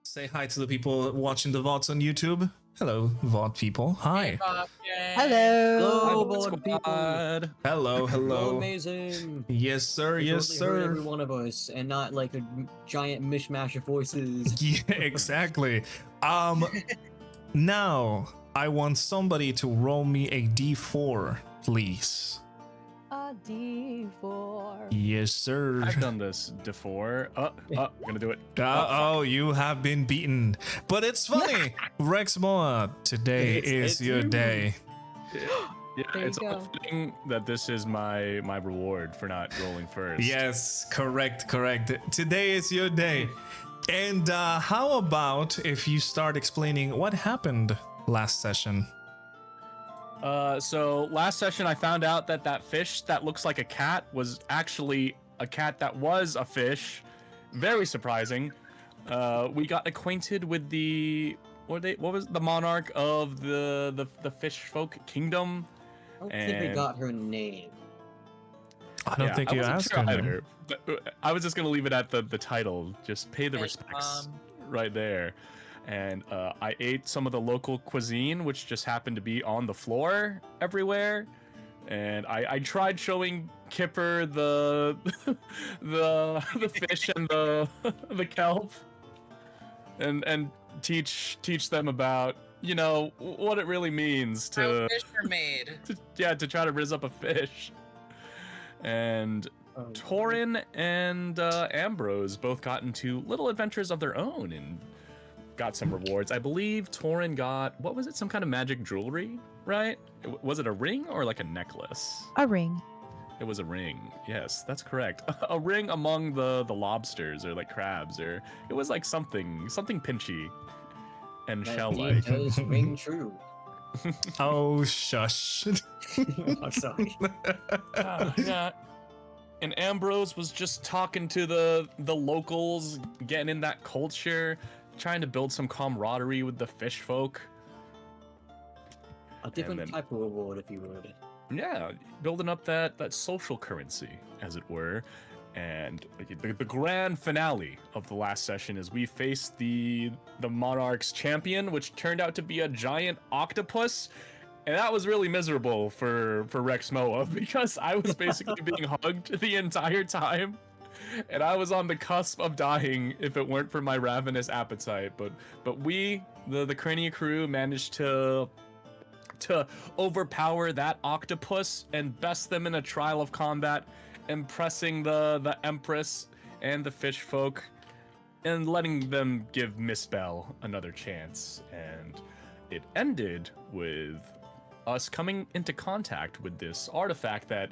Say hi to the people watching the VODs on YouTube. Hello, VOD people. Hi. Hello, Hello, people. Hello, hello. Amazing. Yes, sir. I Yes, totally heard sir. every one of us, and not like a giant mishmash of voices. Yeah, exactly. Now I want somebody to roll me a d4, please. A D4. Yes, sir. I've done this before. Gonna do it. Oh, you have been beaten. But it's funny. Rexmoa, today is your day. Yeah, There you it's go. fitting that this is my reward for not rolling first. Yes, correct. Today is your day. And how about if you start explaining what happened last session? So last session I found out that fish that looks like a cat was actually a cat that was a fish. Very surprising. We got acquainted with what was the monarch of the fish folk kingdom. I don't think we And- got her name. I don't think you wasn't asked sure him. either, but I was just gonna leave it at the title. Just pay the Hey, respects right there. And I ate some of the local cuisine, which just happened to be on the floor everywhere. And I tried showing Kipper the the fish and the kelp, and teach them about what it really means How to fish are made. to try to riz up a fish. And Oh, Taurin and Ambrose both got into little adventures of their own and got some rewards. I believe Taurin got, what was it, some kind of magic jewelry, right? Was it a ring or like a necklace? A ring. It was a ring. Yes, that's correct. A ring among the lobsters or like crabs, or it was like something pinchy and that shell-like. indeed does ring true. Oh, shush. I'm sorry. Yeah. And Ambrose was just talking to the locals, getting in that culture, trying to build some camaraderie with the fish folk. A different then- type of reward, if you would. Yeah, building up that social currency, as it were. And the grand finale of the last session is we faced the Monarch's champion, which turned out to be a giant octopus. And that was really miserable for Rexmoa because I was basically being hugged the entire time. And I was on the cusp of dying if it weren't for my ravenous appetite. But we, the Crenia crew, managed to overpower that octopus and best them in a trial of combat, impressing the Empress and the fish folk and letting them give Miss Bell another chance. And it ended with us coming into contact with this artifact that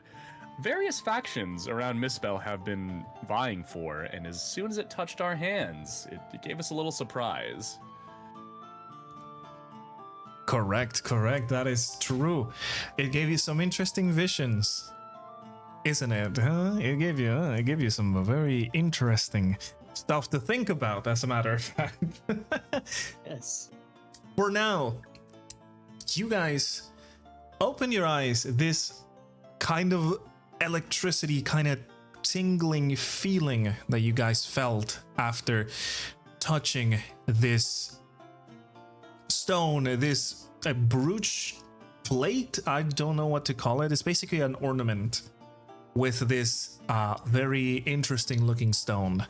various factions around Misspell have been vying for, and as soon as it touched our hands, it gave us a little surprise. Correct. That is true. It gave you some interesting visions, isn't it? Huh? It gave you some very interesting stuff to think about, as a matter of fact. Yes. For now, you guys open your eyes. This kind of electricity, kind of tingling feeling that you guys felt after touching this stone, this brooch plate, I don't know what to call it. It's basically an ornament with this very interesting looking stone,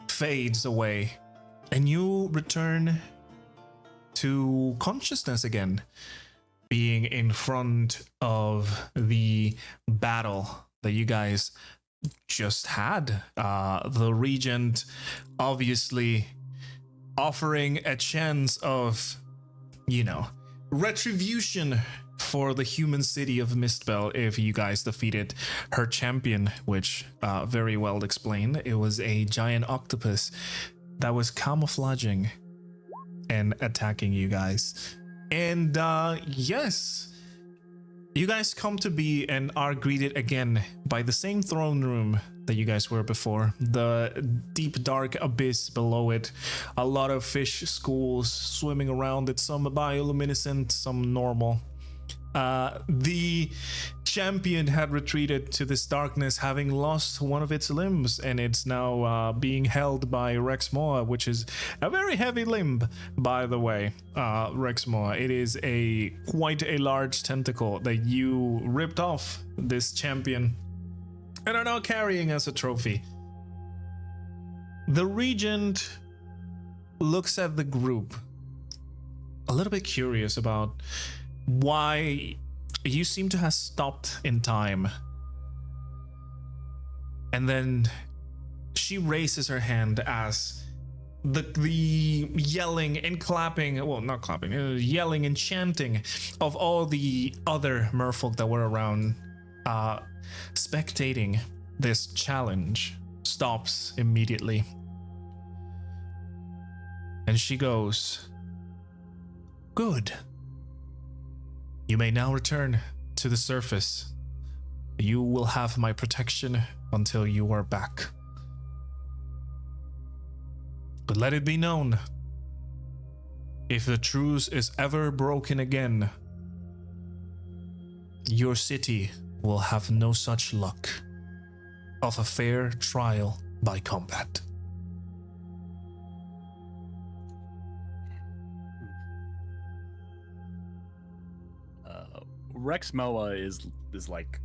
fades away, and you return to consciousness again, being in front of the battle that you guys just had. The regent obviously offering a chance of, retribution for the human city of Mistbell if you guys defeated her champion, which very well explained. It was a giant octopus that was camouflaging and attacking you guys. And yes, you guys come to be and are greeted again by the same throne room that you guys were before. The deep dark abyss below it. A lot of fish schools swimming around it, some bioluminescent, some normal. The champion had retreated to this darkness, having lost one of its limbs, and it's now being held by Rexmoa, which is a very heavy limb, by the way. Rexmoa, it is quite a large tentacle that you ripped off this champion and are now carrying as a trophy. The regent looks at the group, a little bit curious about why you seem to have stopped in time. And then she raises her hand as the yelling and clapping, well, not clapping, yelling and chanting of all the other merfolk that were around spectating this challenge stops immediately. And she goes, "Good. You may now return to the surface. You will have my protection until you are back. But let it be known, if the truce is ever broken again, your city will have no such luck of a fair trial by combat." Rexmoa is like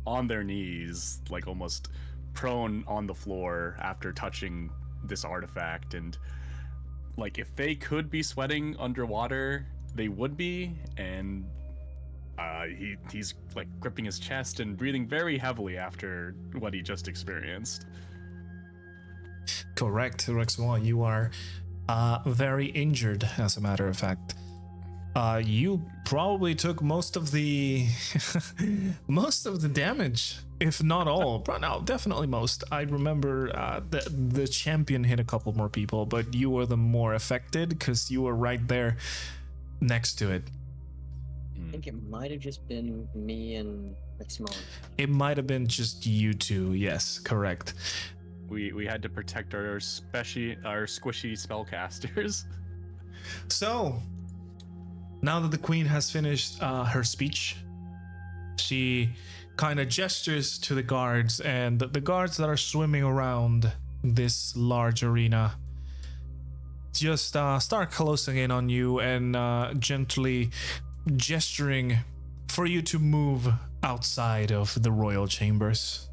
on their knees, like almost prone on the floor after touching this artifact, and like if they could be sweating underwater, they would be, and he's like gripping his chest and breathing very heavily after what he just experienced. Correct, Rexmoa, you are very injured, as a matter of fact. You probably took most of the damage, if not all. No, definitely most. I remember the champion hit a couple more people, but you were the more affected because you were right there next to it. I think it might have just been me and Rexmoa. It might have been just you two. Yes, correct. We had to protect our squishy spellcasters. So, now that the queen has finished her speech, she kind of gestures to the guards, and the guards that are swimming around this large arena just start closing in on you and gently gesturing for you to move outside of the royal chambers.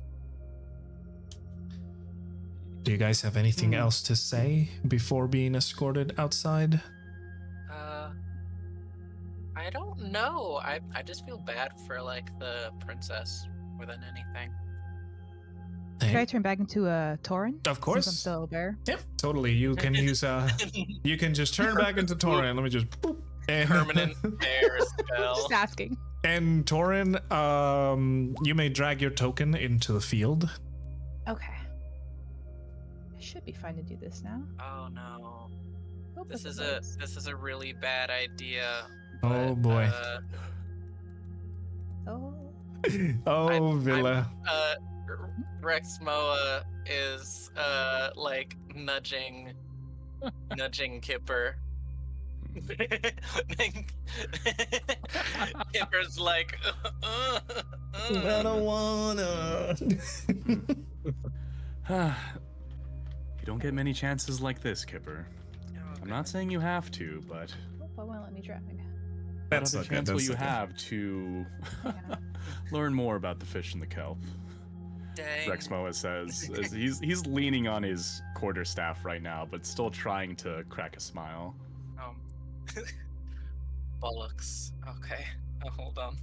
Do you guys have anything else to say before being escorted outside? I don't know. I just feel bad for like the princess more than anything. Can I turn back into a Taurin? Of course. Since I'm still a bear. Yep, totally. You can use you can just turn back into Taurin. Let me just boop. And Permanent bear spell. Just asking. And Taurin, you may drag your token into the field. Okay. I should be fine to do this now. Oh no. Hope This is works. a really bad idea. Oh boy. Oh. Oh, Villa. Rexmoa is like nudging Kipper. Kipper's like I don't wanna. You don't get many chances like this, Kipper. I'm not saying you have to, but Hope I won't let me drag. That's what other okay. chance will That's you okay. have to Yeah. learn more about the fish and the kelp? dang. Rexmoa says as he's leaning on his quarterstaff right now, but still trying to crack a smile. Bollocks. Okay. Oh, hold on.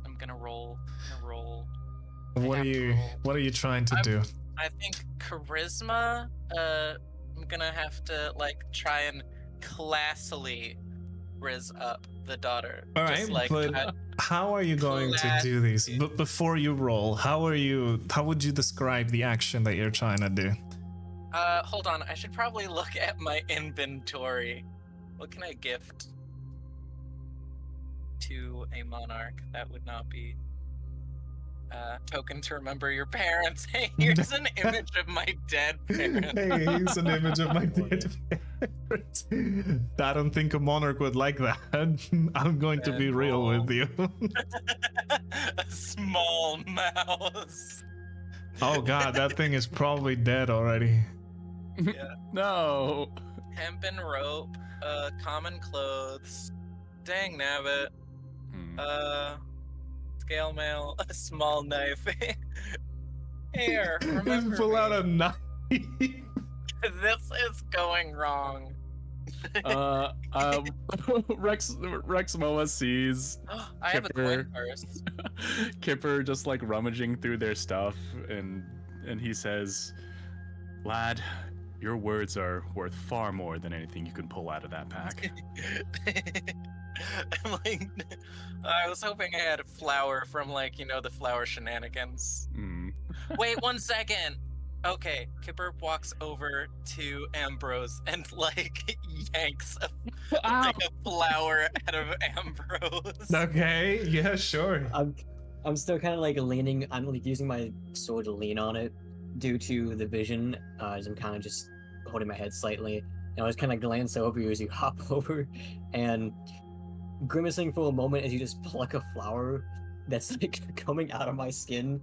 I'm gonna roll. What are you trying to do? I think charisma. I'm gonna have to like try and classily riz up the daughter. All Just, right, but how are you going to do these? But before you roll, how would you describe the action that you're trying to do? Hold on. I should probably look at my inventory. What can I gift to a monarch? That would not be token to remember your parents. Hey, here's an image of my dead parents. Hey, here's an image of my dead parents. I don't think a monarch would like that. I'm going to be real with you. A small mouse. Oh god, that thing is probably dead already. Yeah. No. Hempen rope, common clothes, dang nabbit, scale mail, a small knife. Here, remember Just pull out a me. knife. This is going wrong. Rexmoa sees I have a Kipper. coin purse. Kipper just like rummaging through their stuff, and he says, "Lad, your words are worth far more than anything you can pull out of that pack." I'm like, I was hoping I had a flower from like, the flower shenanigans. Wait 1 second. Okay, Kipper walks over to Ambrose and like yanks a flower out of Ambrose. Okay, yeah, sure. I'm still kind of like leaning. I'm like using my sword to lean on it due to the vision. As I'm kind of just holding my head slightly, and I just kind of glance over you as you hop over, and grimacing for a moment as you just pluck a flower that's like coming out of my skin.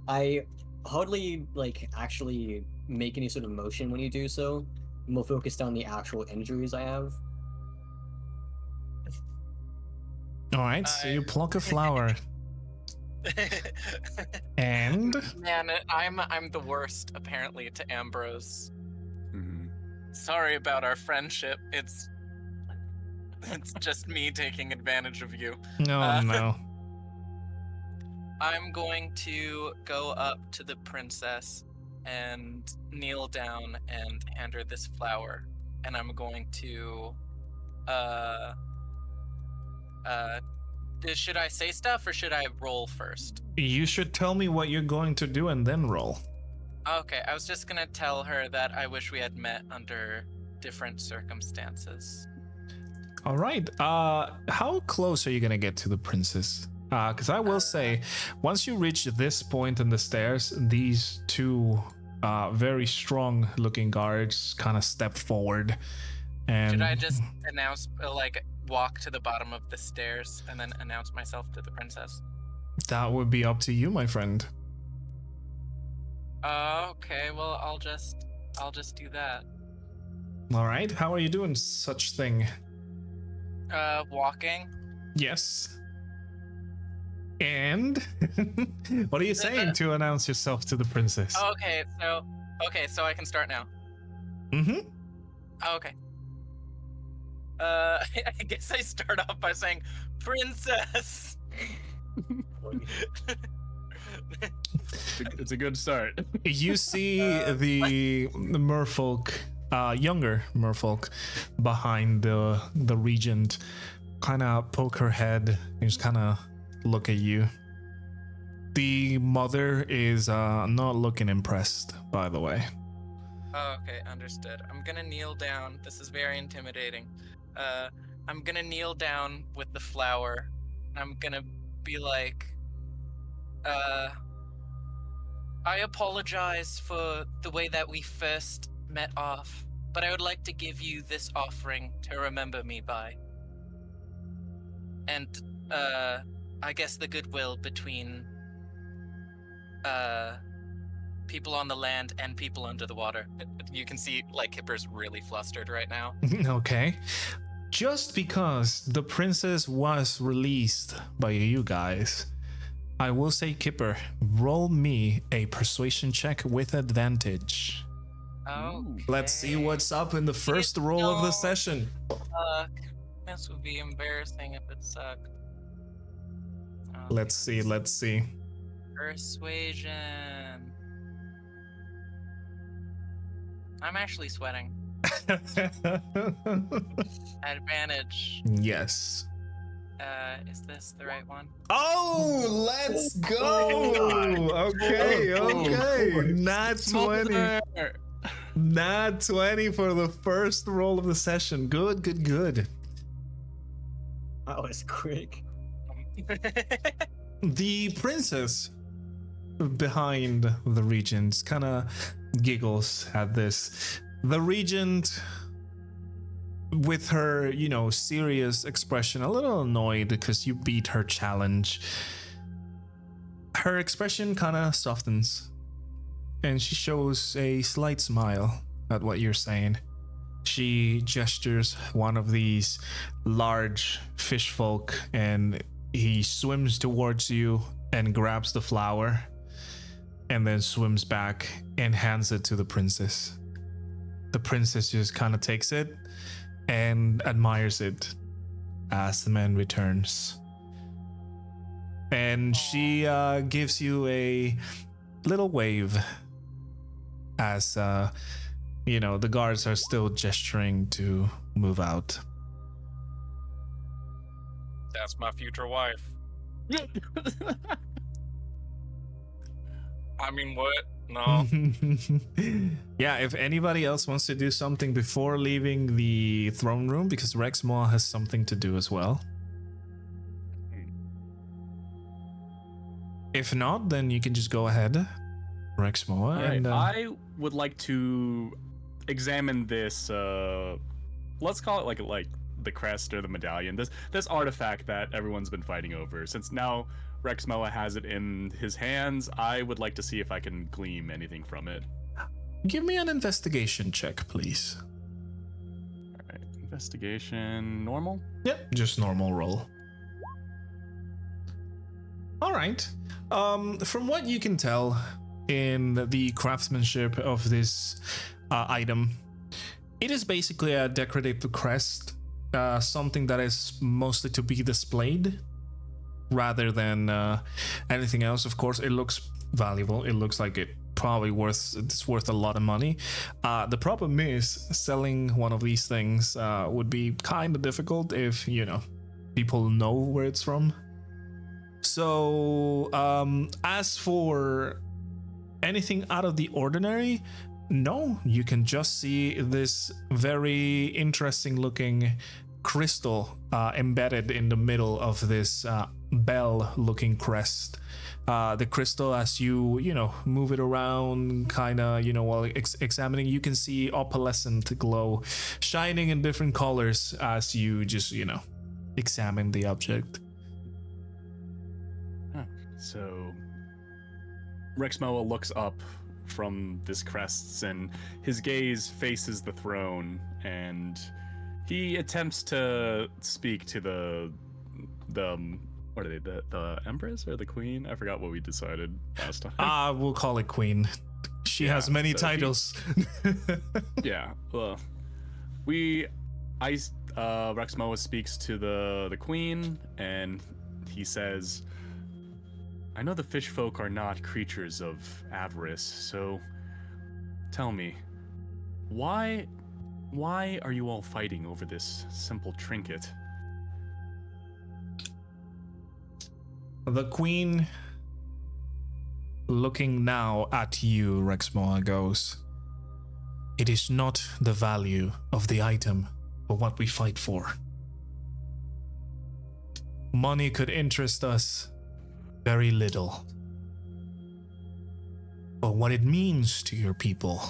I hardly like actually make any sort of motion when you do so. I'm more focused on the actual injuries I have. All right, so you pluck a flower, and Man, I'm the worst apparently to Ambrose. Sorry about our friendship. It's just me taking advantage of you. no. I'm going to go up to the princess and kneel down and hand her this flower, and I'm going to should I say stuff or should I roll first? You should tell me what you're going to do and then roll. Okay, I was just gonna tell her that I wish we had met under different circumstances. All right. How close are you gonna get to the princess? Because I will say, once you reach this point in the stairs, these two very strong-looking guards kind of step forward. And Should I just announce, walk to the bottom of the stairs and then announce myself to the princess? that would be up to you, my friend. Okay, well, I'll just do that. All right. How are you doing such thing? Walking. Yes. And what are you saying to announce yourself to the princess? Okay, so I can start now. Mm-hmm. Okay. I guess I start off by saying, "Princess." It's a good start. You see the merfolk, younger merfolk, behind the regent, kind of poke her head and just kind of look at you. The mother is not looking impressed, by the way. Okay, understood. I'm gonna kneel down. This is very intimidating. I'm gonna kneel down with the flower. I'm gonna be like, I apologize for the way that we first met off, but I would like to give you this offering to remember me by. And, I guess the goodwill between, people on the land and people under the water. You can see, Kipper's really flustered right now. Okay. Just because the princess was released by you guys, I will say, Kipper, roll me a persuasion check with advantage. Okay. Let's see what's up in the first roll of the session. This would be embarrassing if it sucked. Let's see. Persuasion. I'm actually sweating. Advantage. Yes. Is this the right one? Oh, let's go. Okay. Nat 20. Nat 20 for the first roll of the session. Good. That was quick. The princess behind the regent kind of giggles at this. The regent, with her, serious expression, a little annoyed because you beat her challenge, her expression kind of softens and she shows a slight smile at what you're saying. She gestures one of these large fish folk and he swims towards you and grabs the flower and then swims back and hands it to the princess. The princess just kind of takes it and admires it as the man returns. And she gives you a little wave as, the guards are still gesturing to move out. That's my future wife. I mean, what? No. Yeah, if anybody else wants to do something before leaving the throne room, because Rexmoa has something to do as well. If not, then you can just go ahead, Rexmoa. Right. And I would like to examine this. Let's call it like the crest or the medallion. This artifact that everyone's been fighting over. Since now Rexmoa has it in his hands, I would like to see if I can glean anything from it. give me an investigation check, please. All right, investigation normal. Yep, just normal roll. All right. From what you can tell in the craftsmanship of this item, it is basically a decorative crest, something that is mostly to be displayed rather than anything else. Of course, it looks valuable. It looks like it's worth a lot of money. The problem is selling one of these things would be kind of difficult if, people know where it's from. So, as for anything out of the ordinary, no, you can just see this very interesting looking crystal embedded in the middle of this bell looking crest. The crystal, as you move it around, kind of, while examining, you can see opalescent glow shining in different colors as you just, examine the object. So Rexmoa looks up from this crest and his gaze faces the throne, and he attempts to speak to the what are they, the Empress or the Queen? I forgot what we decided last time. We'll call it Queen. She has many titles. Yeah, well, Rexmoa speaks to the Queen, and he says, I know the fish folk are not creatures of avarice, so tell me, why are you all fighting over this simple trinket? The Queen, looking now at you, Rexmoa, goes, it is not the value of the item, but what we fight for. Money could interest us very little. But what it means to your people,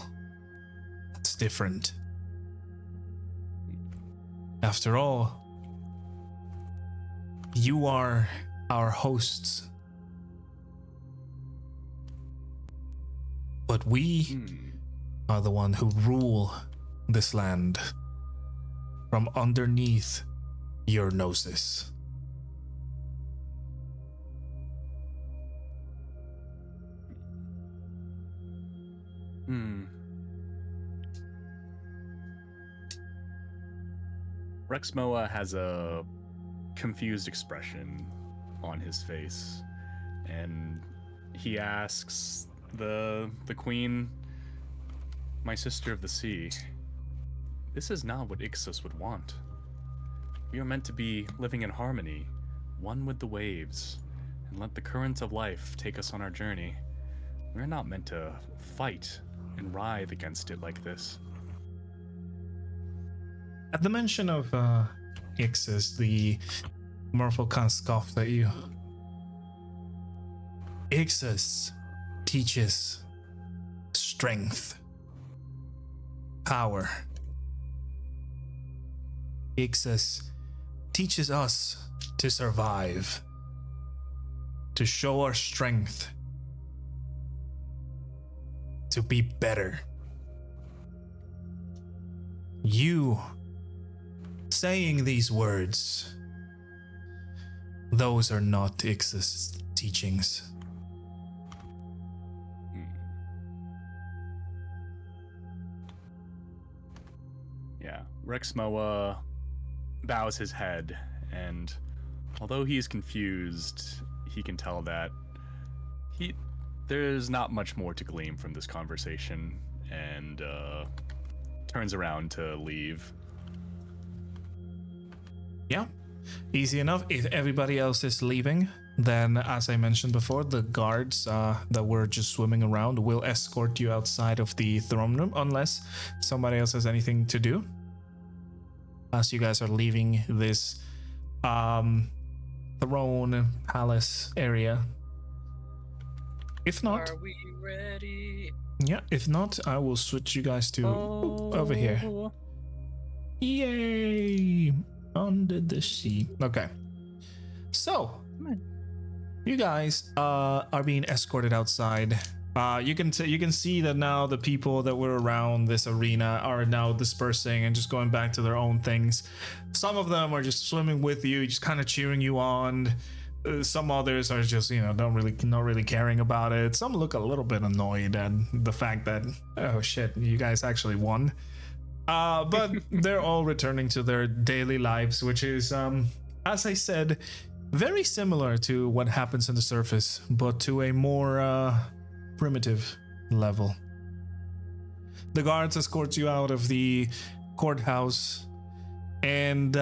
that's different. After all, you are our hosts. But we are the one who rule this land from underneath your noses. Rexmoa has a confused expression on his face, and he asks the Queen, my sister of the sea, this is not what Ixos would want. We are meant to be living in harmony, one with the waves, and let the currents of life take us on our journey. We're not meant to fight and writhe against it like this. At the mention of Ixos, the Merfolk kind of scoffed at you. Ixos teaches strength, power. Ixis teaches us to survive, to show our strength, to be better. You saying these words, those are not Ixis teachings. Yeah, Rexmoa bows his head, and although he is confused, he can tell that there's not much more to glean from this conversation, and turns around to leave. Yeah, easy enough. If everybody else is leaving, then as I mentioned before, the guards that were just swimming around will escort you outside of the throne room, unless somebody else has anything to do. As you guys are leaving this throne palace area. If not, Are we ready? yeah, if not, I will switch you guys to over here. Yay! Under the sea. Okay. So, you guys are being escorted outside. You can see that now the people that were around this arena are now dispersing and just going back to their own things. Some of them are just swimming with you, just kind of cheering you on. Some others are just, not really caring about it. Some look a little bit annoyed at the fact that, oh shit, you guys actually won. But they're all returning to their daily lives, which is, as I said, very similar to what happens on the surface, but to a more primitive level. The guards escort you out of the courthouse, and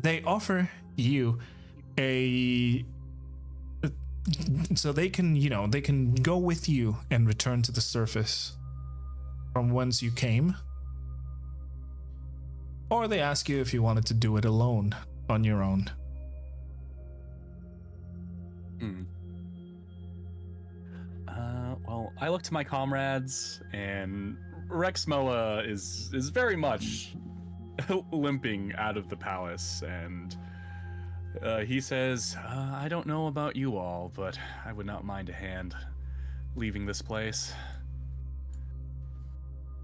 they offer you so they can go with you and return to the surface from whence you came, or they ask you if you wanted to do it alone on your own. Well, I look to my comrades, and Rexmoa is very much limping out of the palace, and he says, I don't know about you all, but I would not mind a hand leaving this place.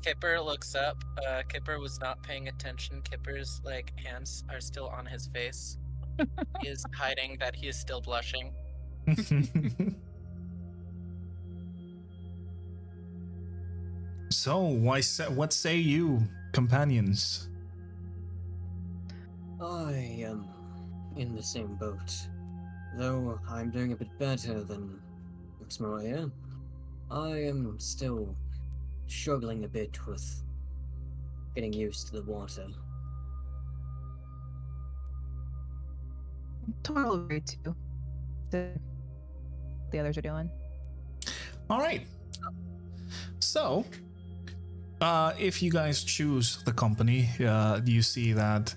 Kipper looks up. Kipper was not paying attention. Kipper's hands are still on his face. He is hiding that he is still blushing. So, what say you, companions? I am in the same boat. Though I'm doing a bit better than Rexmoa, I am still struggling a bit with getting used to the water. Totally agree too. The others are doing. All right. So, if you guys choose the company, you see that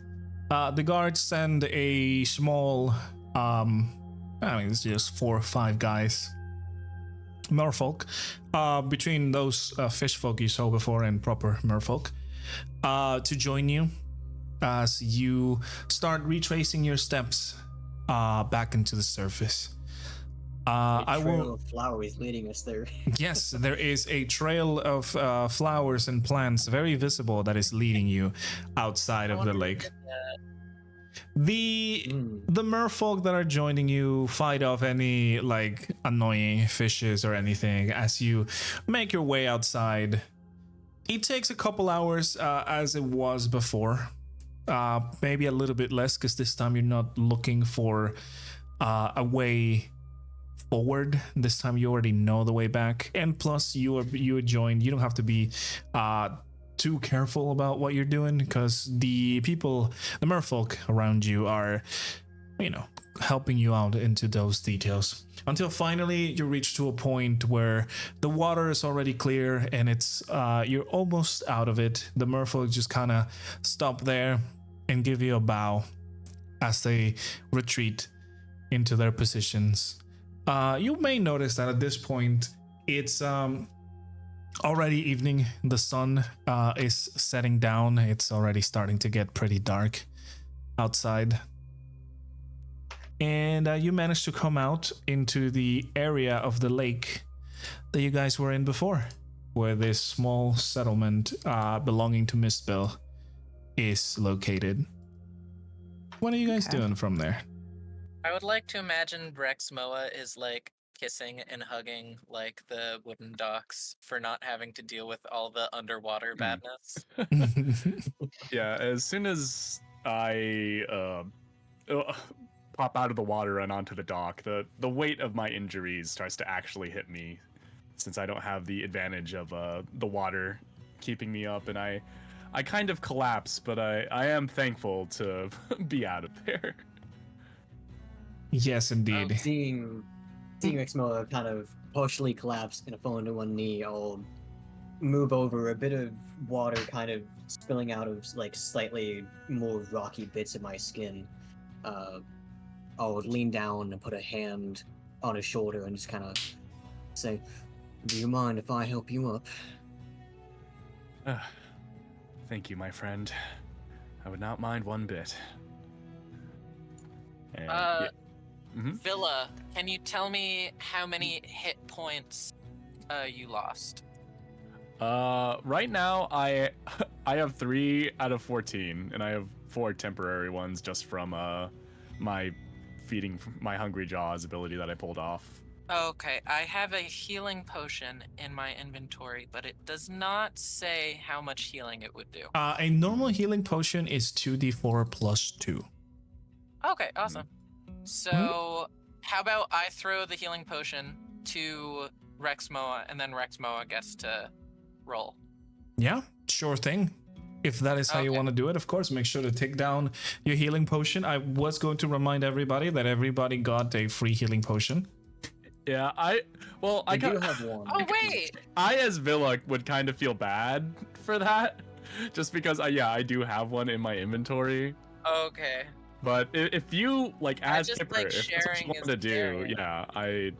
the guards send a small, it's just 4 or 5 guys, merfolk, between those fishfolk you saw before and proper merfolk, to join you as you start retracing your steps back into the surface. A trail of flowers leading us there. Yes, there is a trail of flowers and plants, very visible, that is leading you outside of the lake. The merfolk that are joining you fight off any annoying fishes or anything as you make your way outside. It takes a couple hours as it was before, maybe a little bit less, because this time you're not looking for a way forward. This time you already know the way back, and plus you joined. You don't have to be too careful about what you're doing, because the merfolk around you are, helping you out into those details, until finally you reach to a point where the water is already clear and it's you're almost out of it. The merfolk just kind of stop there and give you a bow as they retreat into their positions. You may notice that at this point, it's already evening. The sun is setting down. It's already starting to get pretty dark outside. And you managed to come out into the area of the lake that you guys were in before, where this small settlement belonging to Mistbill is located. What are you guys doing from there? I would like to imagine Rexmoa is like kissing and hugging like the wooden docks for not having to deal with all the underwater badness. Yeah, as soon as I pop out of the water and onto the dock, the weight of my injuries starts to actually hit me, since I don't have the advantage of the water keeping me up, and I kind of collapse, but I am thankful to be out of there. Yes, indeed. Seeing Rexmoa kind of partially collapse and fall into one knee, I'll move over, a bit of water kind of spilling out of like slightly more rocky bits of my skin. I'll lean down and put a hand on his shoulder and just kind of say, "Do you mind if I help you up?" Thank you, my friend. I would not mind one bit. And, yeah. Villa, can you tell me how many hit points you lost? Right now I have 3 out of 14, and I have 4 temporary ones just from my feeding my hungry jaws ability that I pulled off. Okay, I have a healing potion in my inventory, but it does not say how much healing it would do. A normal healing potion is 2d4 plus 2. Okay, awesome. So, how about I throw the healing potion to Rexmoa, and then Rexmoa gets to roll? Yeah, sure thing. If that is how you want to do it, of course, make sure to take down your healing potion. I was going to remind everybody that everybody got a free healing potion. Yeah, I do have one. Oh, wait! I, as Villa, would kind of feel bad for that, just because, I do have one in my inventory. Okay. But if you, like, as Kipper, like, if that's what you want to do, caring. I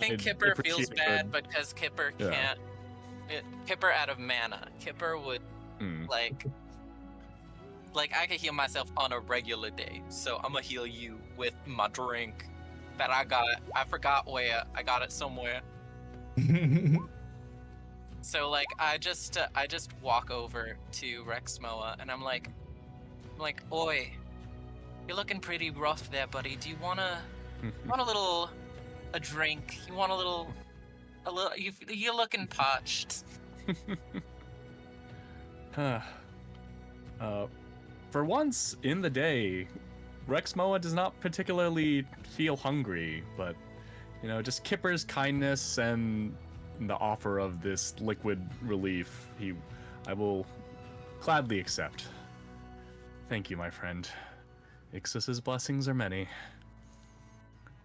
think I'd Kipper feels appreciate bad it. because Kipper Yeah. can't... Kipper out of mana. Kipper would, like, I could heal myself on a regular day, so I'm gonna heal you with my drink that I got. I forgot where. I got it somewhere. So, like, I just walk over to Rexmoa, and I'm like, oi, you're looking pretty rough there, buddy. Do you want a drink? You want a little, you're looking parched. For once in the day, Rexmoa does not particularly feel hungry, but, just Kipper's kindness and the offer of this liquid relief, I will gladly accept. Thank you, my friend. Ixis's blessings are many.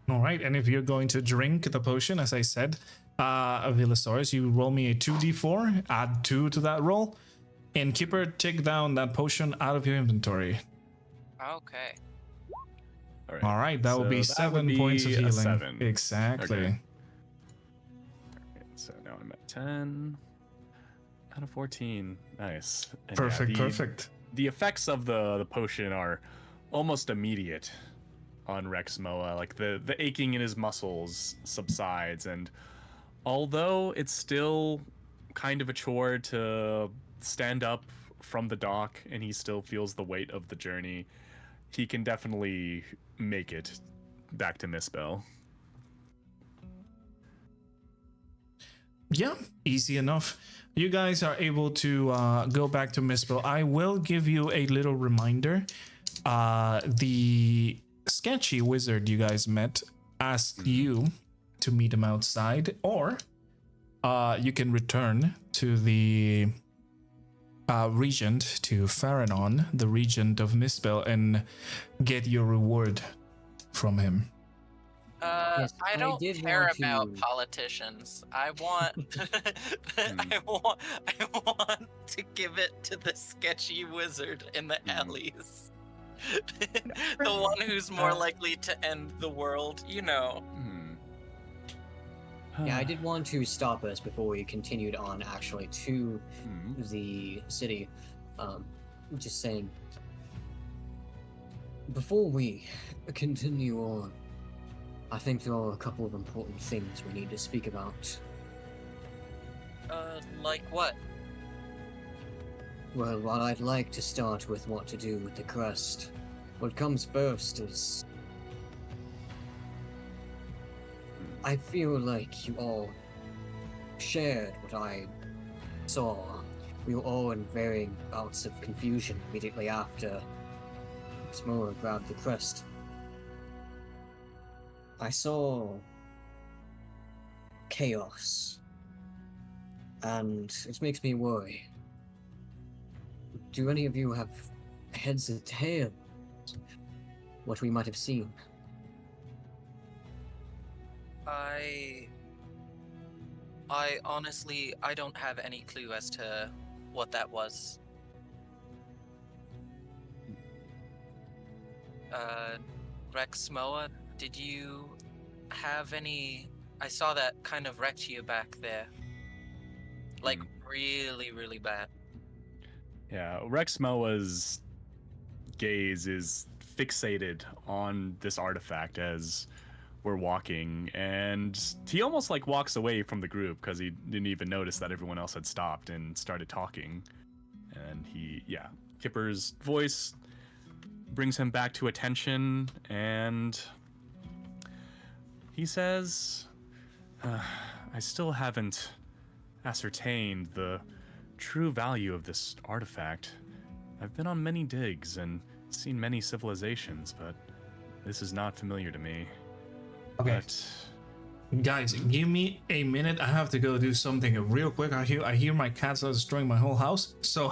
All right, and if you're going to drink the potion, as I said, Villasaurus, you roll me a 2d4, add 2 to that roll, and Kipper, take down that potion out of your inventory. Okay. All right, that will be 7 points of healing. 7. Exactly. Okay. So now I'm at 10 out of 14. Nice. And Perfect, yeah, perfect. The effects of the potion are almost immediate on Rexmoa. Like the aching in his muscles subsides, and although it's still kind of a chore to stand up from the dock and he still feels the weight of the journey, he can definitely make it back to Mistbill. Yeah, easy enough. You guys are able to go back to Mistbill. I will give you a little reminder. The sketchy wizard you guys met asked you to meet him outside, or you can return to the regent, to Pharanon, the regent of Mistbill, and get your reward from him. Yes, I I don't did care want about to- politicians. I want, I want to give it to the sketchy wizard in the alleys. The one who's more likely to end the world, Yeah, I did want to stop us before we continued on actually to the city. Just saying, before we continue on, I think there are a couple of important things we need to speak about. Like what? Well, while I'd like to start with what to do with the crest, what comes first is... I feel like you all shared what I saw. We were all in varying bouts of confusion immediately after Rexmoa grabbed the crest. I saw chaos, and it makes me worry. Do any of you have heads or tails? What we might have seen? I honestly, I don't have any clue as to what that was. Rexmoa, did you have any... I saw that kind of wrecked you back there. Like, really, really bad. Yeah, Rexmoa's gaze is fixated on this artifact as we're walking, and he almost like walks away from the group because he didn't even notice that everyone else had stopped and started talking. And Kipper's voice brings him back to attention, and he says, I still haven't ascertained the true value of this artifact. I've been on many digs and seen many civilizations, but this is not familiar to me. Okay. But Guys, give me a minute. I have to go do something real quick. I hear my cats are destroying my whole house. So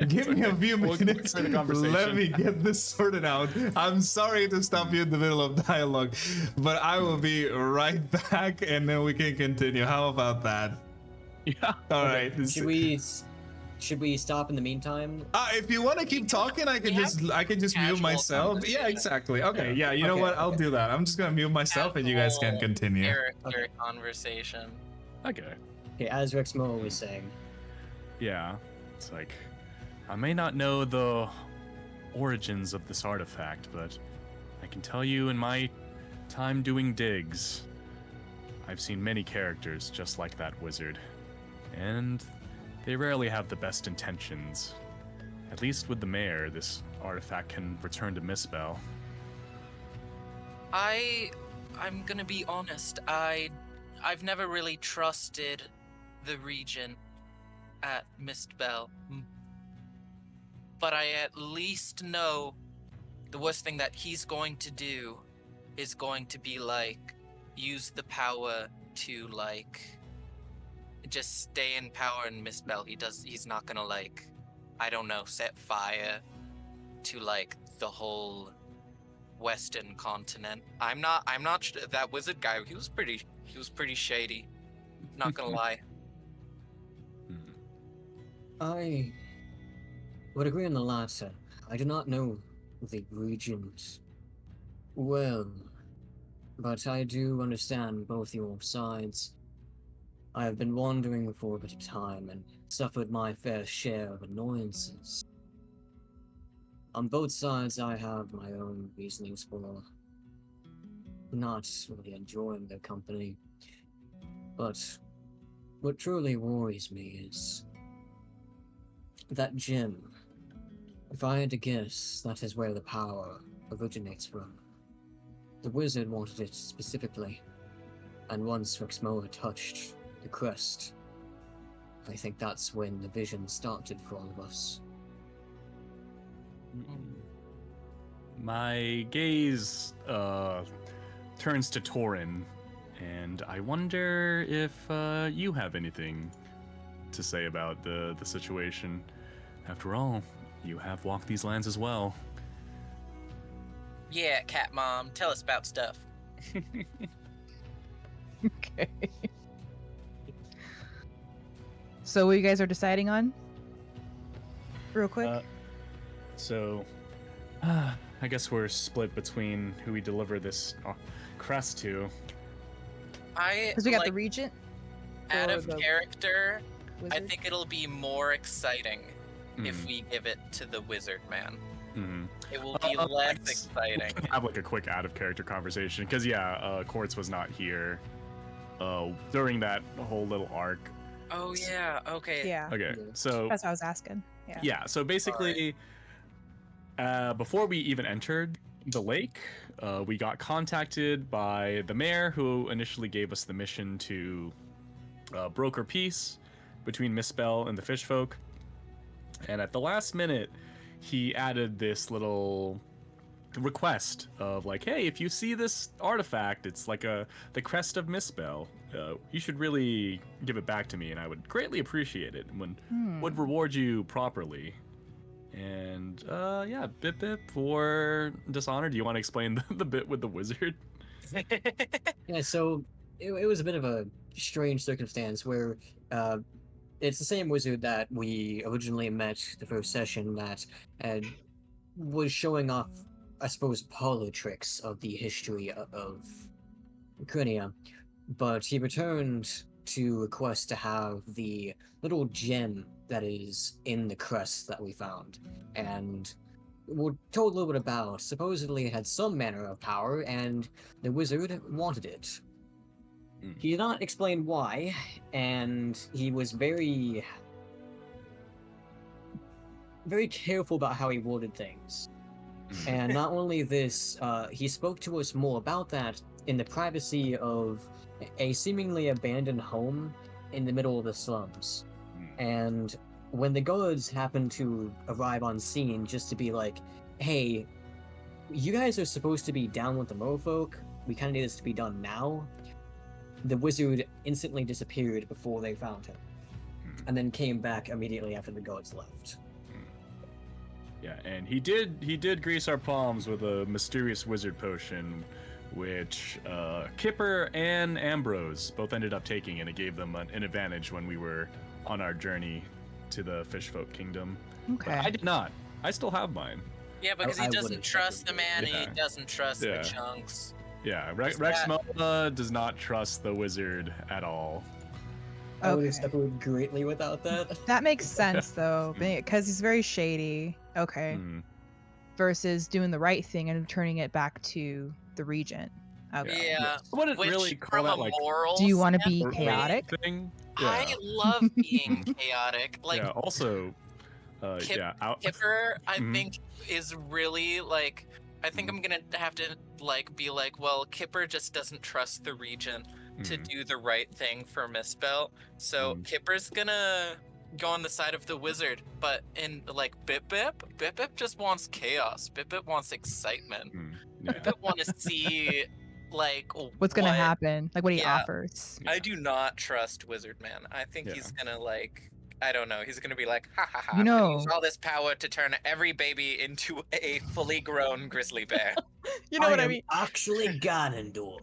give me a few minutes. for the conversation. Let me get this sorted out. I'm sorry to stop you in the middle of dialogue, but I will be right back, and then we can continue. How about that? yeah, All right. Should we stop in the meantime? If you want to keep talking, I can just mute casual myself. conversation. Yeah, exactly. Okay. Yeah. You know Okay, what? I'll do that. I'm just gonna mute myself, and you guys can continue. Character conversation. okay. Okay, as Rexmoa was saying, Yeah, it's like, I may not know the origins of this artifact, but I can tell you in my time doing digs, I've seen many characters just like that wizard, and they rarely have the best intentions. At least with the mayor, this artifact can return to Misspell. I'm gonna be honest. I've never really trusted the region at Mistbell, but I at least know the worst thing that he's going to do is going to be like use the power to like just stay in power in Mistbell. He's not gonna like, I don't know, set fire to like the whole western continent. I'm not that wizard guy. He was pretty shady. Not gonna lie. I would agree on the latter. I do not know the regions well, but I do understand both your sides. I have been wandering for a bit of time and suffered my fair share of annoyances. On both sides, I have my own reasonings for not really enjoying their company. But what truly worries me is that gem. If I had to guess, that is where the power originates from. The wizard wanted it specifically, and once Rexmoa touched the crest, I think that's when the vision started for all of us. My gaze turns to Taurin, and I wonder if you have anything to say about the situation. After all, you have walked these lands as well. Yeah, Cat Mom, tell us about stuff. Okay. So what you guys are deciding on? Real quick. I guess we're split between who we deliver this crest to. Because we got the regent. out or of the character, I wizard. think it'll be more exciting if Mhm. we give it to the wizard man. Mhm. It will be less We exciting. can have like a quick out of character conversation because Quartz was not here during that whole little arc. Oh yeah, okay. Yeah, Okay, Yeah. so that's what I was asking. Yeah. yeah, so basically, before we even entered the lake, we got contacted by the mayor, who initially gave us the mission to broker peace between Misspell and the fish folk. And at the last minute, he added this little request of like, hey, if you see this artifact, it's like the crest of Misspell. You should really give it back to me, and I would greatly appreciate it and would reward you properly. And yeah, Bip Bip for Dishonor. Do you want to explain the bit with the wizard? Yeah, so it was a bit of a strange circumstance where it's the same wizard that we originally met the first session that was showing off, I suppose, parlor tricks of the history of Crenia, but he returned to request to have the little gem that is in the crest that we found, and we're told a little bit about. Supposedly it had some manner of power, and the wizard wanted it. He did not explain why, and he was very careful about how he worded things. And not only this, he spoke to us more about that in the privacy of a seemingly abandoned home in the middle of the slums. And when the guards happened to arrive on scene just to be like, hey, you guys are supposed to be down with the merfolk, we kind of need this to be done now, the wizard instantly disappeared before they found him, and then came back immediately after the guards left. Yeah, and he did grease our palms with a mysterious wizard potion, which Kipper and Ambrose both ended up taking, and it gave them an advantage when we were on our journey to the Fishfolk Kingdom. Okay. But I did not. I still have mine. Yeah, because I he doesn't would've trust the man, Yeah. and he doesn't trust Yeah. the chunks. Yeah, Is that- Rexmoa does not trust the wizard at all. I would have Okay. suffered greatly without that. That makes sense though, because he's very shady. Okay. Mm. Versus doing the right thing and returning it back to the regent. Okay. Yeah. I wouldn't Which, really call from that a like moral Do you want to be standpoint, chaotic? thing. I love being chaotic. Like yeah. Also, Kip- out. Kipper, I Mhm. think is really like. I think I'm gonna have to like be like, well, Kipper just doesn't trust the regent to Mhm. do the right thing for Misspell. So Mhm. Kipper's gonna go on the side of the wizard, but in like Bip Bip just wants chaos. Bip Bip wants excitement. Mm, yeah. Bip Bip want to see like What's gonna what- happen? Like what he Yeah. offers. I do not trust Wizard Man. I think he's gonna like, I don't know. He's gonna be like, ha ha ha. You I'm gonna know- use all this power to turn every baby into a fully grown grizzly bear. You know what I am mean? Actually, Ganondorf.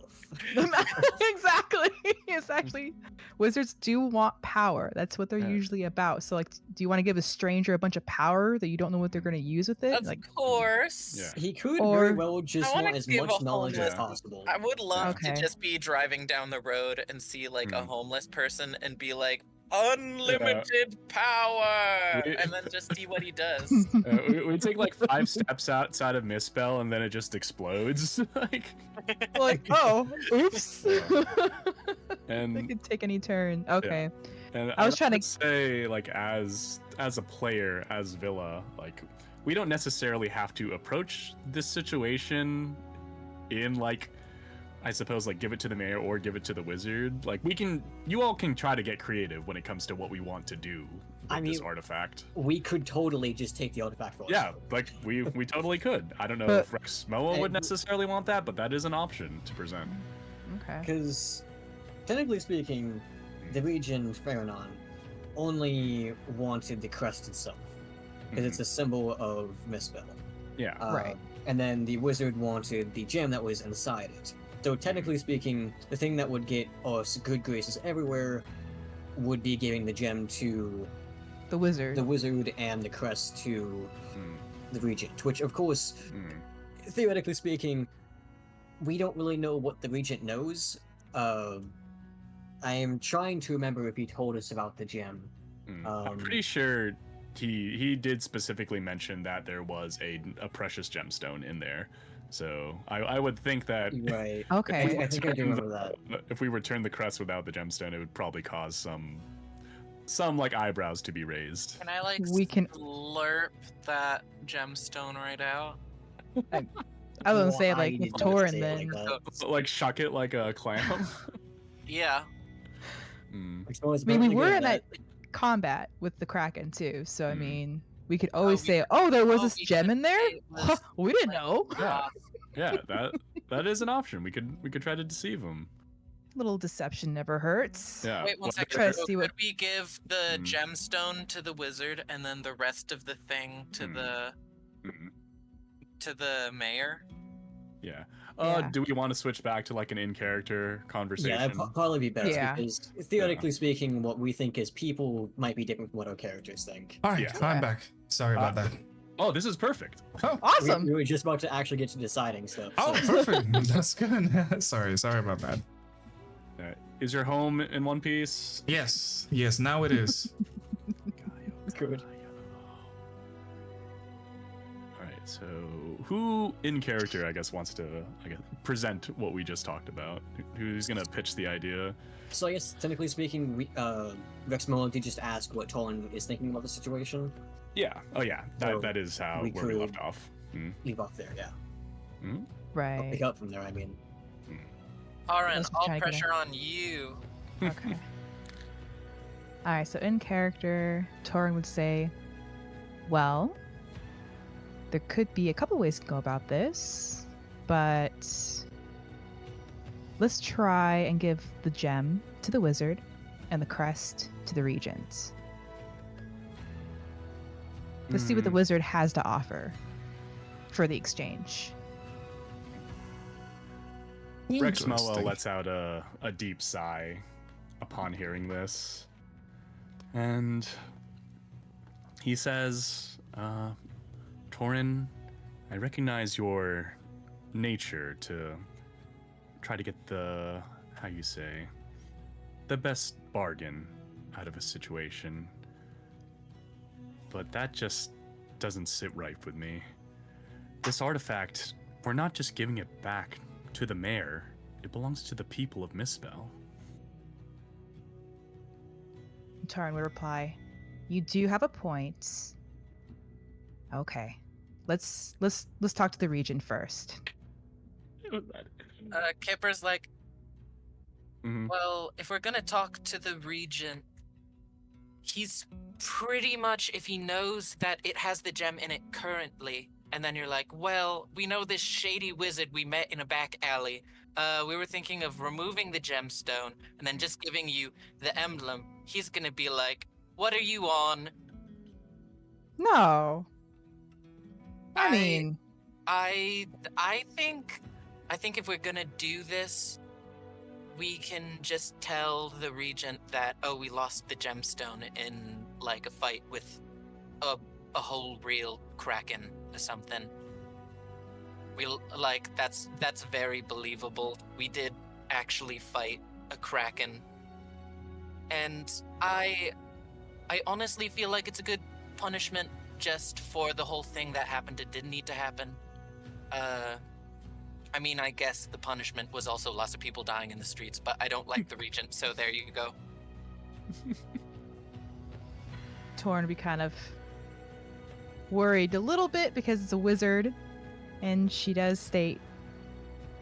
Exactly. It's actually wizards do want power. That's what they're Yeah. usually about. So like, do you want to give a stranger a bunch of power that you don't know what they're going to use with it? Of Like, course. Yeah. He could Or- very well just wanna want as give much a knowledge as homeless- possible. I would love Okay. to just be driving down the road and see like a Mm. homeless person and be like, unlimited power, We- and then just see what he does. We take like 5 steps outside of Misspell, and then it just explodes. like, oh, oops. and They could take any turn. Okay. And I was would trying to- say, like, as a player, as Villa, like, we don't necessarily have to approach this situation in, like, I suppose, like, give it to the mayor or give it to the wizard. Like, you all can try to get creative when it comes to what we want to do with I this mean- artifact. We could totally just take the artifact for Yeah, ourselves. like, we totally could. I don't know But- if Rexmoa would And- necessarily want that, but that is an option to present. Okay. Because, technically speaking, the region Faranon only wanted the crest itself, because it's a symbol of Misspell. Yeah. Right. And then the wizard wanted the gem that was inside it. So technically speaking, the thing that would get us good graces everywhere would be giving the gem to The wizard. the wizard and the crest to Mm, the regent, which of course, mm, theoretically speaking, we don't really know what the regent knows. I am trying to remember if he told us about the gem. I'm pretty sure he did specifically mention that there was a precious gemstone in there. So I would think that Right. Okay. I think I do remember that. if we return the crest without the gemstone, it would probably cause some like eyebrows to be raised. Can I like We can- slurp that gemstone right out? I was gonna say Why like did with you Taurin say it then. like that? So, like shuck it like a clam. Yeah. Exposed I mean, we apparently were good in at that combat with the Kraken too, so I Mm. mean, we could always we- say, "Oh, there was oh, this we gem could in there." say it was, We didn't like, know. Yeah, that is an option. We could try to deceive him. Little deception never hurts. Yeah. Wait one what- second. Try to So see what- could we give the Mm. gemstone to the wizard and then the rest of the thing to Mm. the mayor? Yeah. Yeah. Do we want to switch back to like an in-character conversation? Yeah, that'd probably be best Yeah. because theoretically speaking, what we think is people might be different from what our characters think. All right, Yeah. I'm back. Sorry about that. Oh, this is perfect. Oh, Awesome. We were just about to actually get to deciding stuff. oh, so- perfect. That's good. Sorry about that. Is your home in one piece? Yes, now it is. Good. All right. So, who in character, I guess, wants to present what we just talked about? Who's gonna pitch the idea? So I guess technically speaking, we Rexmoa did just ask what Taurin is thinking about the situation. Yeah. Oh, yeah. So that is how we where we could- left off. Leave off there, yeah. I'll Right. pick up from there. I mean, Aaron, Let's all try to get pressure on you. Okay. All right. So in character, Taurin would say, "Well, there could be a couple ways to go about this, but let's try and give the gem to the wizard and the crest to the regent. Let's see what the wizard has to offer for the exchange." Rexmoa Interesting. lets out a deep sigh upon hearing this. And he says, Taurin, I recognize your nature to try to get the best bargain out of a situation. But that just doesn't sit right with me. This artifact, we're not just giving it back to the mayor. It belongs to the people of Misspell. Taurin would reply, "You do have a point. Okay, let's talk to the regent first." Kipper's like, Mhm. well, if we're gonna talk to the regent, he's pretty much, if he knows that it has the gem in it currently, and then you're like, well, we know this shady wizard we met in a back alley. We were thinking of removing the gemstone and then just giving you the emblem. He's gonna be like, what are you on? No. I I- mean, I think if we're gonna do this, we can just tell the regent that, oh, we lost the gemstone in like a fight with a whole real kraken or something. We'll like that's very believable. We did actually fight a kraken, and I honestly feel like it's a good punishment just for the whole thing that happened. It didn't need to happen. I mean, I guess the punishment was also lots of people dying in the streets, but I don't like the regent, so there you go. Taurin would be kind of worried a little bit because it's a wizard, and she does state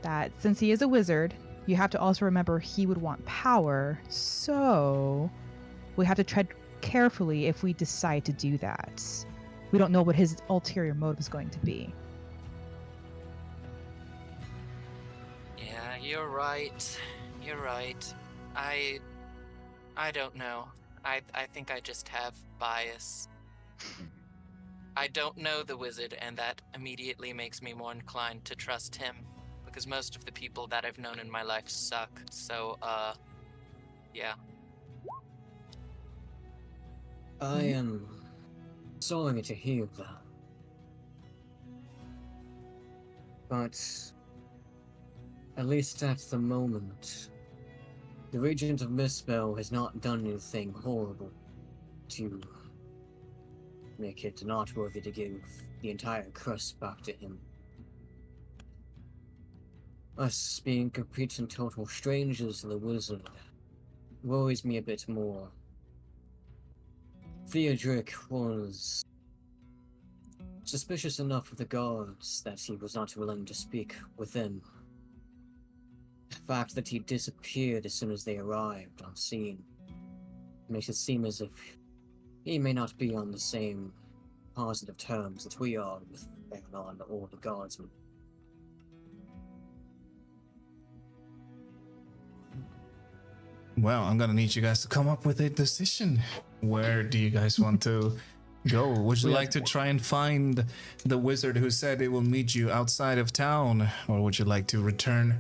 that since he is a wizard, you have to also remember he would want power, so we have to tread carefully if we decide to do that. We don't know what his ulterior motive is going to be. Yeah, you're right. You're right. I don't know. I think I just have bias. I don't know the wizard, and that immediately makes me more inclined to trust him, because most of the people that I've known in my life suck. So, yeah. I am sorry to hear that. But at least at the moment, The Regent of Misspell has not done anything horrible to make it not worthy to give the entire crust back to him. Us being complete and total strangers to the wizard worries me a bit more. Theodric was suspicious enough of the guards that he was not willing to speak within. The fact that he disappeared as soon as they arrived on scene makes it seem as if he may not be on the same positive terms that we are with Baron or the guardsmen. Well, I'm gonna need you guys to come up with a decision. Where do you guys want to go? Would you like to try and find the wizard who said it will meet you outside of town? Or would you like to return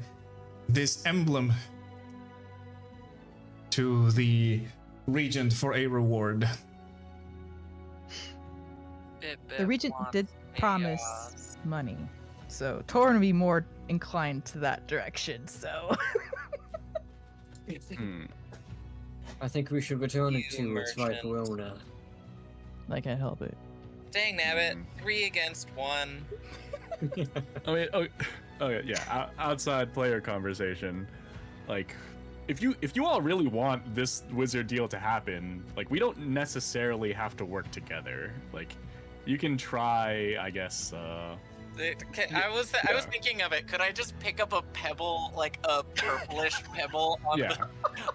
this emblem to the regent for a reward? The regent did promise money, so Taurin would be more inclined to that direction. So I think we should return it to its merchant. rightful owner. I can't help it. Dang nabbit, 3 against 1. I mean, yeah. Outside player conversation, like, if you all really want this wizard deal to happen, like, we don't necessarily have to work together. Like, you can try, I guess. I was thinking of it. Could I just pick up a pebble, like a purplish pebble on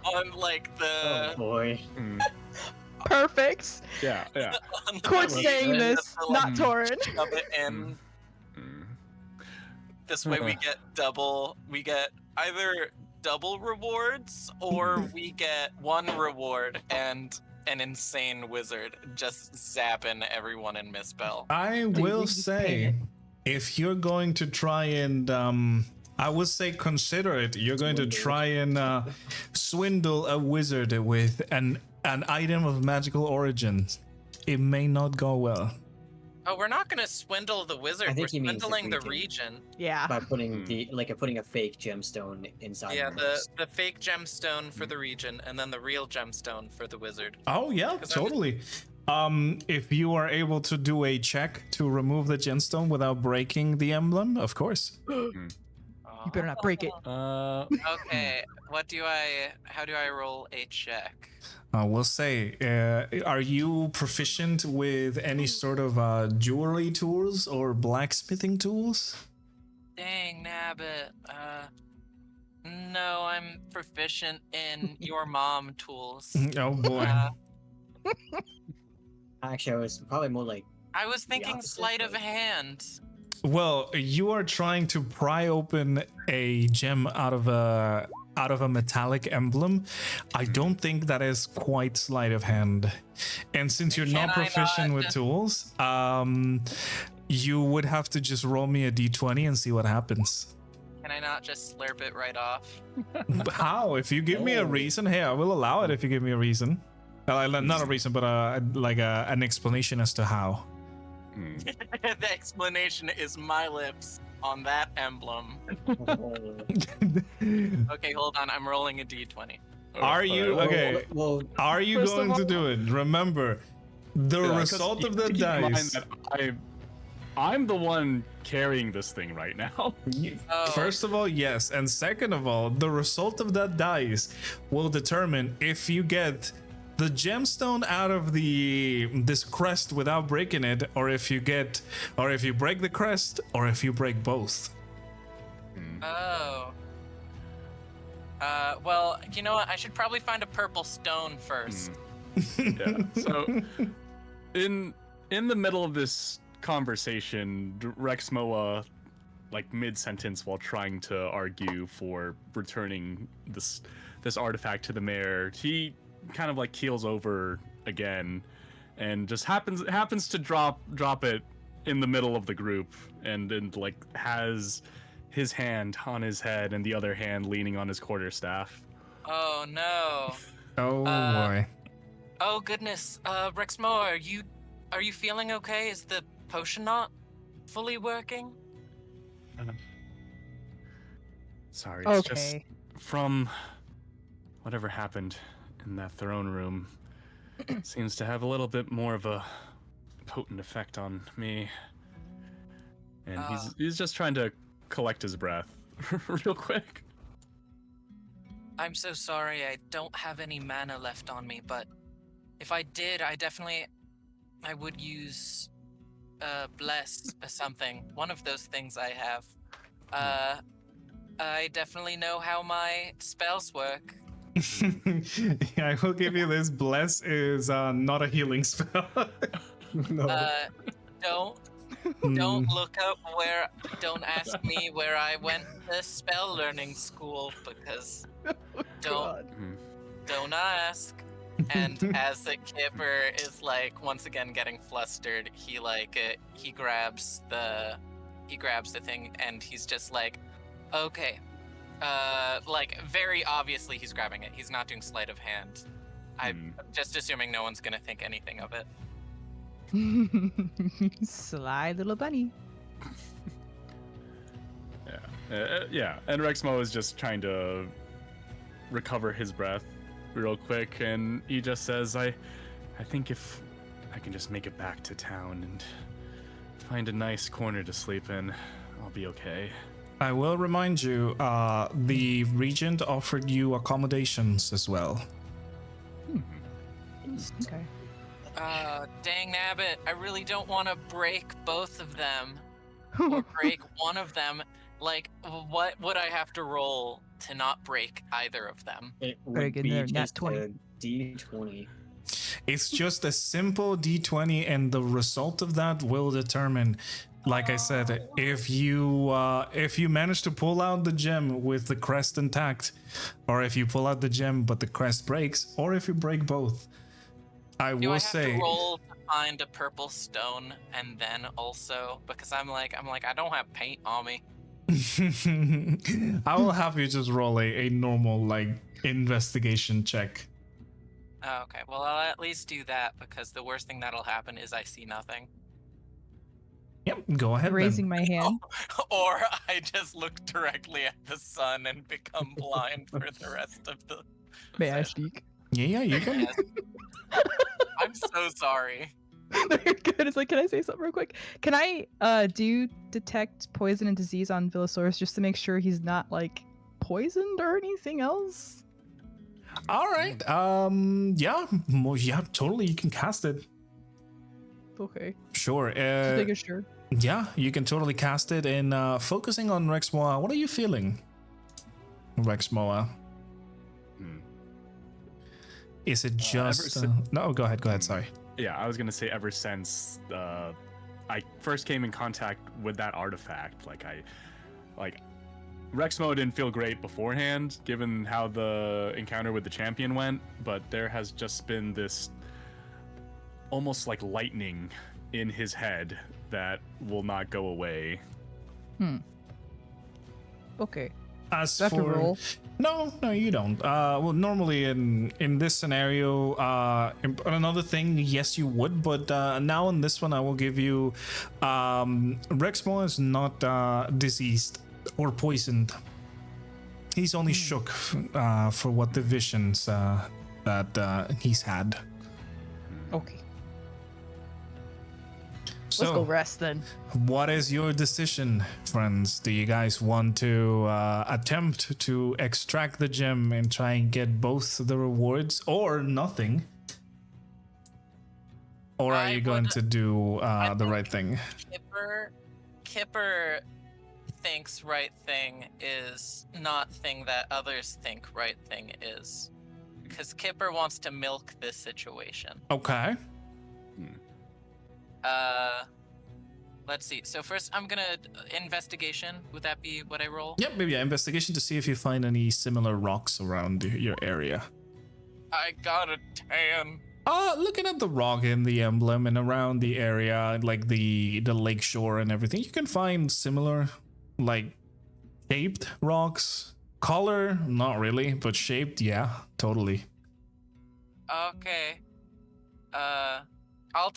Oh boy. Perfect. Yeah. on the Court's pebble saying and this, just to, not Taurin. shove it in. This way we get either double rewards or we get 1 reward and an insane wizard just zapping everyone in Misspell. I will say, if you're going to try and I would say consider it. You're going to try and swindle a wizard with an item of magical origin. It may not go well. Oh, we're not gonna swindle the I wizard. think We're he means the swindling the region. region. Yeah. By putting putting a fake gemstone inside. Yeah, the the fake gemstone for the region, and then the real gemstone for the wizard. Oh yeah, 'Cause I was- totally. If you are able to do a check to remove the gemstone without breaking the emblem, of course. You better not break it. Okay, how do I roll a check? We'll say, are you proficient with any sort of jewelry tools or blacksmithing tools? Dang nabbit. No, I'm proficient in your mom tools. Oh boy. Actually, I was probably more like. I was thinking opposite, sleight of but- hand. Well, you are trying to pry open a gem out of a metallic emblem. I don't think that is quite sleight of hand. And since you're not Can I proficient not with just- tools, you would have to just roll me a d20 and see what happens. Can I not just slurp it right off? How? If you give me a reason, hey, I will allow it if you give me a reason. Not a reason, but an explanation as to how. The explanation is my lips on that emblem. Okay, hold on. I'm rolling a d20. Are you okay? Well, Are you First of going to all- do it? Remember, the Yeah, 'cause result of you the keep in mind dice. that I'm the one carrying this thing right now. Oh. First of all, yes, and second of all, the result of that dice will determine if you get the gemstone out of this crest without breaking it, or if you break the crest, or if you break both. Oh. Well, you know what? I should probably find a purple stone first. Yeah. So, in the middle of this conversation, Rexmoa, like mid-sentence, while trying to argue for returning this artifact to the mayor, he kind of like keels over again, and just happens to drop it in the middle of the group, and like has his hand on his head and the other hand leaning on his quarterstaff. Oh no. Oh boy. Oh goodness. Rexmoa, are you feeling okay? Is the potion not fully working? Sorry, it's Okay. just from whatever happened in that throne room seems to have a little bit more of a potent effect on me. And he's just trying to collect his breath real quick. I'm so sorry, I don't have any mana left on me, but if I did, I would use bless or something. One of those things I have. I definitely know how my spells work. I will give you this. Bless is not a healing spell. No. Don't look up where. Don't ask me where I went to spell learning school because don't ask. And as the Kipper is like once again getting flustered, he grabs the thing and he's just like, okay, like very obviously he's grabbing it. He's not doing sleight of hand. I'm just assuming no one's gonna think anything of it. Sly little bunny. Yeah. And Rexmoa is just trying to recover his breath real quick, and he just says, I think if I can just make it back to town and find a nice corner to sleep in, I'll be okay. I will remind you, the regent offered you accommodations as well. Okay. Dang nabbit, I really don't want to break both of them. Or break one of them. Like, what would I have to roll to not break either of them? It Very would good be there, nat just 20. a D20. It's just a simple d20, and the result of that will determine, like I said, if you manage to pull out the gem with the crest intact, or if you pull out the gem but the crest breaks, or if you break both. Do I have to roll to find a purple stone and then also because I'm like I don't have paint on me. I will have you just roll a normal like investigation check. Oh, okay, well I'll at least do that because the worst thing that'll happen is I see nothing. Yep, go ahead. Raising then. my hand. Or I just look directly at the sun and become blind for the rest of the May I session. speak? Yeah, you can. Yes. I'm so sorry. No, you're good. It's like, can I say something real quick? Can I do detect poison and disease on Villasaurus just to make sure he's not like poisoned or anything else? All right. Yeah, totally. You can cast it. Okay. Sure. Just making sure. Yeah, you can totally cast it. And focusing on Rexmoa, what are you feeling, Rexmoa? Is it just... no, go ahead. Sorry. Yeah, I was gonna say ever since I first came in contact with that artifact, Rexmoa didn't feel great beforehand, given how the encounter with the champion went, but there has just been this almost like lightning in his head that will not go away. Okay. As Do I have to for roll? no, you don't. Well, normally in this scenario, another thing, yes, you would, but now in this one, I will give you. Rexmoa is not diseased or poisoned. He's only shook for what the visions that he's had. Okay. So, Let's go rest then. what is your decision, friends? Do you guys want to attempt to extract the gem and try and get both the rewards or nothing? Or are you going to do the right thing? Kipper thinks right thing is not thing that others think right thing is. Because Kipper wants to milk this situation. Okay. Let's see. So first I'm gonna investigation. Would that be what I roll? Yep, maybe investigation to see if you find any similar rocks around your area. I got a 10. Looking at the rock and the emblem and around the area, like the lake shore and everything, you can find similar, like, shaped rocks. Color, not really, but shaped, yeah, totally. Okay.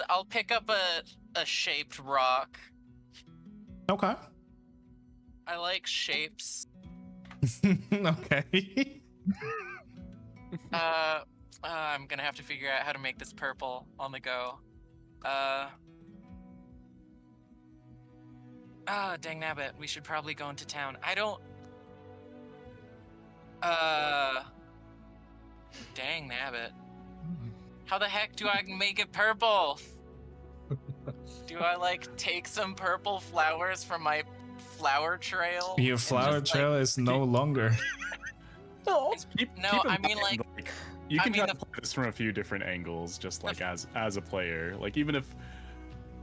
I'll pick up a shaped rock. Okay. I like shapes. Okay. I'm gonna have to figure out how to make this purple on the go. Dang nabbit, we should probably go into town. I don't... Dang nabbit. How the heck do I make it purple? Do I, like, take some purple flowers from my flower trail? Your flower trail is no longer. No. Keep No, in I mean, mind, like, you I can mean, try to play this from a few different angles, just like as a player. Like, even if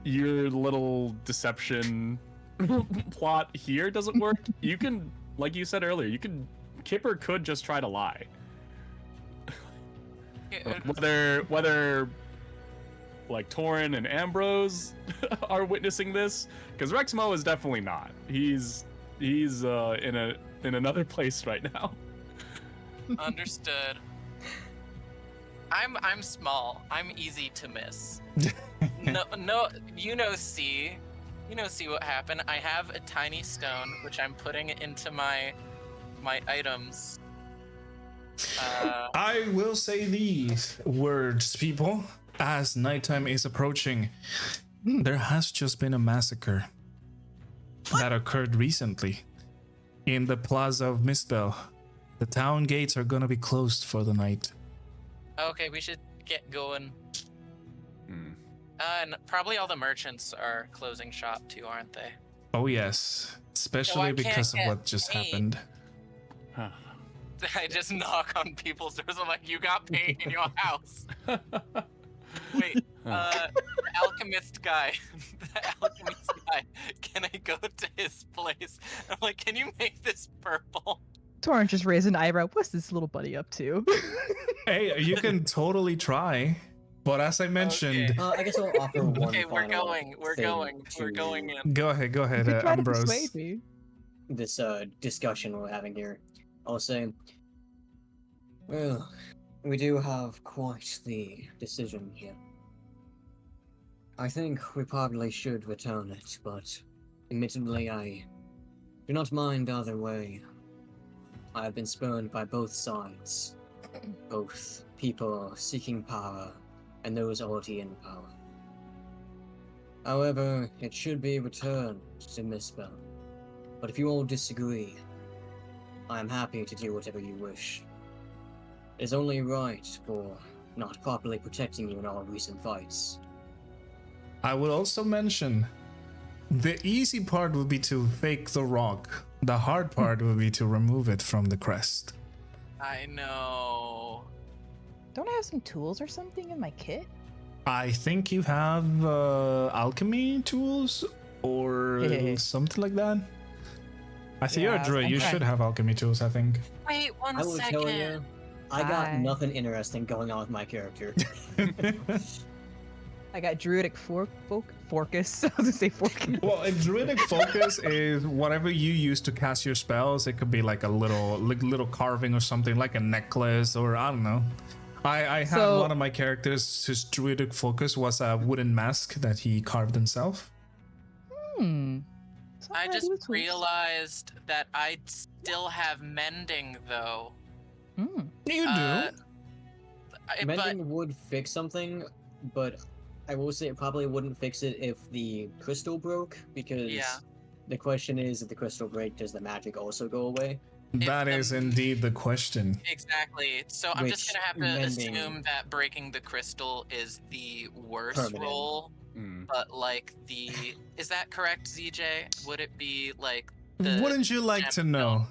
your little deception plot here doesn't work, you can, like you said earlier, Kipper could just try to lie. Like, whether like Taurin and Ambrose are witnessing this, because Rexmoa is definitely not. He's in another place right now. Understood. I'm small. I'm easy to miss. No, you know C what happened. I have a tiny stone which I'm putting into my items. I will say these words, people, as nighttime is approaching. There has just been a massacre that occurred recently in the Plaza of Mistbell. The town gates are gonna be closed for the night. Okay, we should get going. And probably all the merchants are closing shop too, aren't they? Oh yes, especially because of what just happened. Huh. I just knock on people's doors. I'm like, you got paint in your house. Wait, the alchemist guy. Can I go to his place? I'm like, can you make this purple? Taurin just raised an eyebrow. What's this little buddy up to? Hey, you can totally try, but as I mentioned, I guess I'll offer one. Okay, we're final going thing in. go ahead, You could try to Ambrose. persuade me. This discussion we're having here. I'll say, well, we do have quite the decision here. I think we probably should return it, but admittedly, I do not mind either way. I have been spurned by both sides, both people seeking power and those already in power. However, it should be returned to Mistbell. But if you all disagree, I am happy to do whatever you wish. It is only right for not properly protecting you in all recent fights. I would also mention the easy part would be to fake the rock. The hard part would be to remove it from the crest. I know. Don't I have some tools or something in my kit? I think you have alchemy tools or something like that. I think you're a druid. You should have alchemy tools, I think. Wait I one will tell you, second. I got Hi. nothing interesting going on with my character. I got druidic focus. I was gonna say focus. Well, a druidic focus is whatever you use to cast your spells. It could be like a little carving or something, like a necklace, or I don't know. I had So- one of my characters, his druidic focus was a wooden mask that he carved himself. Hmm. I just realized that I still have mending though. Hmm. You do. But Mending would fix something, but I will say it probably wouldn't fix it if the crystal broke, because Yeah. the question is, if the crystal break, does the magic also go away? That the- is indeed the question. exactly. So I'm just Which gonna have to mending- assume that breaking the crystal is the worst Permanent. roll. But like is that correct, ZJ? Would it be like the Wouldn't you like to know?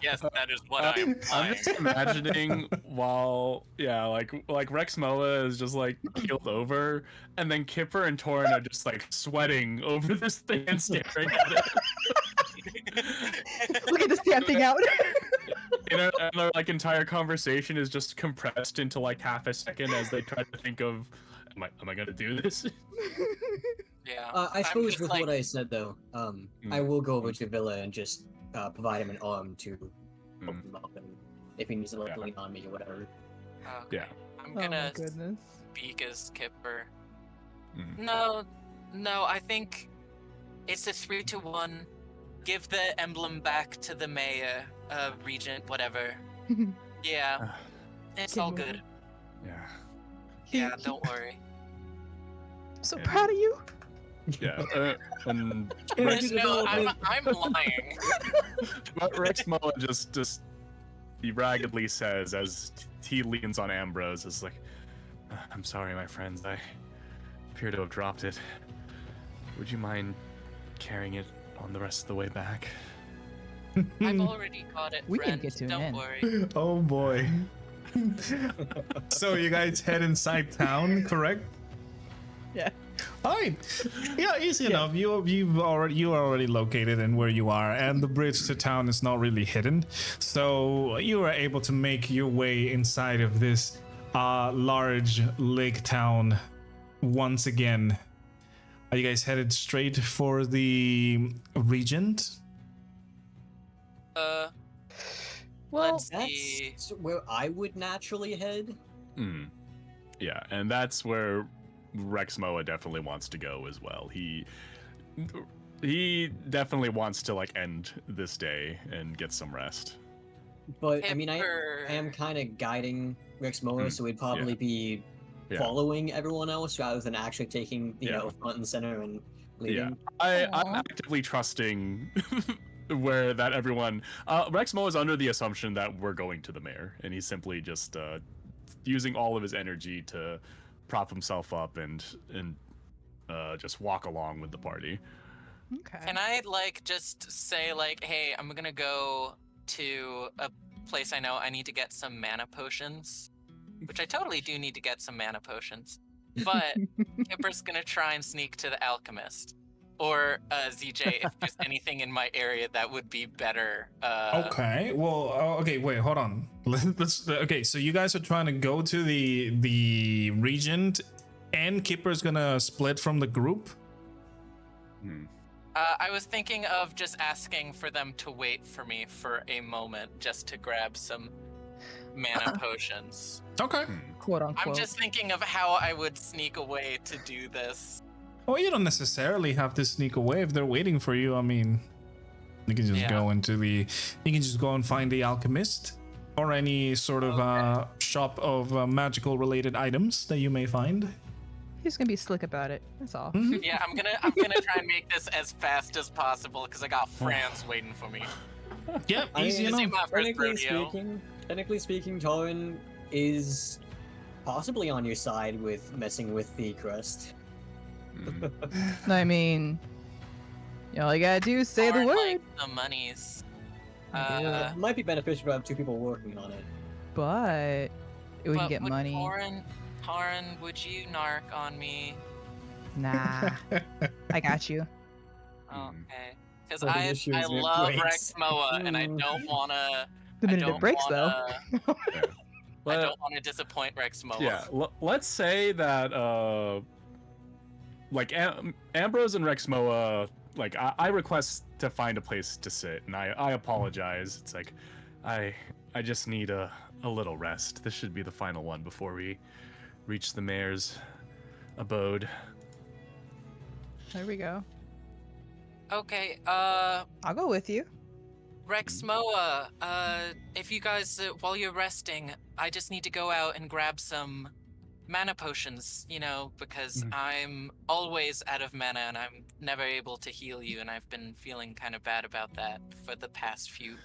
yes, that is what I'm I'm just imagining while like Rexmoa is just like keeled over, and then Kipper and Taurin are just like sweating over this thing and staring at it. Look at this damn thing out. And their like entire conversation is just compressed into like half a second as they try to think of, am I gonna do this? Yeah. I I'm suppose just with like- what I said though, I will go over to Villa and just provide him an arm to help him up, and if he needs to like Yeah. lean on me or whatever. Okay. Yeah. I'm Oh my gonna goodness. speak as Kipper. Mm. No, I think it's a 3-1. Give the emblem back to the mayor, regent, whatever. Yeah, it's all good. Yeah. Yeah, don't worry. I'm so Yeah. proud of you. Yeah. And No, I'm lying. Rexmoa just he raggedly says as he leans on Ambrose, is like, I'm sorry, my friends. I appear to have dropped it. Would you mind carrying it on the rest of the way back? I've already got it, We can friend. get to an Don't end. worry. Oh boy. So you guys head inside town, correct? Yeah. Alright. Yeah, easy enough. You are already located in where you are, and the bridge to town is not really hidden. So you are able to make your way inside of this large lake town once again. Are you guys headed straight for the regent? Well, Let's see. That's where I would naturally head. Yeah, and that's where Rexmoa definitely wants to go as well. He definitely wants to like end this day and get some rest. But I mean, I Kipper. am kind of guiding Rexmoa, so we'd probably be Yeah. following everyone else rather than actually taking, you Yeah. know, front and center and leading. Yeah, I'm Aw. actively trusting where that everyone. Rexmoa is under the assumption that we're going to the mayor, and he's simply just using all of his energy to prop himself up and just walk along with the party. okay. Can I like just say like, hey, I'm gonna go to a place I know I need to get some mana potions, which I totally do need to get some mana potions. But Kipper's gonna try and sneak to the alchemist, or ZJ if there's anything in my area that would be better. Okay. Well, okay. Wait. Hold on. Let's. Okay. So you guys are trying to go to the regent, and Kipper's gonna split from the group. I was thinking of just asking for them to wait for me for a moment just to grab some mana potions. Okay. Quote unquote. I'm just thinking of how I would sneak away to do this. Well, you don't necessarily have to sneak away if they're waiting for you. I mean, you can just Yeah. go into the. You can just go and find the alchemist, or any sort of shop of magical related items that you may find. He's gonna be slick about it. That's all. Mhm. Yeah, I'm gonna try and make this as fast as possible because I got Franz waiting for me. Yep. I Easy mean, This ain't enough. my first rodeo. Technically speaking, Taurin is possibly on your side with messing with the crust. I mean, all you gotta do is say the Or, word. like, the monies. It might be beneficial to have two people working on it. But we can But get would money. Taurin, would you narc on me? Nah, I got you. Okay. Because Well, the I issue is it love breaks. Rexmoa and I don't wanna. The minute it breaks, I But, don't want to disappoint Rexmoa. yeah, let's say that like Ambrose and Rexmoa, like I request to find a place to sit, and I apologize. It's like I just need a little rest. This should be the final one before we reach the mayor's abode. There we go. Okay. I'll go with you. Rexmoa. If you guys, while you're resting, I just need to go out and grab some mana potions. You know, because I'm always out of mana and I'm never able to heal you, and I've been feeling kind of bad about that for the past few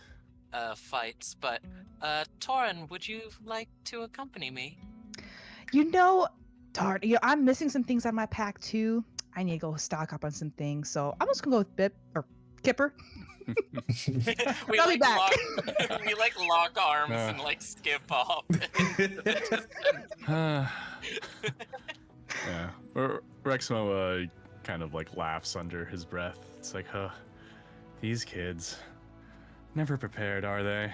fights. But Taurin, would you like to accompany me? You know, darn, I'm missing some things out of my pack too. I need to go stock up on some things, so I'm just gonna go with Bip or Kipper. we I'll be back. we like lock arms Uh. and like skip off. Yeah. Rexmoa kind of like laughs under his breath. It's like, these kids never prepared, are they?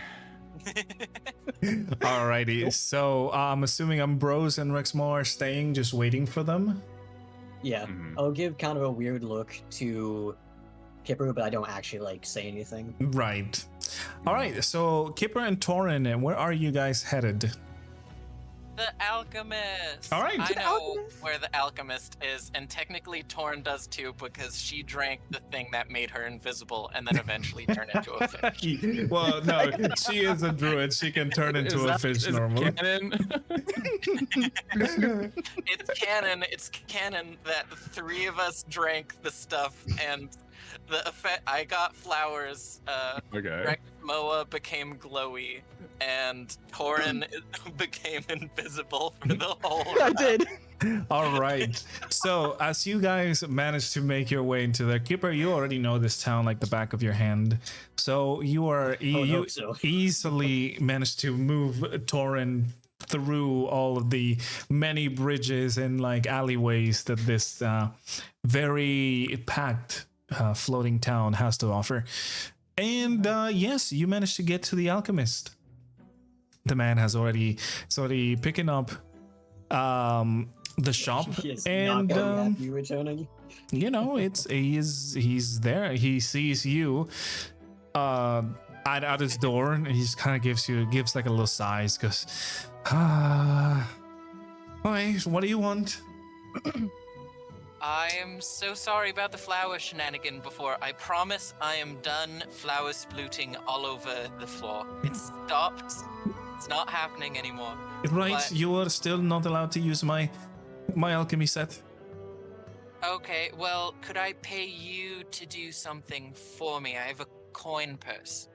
Alrighty. So I'm assuming Ambrose and Rexmoa are staying, just waiting for them. Yeah, Mhm. I'll give kind of a weird look to Kipper, but I don't actually like say anything. Right. All right. So Kipper and Taurin, where are you guys headed? The alchemist. All right. I The know alchemist. where the alchemist is, and technically Taurin does too, because she drank the thing that made her invisible and then eventually turned into a fish. Well, no, she is a druid. She can turn into a fish normally. Canon? It's canon that the three of us drank the stuff, and the effect. I got flowers. Okay. Rexmoa became glowy, and Taurin became invisible for the whole. I did. All right. So as you guys manage to make your way into the Kipper, you already know this town like the back of your hand. So you are you hope so. easily managed to move Taurin through all of the many bridges and like alleyways that this very packed floating town has to offer. And yes, you managed to get to the alchemist. The man has already picking up the shop, He's and not very happy returning. you know, he's there. He sees you at his door, and he just kind of gives like a little sigh, goes, okay, what do you want? I am so sorry about the flower shenanigan before. I promise I am done flower splooting all over the floor. It stopped. It's not happening anymore. Right, But- you are still not allowed to use my alchemy set. Okay, well, could I pay you to do something for me? I have a coin purse.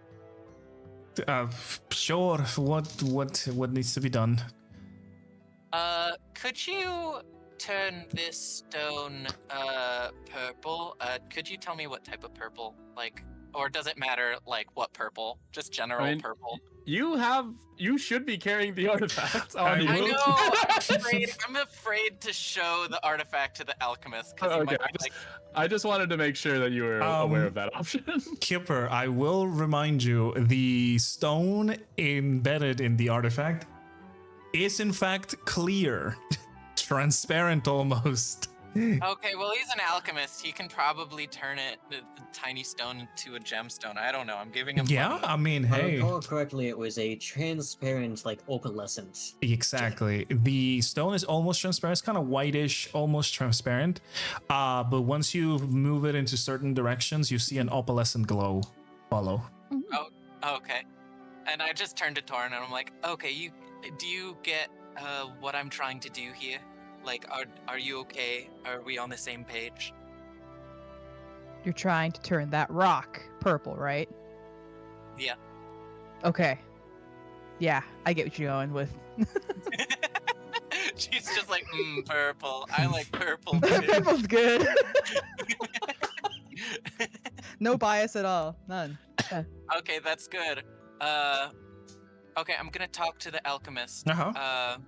Sure. What needs to be done? Could you turn this stone purple? Could you tell me what type of purple? Like, or does it matter like what purple? Just general I mean, purple. You should be carrying the artifact on I you. I will- know. I'm afraid to show the artifact to the alchemist because Okay, I just wanted to make sure that you were aware of that option. Kipper, I will remind you, the stone embedded in the artifact is in fact clear, transparent almost. Okay, well, he's an alchemist. He can probably turn the tiny stone into a gemstone. I don't know. I'm giving him. Yeah, money. I mean, If I hey, recall correctly, it was a transparent, like opalescent. exactly. The stone is almost transparent. It's kind of whitish, almost transparent. But once you move it into certain directions, you see an opalescent glow follow. Okay. And I just turned to Taurin and I'm like, okay, do you get what I'm trying to do here? Like, are you okay? Are we on the same page? You're trying to turn that rock purple, right? Yeah. Okay. Yeah, I get what you're going with. She's just like, purple. I like purple too. Purple's good. No bias at all. None. Okay, that's good. Okay, I'm gonna talk to the alchemist. Uh-huh.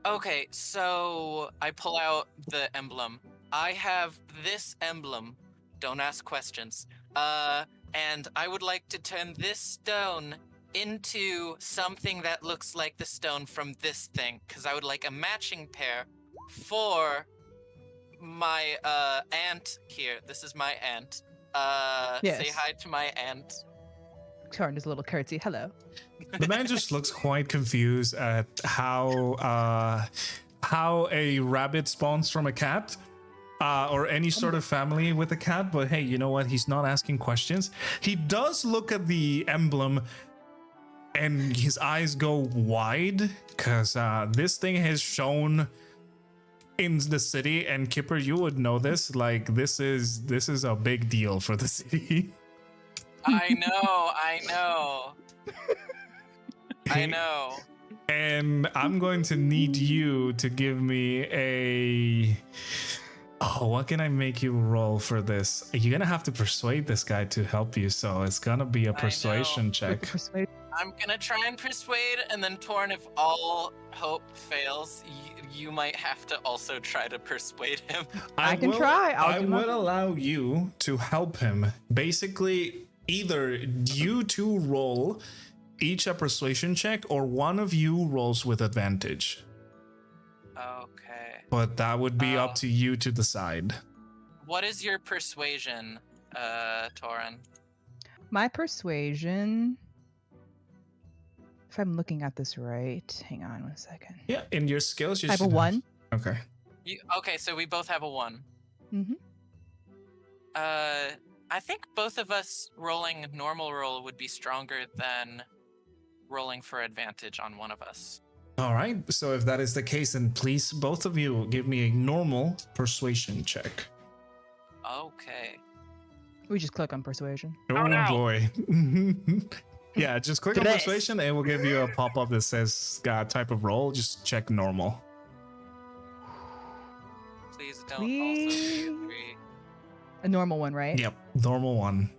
Okay, so I pull out the emblem. I have this emblem. Don't ask questions. And I would like to turn this stone into something that looks like the stone from this thing, because I would like a matching pair for my aunt here. This is my aunt. Yes. Say hi to my aunt. Turn his little curtsy. Hello. The man just looks quite confused at how a rabbit spawns from a cat, or any sort of family with a cat. But hey, you know what? He's not asking questions. He does look at the emblem, and his eyes go wide because this thing has shown in the city. And Kipper, you would know this. Like this is a big deal for the city. I know. I know. And I'm going to need you to give me a... Oh, what can I make you roll for this? You're going to have to persuade this guy to help you, so it's going to be a know. persuasion check. Persuade. I'm gonna try and persuade, and then Taurin, if all hope fails, you might have to also try to persuade him. I can try. I do my will allow you to help him. Basically, either you two roll each a persuasion check, or one of you rolls with advantage. Okay. But that would be up to you to decide. What is your persuasion, Taurin? My persuasion If I'm looking at this right, hang on 1 second. Yeah, in your skills, you I have a should 1. Okay. Okay, so we both have a 1. Mm-hmm. I think both of us rolling normal roll would be stronger than rolling for advantage on one of us. All right. So if that is the case, then please, both of you, give me a normal persuasion check. Okay. We just click on persuasion. Oh, no. boy. Yeah, just click on Yes. persuasion and we'll give you a pop-up that says type of roll. Just check normal. Please don't also be a 3. A normal one, right? Yep, normal one.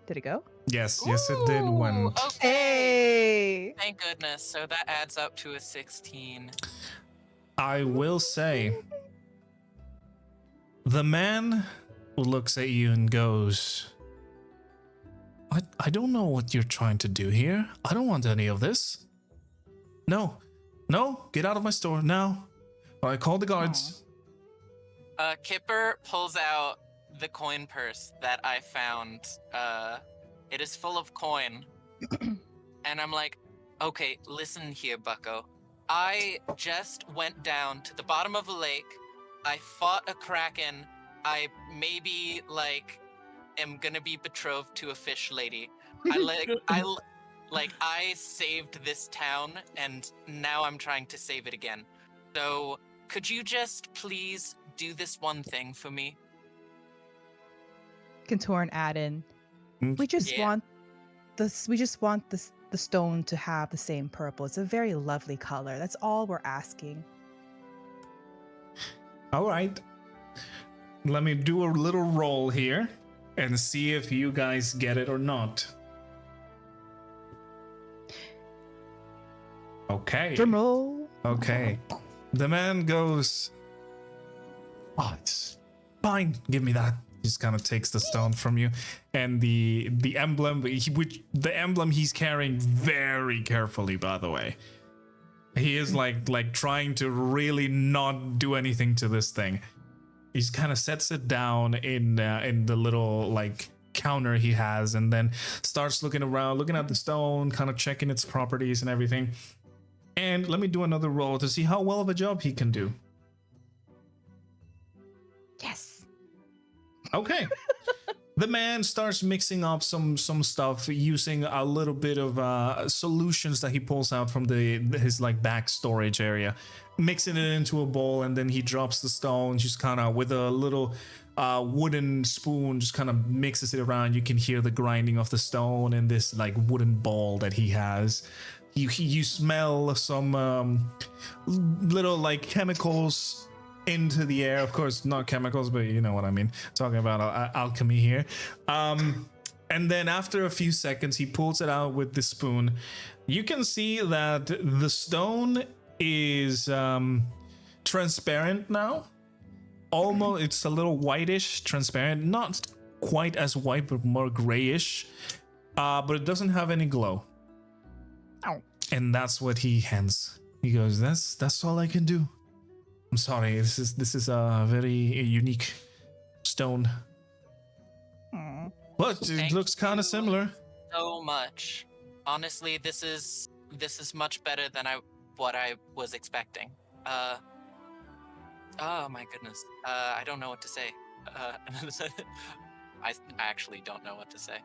Did it go? Yes, it did Ooh, one. Okay. Hey! Thank goodness. So that adds up to a 16. I will say, the man looks at you and goes, I don't know what you're trying to do here. I don't want any of this. No, get out of my store now. Or I call the guards. Kipper pulls out the coin purse that I found. It is full of coin. And I'm like, okay, listen here, bucko. I just went down to the bottom of a lake. I fought a kraken. I maybe, am gonna be betrothed to a fish lady. I saved this town, and now I'm trying to save it again. So, could you just please do this one thing for me? Can Taurin add in? Mm. We just Yeah. want this. We just want the stone to have the same purple. It's a very lovely color. That's all we're asking. All right. Let me do a little roll here and see if you guys get it or not. Okay. Drum roll. Okay. The man goes, oh, it's fine. Give me that. Just kind of takes the stone from you, and the emblem, the emblem he's carrying very carefully. By the way, he is like trying to really not do anything to this thing. He's kind of sets it down in the little counter he has, and then starts looking around, looking at the stone, kind of checking its properties and everything. And let me do another roll to see how well of a job he can do. Yes. Okay. The man starts mixing up some stuff using a little bit of solutions that he pulls out from his back storage area, mixing it into a bowl, and then he drops the stone just kind of with a little wooden spoon, just kind of mixes it around. You can hear the grinding of the stone in this wooden ball that he has. You smell some little chemicals into the air. Of course, not chemicals, but you know what I mean. Talking about alchemy here. And then after a few seconds, he pulls it out with the spoon. You can see that the stone is transparent now. Almost, it's a little whitish, transparent. Not quite as white, but more grayish. But it doesn't have any glow. Ow. And that's what he hands. He goes, that's all I can do. I'm sorry, this is a very unique stone. Aw. But it Thank looks kind of you similar. So much. Honestly, this is much better than what I was expecting. Oh my goodness. I don't know what to say. I actually don't know what to say.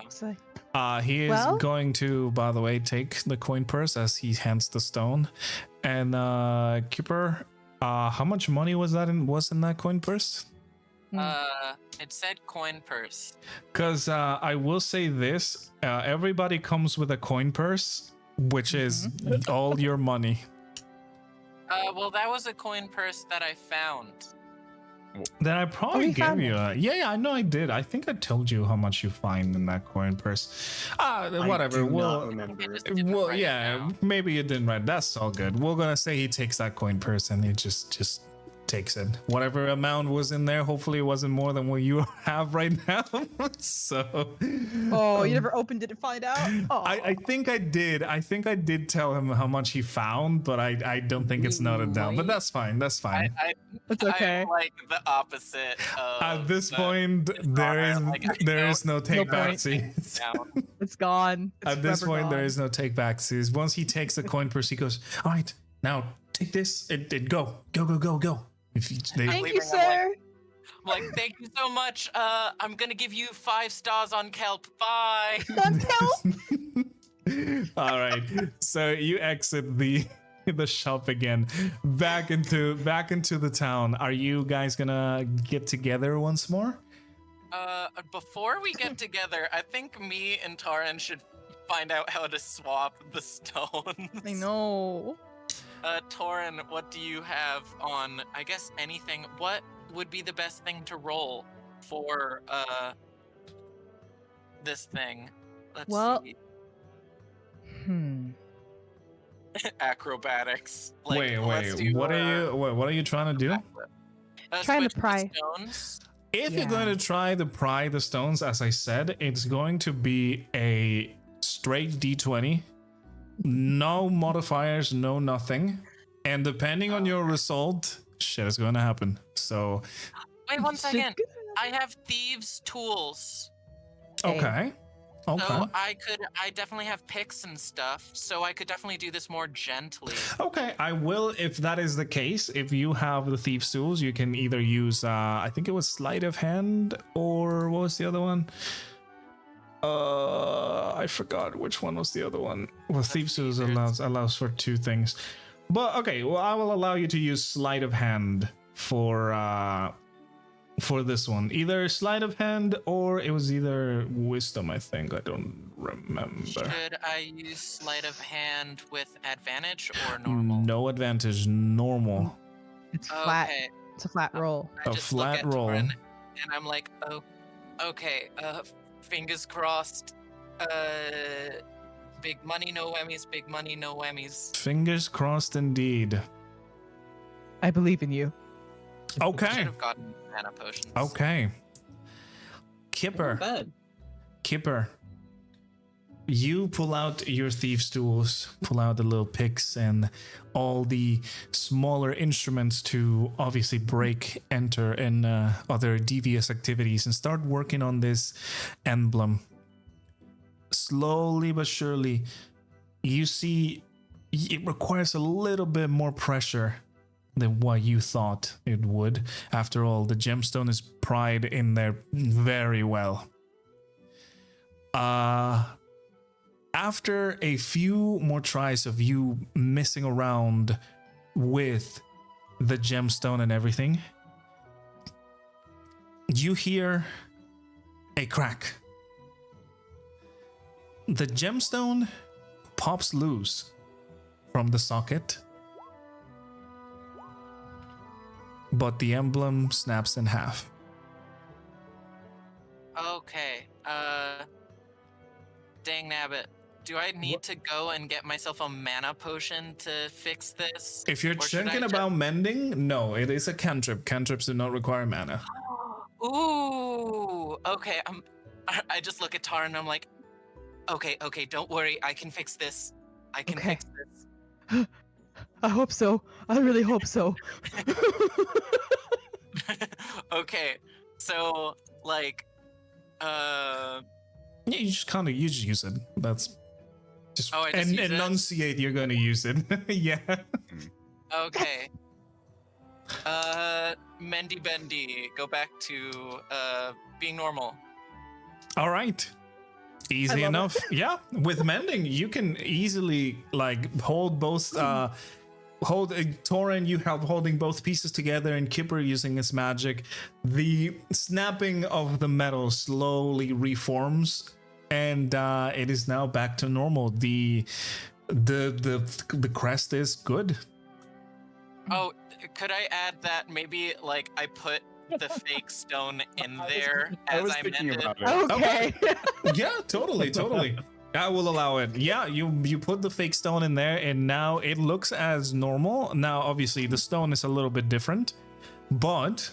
So, He is Well? going to, by the way, take the coin purse as he hands the stone. And Kipper, how much money was in that coin purse? It said coin purse. Because I will say this: everybody comes with a coin purse, which is all your money. Well, that was a coin purse that I found. Then I probably you gave found you a. Yeah, I know I did. I think I told you how much you find in that coin purse. Whatever. I do not Well, remember. I just didn't write it yeah, down. maybe you didn't write. That's all good. We're gonna say he takes that coin purse and he just takes it. Whatever amount was in there, hopefully it wasn't more than what you have right now. So. Oh, you never opened it to find out? Oh. I think I did. I think I did tell him how much he found, but I don't think it's noted down. But that's fine. That's fine. It's okay. I'm like the opposite of At this point, there is no take back. It's gone. It's At this point, gone. there is no take back. Once he takes the coin purse, he goes, "All right, now take this. It go. If Thank you, sir. I'm like, thank you so much. I'm gonna give you 5 stars on Kelp. Bye. On Kelp. All right. So you exit the shop again, back into the town. Are you guys gonna get together once more? Before we get together, I think me and Taurin should find out how to swap the stones. I know. Taurin, what do you have on, I guess, anything? What would be the best thing to roll for this thing? Let's see. Acrobatics. Wait. What are you trying to do? Trying to switch the pry. stones. If you're going to try to pry the stones, as I said, it's going to be a straight D20. No modifiers, no nothing. And depending on your result, shit is going to happen. So. Wait 1 second. I have thieves' tools. Okay. So I definitely have picks and stuff, so I could definitely do this more gently. Okay, I will. If that is the case, if you have the thieves' tools, you can either use, I think it was sleight of hand, or what was the other one? I forgot which one was the other one. Well, thieves' tools allows for 2 things. But okay, well, I will allow you to use sleight of hand for this one. Either sleight of hand or it was either wisdom, I think. I don't remember. Should I use sleight of hand with advantage or normal? No advantage, normal. It's flat. Okay. It's a flat roll. I A just flat look at roll. Taurin and I'm like, oh, okay. Fingers crossed. Big money, no whammies. Big money, no whammies. Fingers crossed indeed. I believe in you. Okay. Should have gotten mana potions. Okay. Kipper. You pull out your thieves' tools, pull out the little picks and all the smaller instruments to obviously break, enter, and other devious activities and start working on this emblem. Slowly but surely, you see it requires a little bit more pressure than what you thought it would. After all, the gemstone is pried in there very well. After a few more tries of you messing around with the gemstone and everything, you hear a crack. The gemstone pops loose from the socket, but the emblem snaps in half. Okay. Dang nabbit. Do I need to go and get myself a mana potion to fix this? If you're Or should I thinking about mending, no, it is a cantrip. Cantrips do not require mana. Ooh. Okay. I just look at Taurin and I'm like, okay, don't worry. I can fix this. I can fix this. I hope so. I really hope so. Okay. So, like, You just use it. That's just I just use it? enunciate. You're going to use it. Yeah. Okay. Mendy Bendy, go back to being normal. All right. Easy enough. Yeah. With mending, you can easily hold both. Taurin, you help holding both pieces together, and Kipper using his magic. The snapping of the metal slowly reforms, and it is now back to normal. The crest is good. Oh, could I add that maybe I put the fake stone in there as I mended? Okay. Yeah, totally. I will allow it. Yeah, you put the fake stone in there, and now it looks as normal. Now, obviously, the stone is a little bit different, but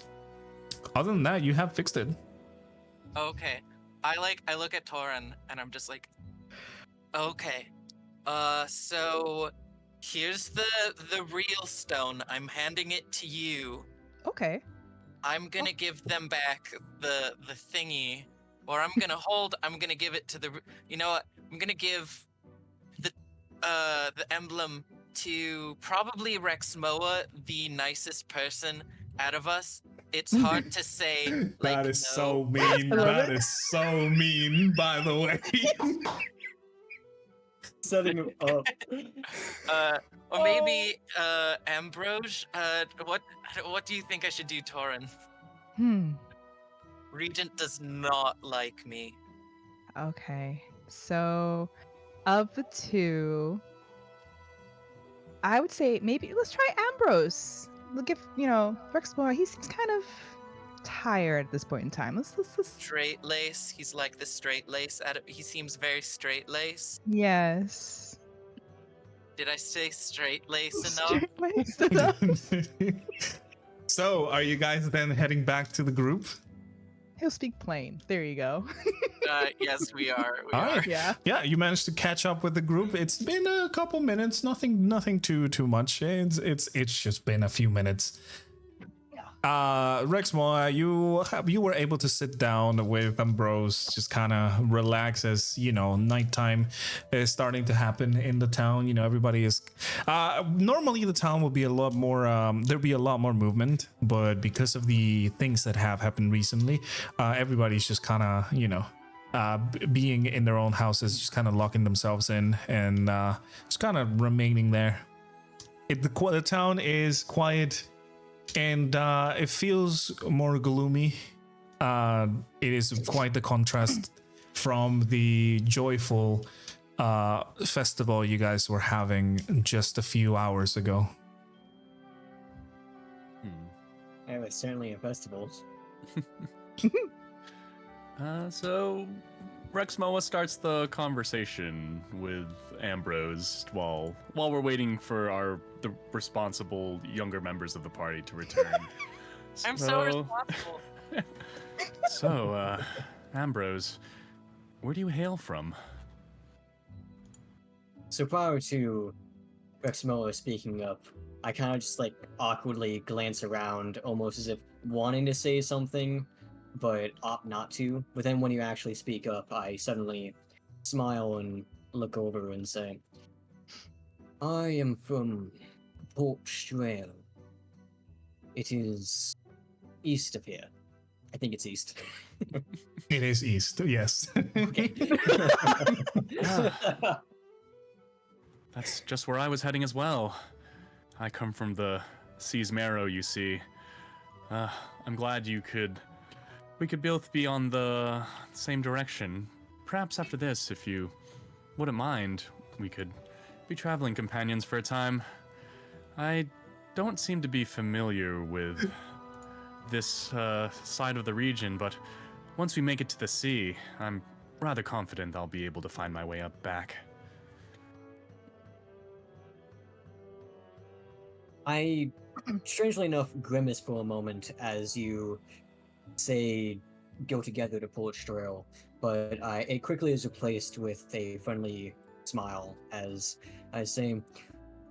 other than that, you have fixed it. Okay. I look at Taurin and I'm just like, okay. So here's the real stone. I'm handing it to you. Okay. I'm gonna give them back the thingy, or I'm gonna give it to you know what? I'm gonna give the emblem to probably Rexmoa, the nicest person out of us. It's hard to say. Like, That is no. so mean. I love That it. is so mean, by the way. Setting him up. Or maybe Ambrose. What do you think I should do, Taurin? Regent does not like me. Okay. So, of the two, I would say maybe let's try Ambrose. Look, if Rexmoa, he seems kind of tired at this point in time. Let's. Straight lace. He's like the straight lace. He seems very straight lace. Yes. Did I say straight lace enough? Straight-laced enough. So, are you guys then heading back to the group? He'll speak plain. There you go. Yes, we are. We All are. right. Yeah. Yeah, you managed to catch up with the group. It's been a couple minutes, nothing too much. It's just been a few minutes. Rexmoa, you were able to sit down with Ambrose, just kind of relax as nighttime is starting to happen in the town. Everybody is normally the town will be a lot more there'll be a lot more movement, but because of the things that have happened recently, everybody's just kind of being in their own houses, just kind of locking themselves in and just kind of remaining there. The town is quiet. And it feels more gloomy. It is quite the contrast from the joyful festival you guys were having just a few hours ago. Yeah, it's certainly a festival. So Rexmoa starts the conversation with Ambrose while we're waiting for the responsible younger members of the party to return. I'm so responsible. So, Ambrose, where do you hail from? So prior to Rexmoa speaking up, I kind of just awkwardly glance around, almost as if wanting to say something, but opt not to. But then when you actually speak up, I suddenly smile and look over and say, I am from Port Strail. It is east of here. I think it's east. It is east, yes. Okay. That's just where I was heading as well. I come from the Sea's Marrow, you see. I'm glad we could both be on the same direction. Perhaps after this, if you wouldn't mind, we could be traveling companions for a time. I don't seem to be familiar with this side of the region, but once we make it to the sea, I'm rather confident I'll be able to find my way up back. I, strangely enough, grimace for a moment as you say go together to Port Strail, but it quickly is replaced with a friendly smile as I say,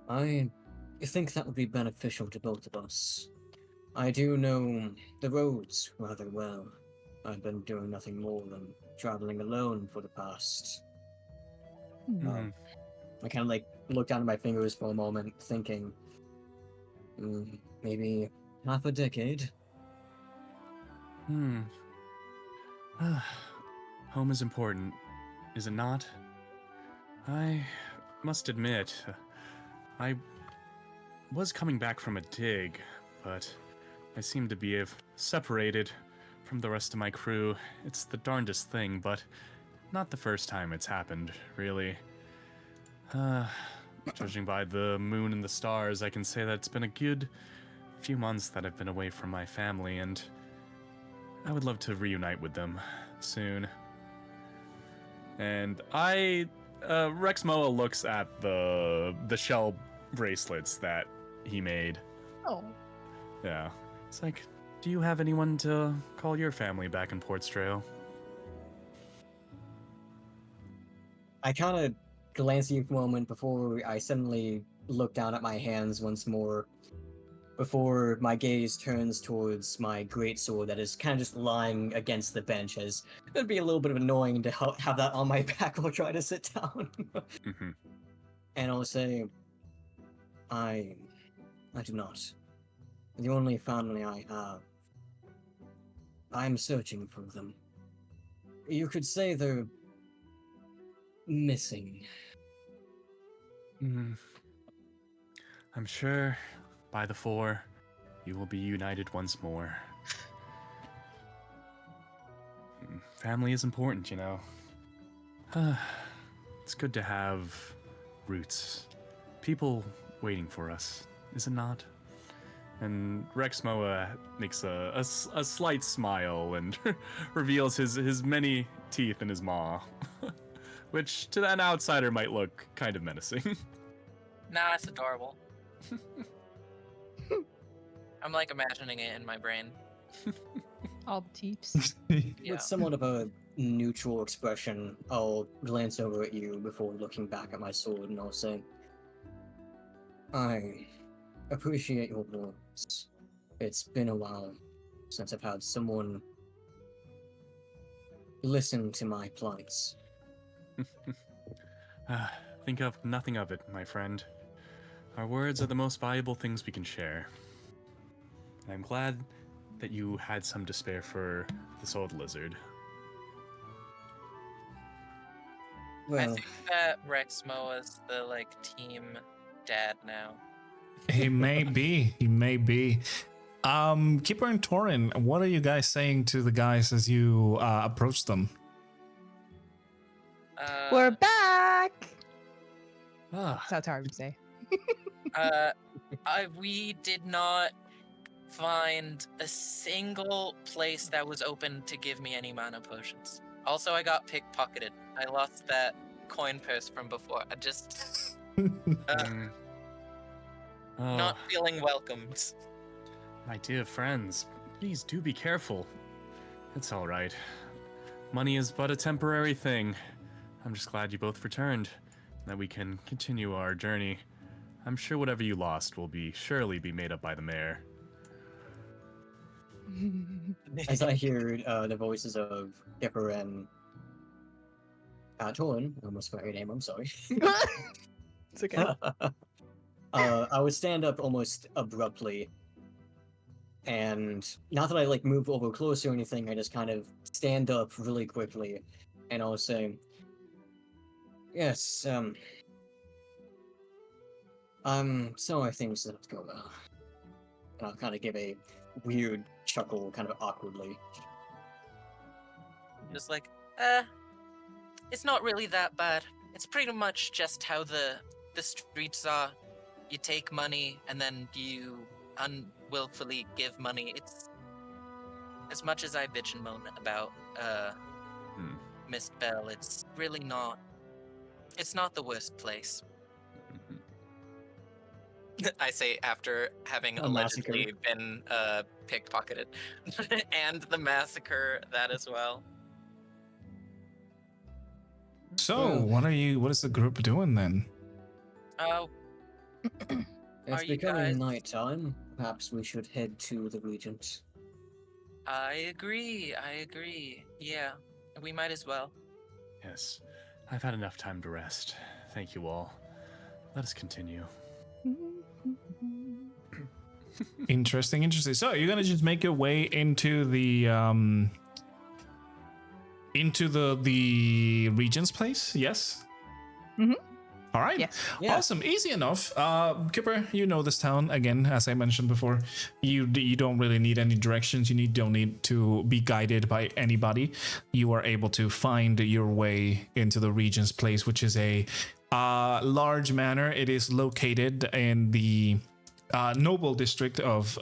I think that would be beneficial to both of us. I do know the roads rather well. I've been doing nothing more than traveling alone for the past. I kind of look down at my fingers for a moment, thinking, maybe half a decade. Home is important, is it not? I must admit, I was coming back from a dig, but I seem to be separated from the rest of my crew. It's the darndest thing, but not the first time it's happened, really. Judging by the moon and the stars, I can say that it's been a good few months that I've been away from my family, and I would love to reunite with them soon. And Rexmoa looks at the shell bracelets that he made. Oh. Yeah. It's like, do you have anyone to call your family back in Port Strail? I kind of glance at you for a moment before I suddenly look down at my hands once more, before my gaze turns towards my greatsword that is kind of just lying against the bench, as it'd be a little bit of annoying to have that on my back while trying to sit down. Mm-hmm. And I'll say, I do not. The only family I have, I'm searching for them. You could say they're missing. I'm sure by the 4, you will be united once more. Family is important, you know. It's good to have roots. People waiting for us, is it not? And Rexmoa makes a slight smile and reveals his many teeth in his maw, which to an outsider might look kind of menacing. Nah, it's adorable. I'm like imagining it in my brain. All the teeps. Yeah. With somewhat of a neutral expression, I'll glance over at you before looking back at my sword, and I'll say, I appreciate your words. It's been a while since I've had someone listen to my plights. Think of nothing of it, my friend. Our words are the most valuable things we can share. And I'm glad that you had some to spare for this old lizard. I Well, think that Rexmoa is the like team dad now. He may be. He may be. Kipper and Taurin, what are you guys saying to the guys as you approach them? We're back! Ah, That's how Taurin would say. We did not find a single place that was open to give me any mana potions. Also, I got pickpocketed. I lost that coin purse from before. I just not feeling welcomed. My dear friends, please do be careful. It's all right. Money is but a temporary thing. I'm just glad you both returned, that we can continue our journey. I'm sure whatever you lost will surely be made up by the mayor. as I hear the voices of Kipper and Taurin, I almost forgot your name, I'm sorry. It's okay. I would stand up almost abruptly, and not that I like move over close or anything, I just kind of stand up really quickly, and I'll say, yes, sorry things didn't go well. And I'll kind of give a weird chuckle, kind of awkwardly. Just like, it's not really that bad. It's pretty much just how the streets are. You take money and then you unwillfully give money. It's as much as I bitch and moan about Miss Bell, it's really not. It's not the worst place. I say after having allegedly been pickpocketed, and the massacre that as well. So, what is the group doing then? Oh, It's Are you becoming guys- nighttime. Perhaps we should head to the Regent. I agree. Yeah, we might as well. Yes, I've had enough time to rest. Thank you all. Let us continue. Interesting. So, you're gonna just make your way into the Regent's place? Yes. Mhm. All right. Yes. Yeah. Awesome. Easy enough. Kipper, you know this town again, as I mentioned before. You don't really need any directions. You don't need to be guided by anybody. You are able to find your way into the Regent's place, which is a large manor. It is located in the noble district of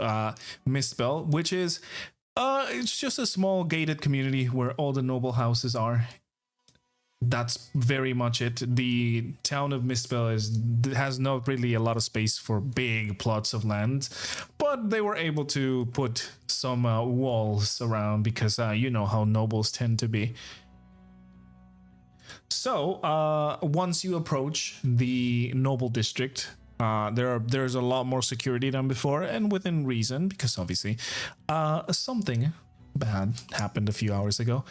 Mistbell, which is it's just a small gated community where all the noble houses are. that's very much it. The town of Mispel has not really a lot of space for big plots of land, but they were able to put some walls around because you know how nobles tend to be. So once you approach the noble district, there's a lot more security than before, and within reason, because obviously something bad happened a few hours ago.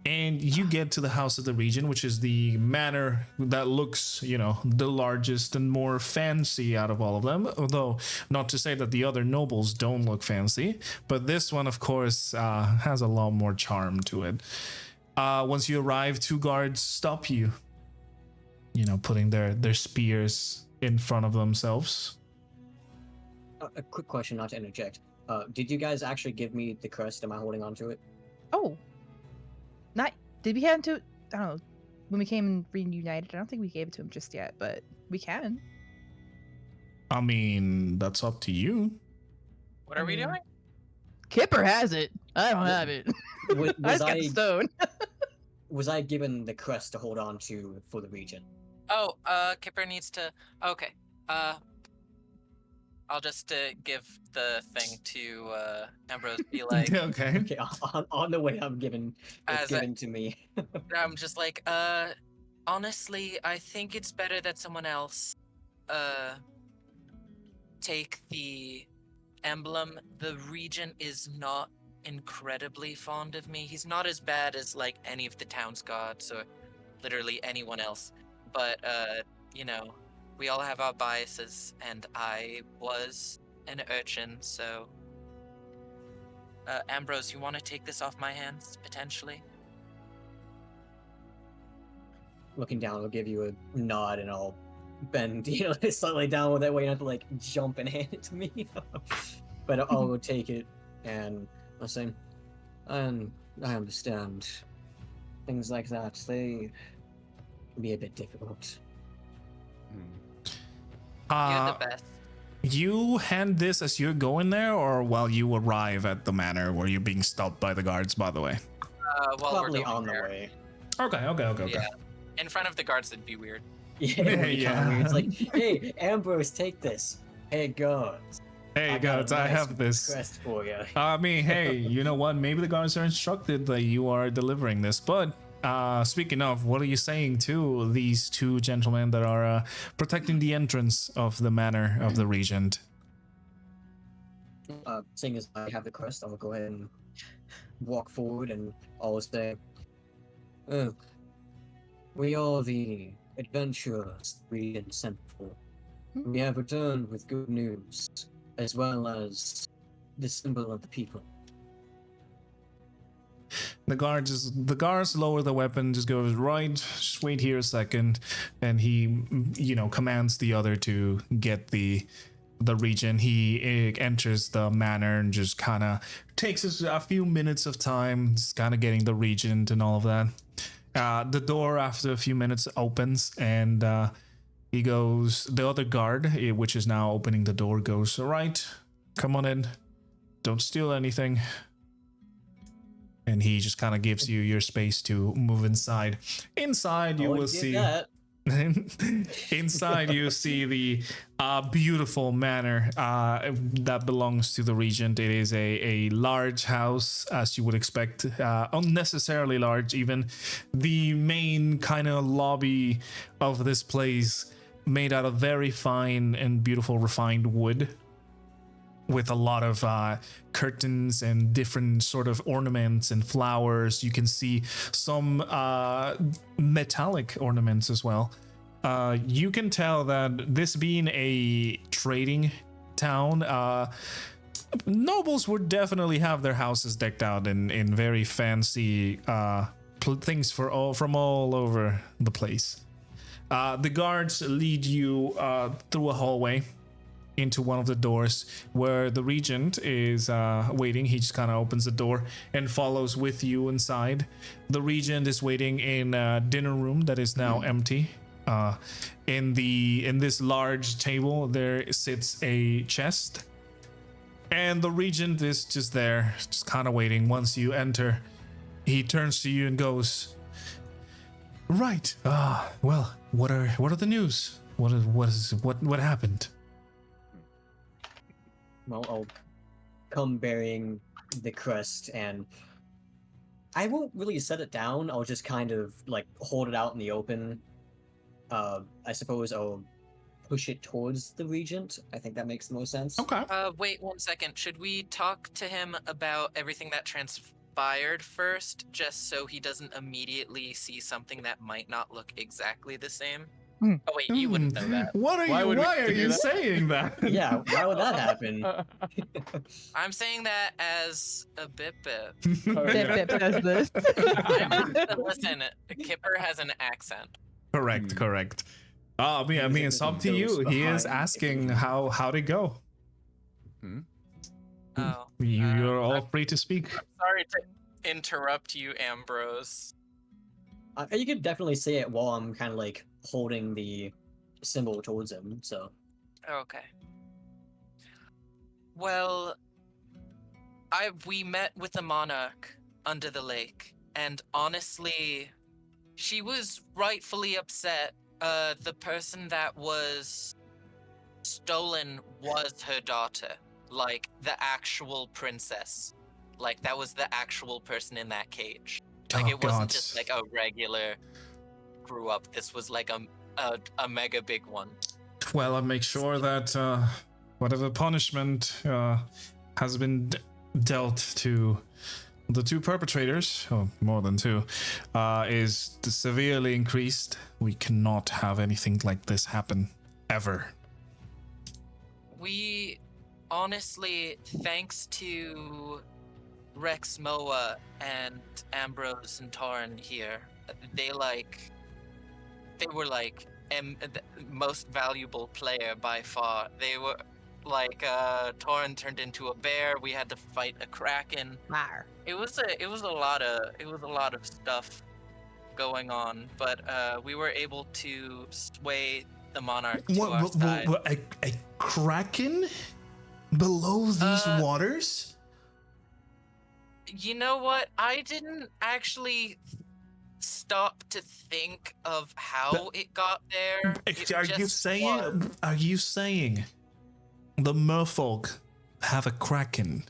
And you get to the House of the Region, which is the manor that looks, you know, the largest and more fancy out of all of them. Although, not to say that the other nobles don't look fancy, but this one, of course, has a lot more charm to it. Once you arrive, 2 guards stop you, you know, putting their spears in front of themselves. A quick question, not to interject. Did you guys actually give me the crest? Am I holding on to it? Oh. Did we hand to it? I don't know. When we came and reunited, I don't think we gave it to him just yet, but we can. I mean, that's up to you. What are we doing? Kipper has it. I don't have it. Was I just got the stone. Was I given the crest to hold on to for the region? Oh, Kipper needs to. Okay. I'll just give the thing to Ambrose. Be like, Okay. Okay, on the way, it's given to me. I'm just like, honestly, I think it's better that someone else take the emblem. The Regent is not incredibly fond of me. He's not as bad as like any of the town's gods or literally anyone else. But you know, we all have our biases, and I was an urchin, so Ambrose, you want to take this off my hands potentially? Looking down, I'll give you a nod, and I'll bend, slightly down with that way not to like jump and hand it to me. But I'll take it, and I'll say, and I understand things like that. They can be a bit difficult. You're the best. You hand this as you're going there, or while you arrive at the manor where you're being stopped by the guards, by the way? While Probably we're going on the there. way. Okay. Yeah. In front of the guards, it'd be weird. Yeah, it would be Yeah. kinda weird. It's like, hey, Ambrose, take this. Hey, guards. Hey, got a guards, I nice have this. crest for you. I mean, hey, you know what? Maybe the guards are instructed that you are delivering this, but speaking of, what are you saying to these 2 gentlemen that are protecting the entrance of the manor of the Regent? Seeing as I have the crest, I'll go ahead and walk forward, and I'll say, oh, we are the adventurers we been sent for. We have returned with good news, as well as the symbol of the people. The guards lower the weapon, just goes, right, just wait here a second, and he, you know, commands the other to get the Regent. He enters the manor and just kind of takes us a few minutes of time, just kind of getting the Regent and all of that. The door after a few minutes opens, and he goes, the other guard, which is now opening the door, goes, all right, come on in, don't steal anything. And he just kind of gives you your space to move inside. Inside, you will see. Inside, you see the beautiful manor that belongs to the Regent. It is a large house, as you would expect, unnecessarily large. Even the main kind of lobby of this place, made out of very fine and beautiful refined wood, with a lot of curtains and different sort of ornaments and flowers. You can see some metallic ornaments as well. You can tell that this being a trading town, nobles would definitely have their houses decked out in very fancy things from all over the place. The guards lead you through a hallway into one of the doors where the Regent is waiting. He just kind of opens the door and follows with you inside. The Regent is waiting in a dinner room that is now empty. In this large table there sits a chest, and the Regent is just there, just kind of waiting. Once you enter, he turns to you and goes, Right. Well, what are the news? What happened? Well, I'll come bearing the crest, and I won't really set it down. I'll just kind of like hold it out in the open. I suppose I'll push it towards the regent. I think that makes the most sense. Okay. Wait 1 second. Should we talk to him about everything that transpired first, just so he doesn't immediately see something that might not look exactly the same? Mm. Oh wait, you wouldn't know that. Why are you that? saying that? Yeah, why would that happen? I'm saying that as a bip. Bip says this. Listen, Kipper has an accent. Correct. I mean, it's up to you. He is asking how'd it go. Oh, You're all free to speak. sorry to interrupt you, Ambrose. You could definitely say it while I'm kind of like holding the symbol towards him. So. Okay. Well, we met with the monarch under the lake, and honestly, she was rightfully upset. The person that was stolen was her daughter, like the actual princess. Like that was the actual person in that cage. Like it wasn't just like a regular grew up. This was like a mega big one. Well, I'll make sure that whatever punishment has been dealt to the two perpetrators, or more than two, is severely increased. We cannot have anything like this happen ever. We honestly, thanks to Rexmoa and Ambrose and Taurin here, they were like the most valuable player by far. They were like Taurin turned into a bear. We had to fight a kraken. Mar. It was a lot of stuff going on, but we were able to sway the monarch to our side. A kraken below these waters? You know what? I didn't actually stop to think of how it got there. Are you saying the merfolk have a kraken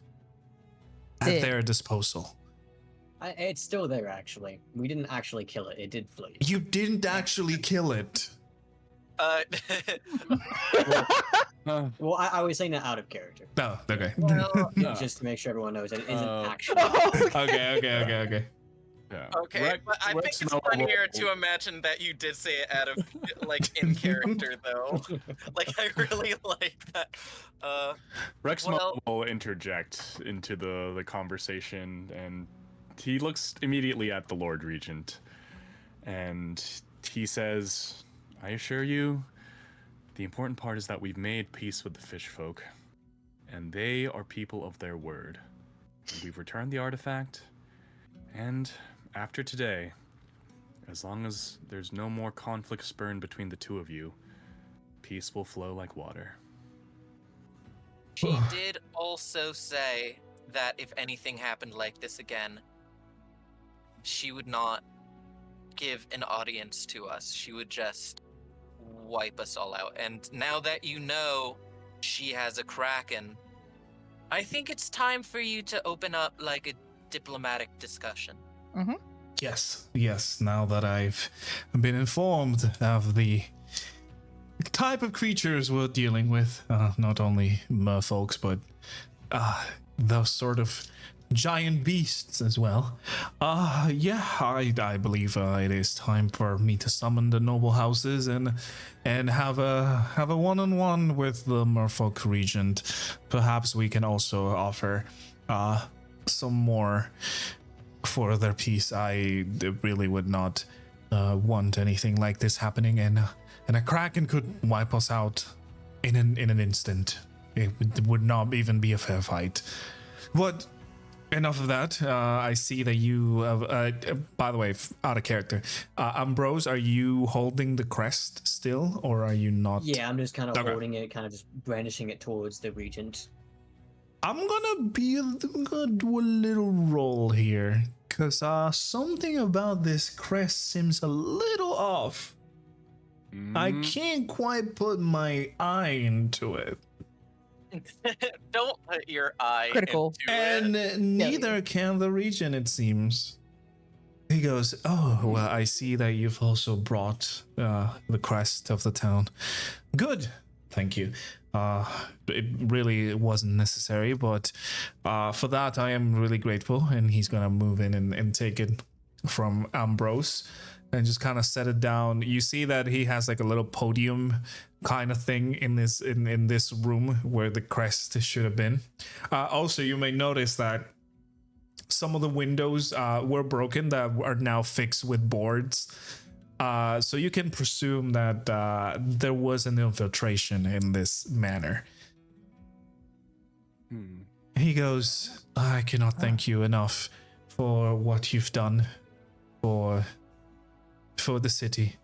at their disposal? It's still there, actually. We didn't actually kill it. It did flee. You didn't actually kill it. Well, I was saying that out of character. Oh, okay. Well, Just to make sure everyone knows that it isn't actually. Okay. Yeah. okay, but I think it's funnier to imagine that you did say it out of, like, in character, though. Like, I really like that. Rexmoa will interject into the conversation, and he looks immediately at the Lord Regent, and he says, I assure you, the important part is that we've made peace with the fish folk, and they are people of their word. We've returned the artifact, and after today, as long as there's no more conflict spurned between the two of you, peace will flow like water. She did also say that if anything happened like this again, she would not give an audience to us. She would just wipe us all out. And now that you know she has a kraken, I think it's time for you to open up like a diplomatic discussion. Mm-hmm. Yes. Now that I've been informed of the type of creatures we're dealing with, not only merfolks, but those sort of giant beasts as well. I believe it is time for me to summon the noble houses and have a one-on-one with the merfolk regent. Perhaps we can also offer some more for their peace. I really would not want anything like this happening, and a kraken could wipe us out in an instant. It would not even be a fair fight. But enough of that. I see that you have, by the way, out of character, Ambrose, are you holding the crest still, or are you not? Yeah, I'm just kind of holding it, kind of just brandishing it towards the regent. I'm gonna do a little roll here, because something about this crest seems a little off. I can't quite put my eye into it. Don't put your eye Critical. into it. And neither can the region, it seems. He goes, oh, well, I see that you've also brought the crest of the town. Good. Thank you. It really wasn't necessary, but for that, I am really grateful. And he's going to move in and take it from Ambrose and just kind of set it down. You see that he has like a little podium kind of thing in this in this room where the crest should have been. Also, you may notice that some of the windows were broken that are now fixed with boards. So you can presume that there was an infiltration in this manner. He goes, I cannot thank you enough for what you've done for the city.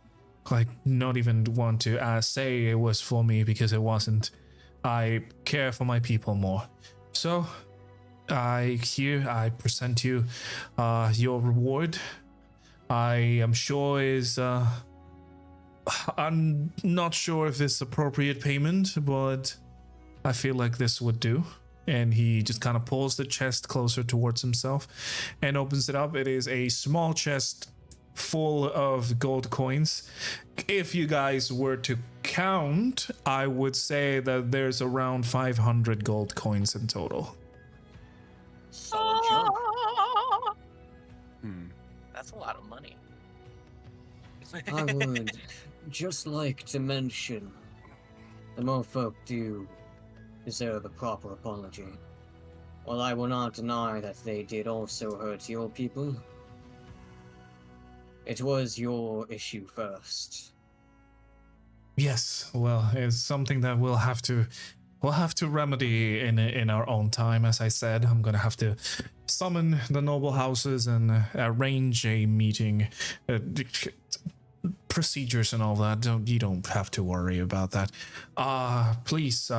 I not even want to say it was for me because it wasn't. I care for my people more. So I present you your reward. I am sure is I'm not sure if it's appropriate payment, but I feel like this would do. And he just kind of pulls the chest closer towards himself and opens it up. It is a small chest full of gold coins. If you guys were to count, I would say that there's around 500 gold coins in total. Solid jump. That's a lot of money. I would just like to mention the merfolk do deserve a proper apology. While I will not deny that they did also hurt your people, it was your issue first. Yes, well, it's something that we'll have to remedy in our own time. As I said, I'm gonna have to summon the noble houses and arrange a meeting, procedures and all that. You don't have to worry about that. Please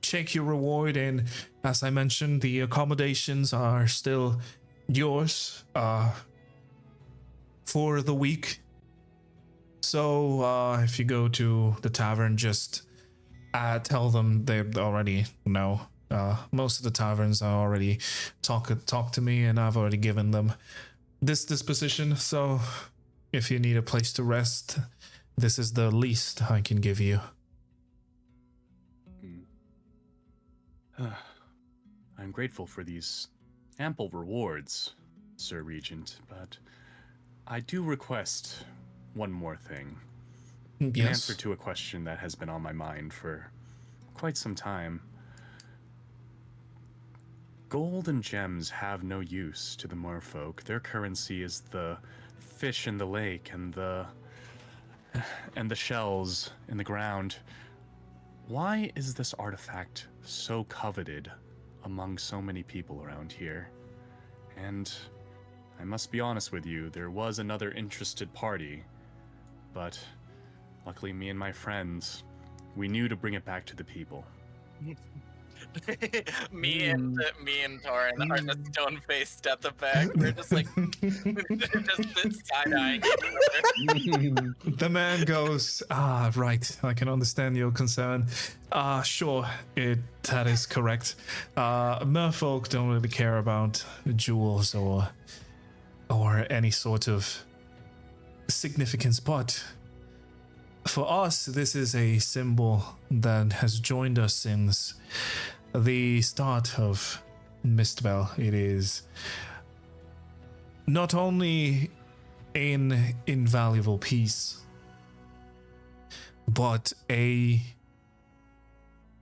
check your reward, and as I mentioned, the accommodations are still yours for the week. So if you go to the tavern, just tell them they already know. Most of the taverns are already talk to me, and I've already given them this disposition. So if you need a place to rest, this is the least I can give you. I'm grateful for these ample rewards, Sir Regent, but I do request one more thing. Yes. An answer to a question that has been on my mind for quite some time. Gold and gems have no use to the merfolk. Their currency is the fish in the lake and the shells in the ground. Why is this artifact so coveted among so many people around here? And I must be honest with you, there was another interested party, but luckily me and my friends, we knew to bring it back to the people. me and Taurin are just stone-faced at the back. We're just like, just side-eyeing each other. The man goes, right, I can understand your concern. Sure, that is correct. Merfolk don't really care about jewels or any sort of significance, but for us, this is a symbol that has joined us since the start of Mistbell. It is not only an invaluable piece, but a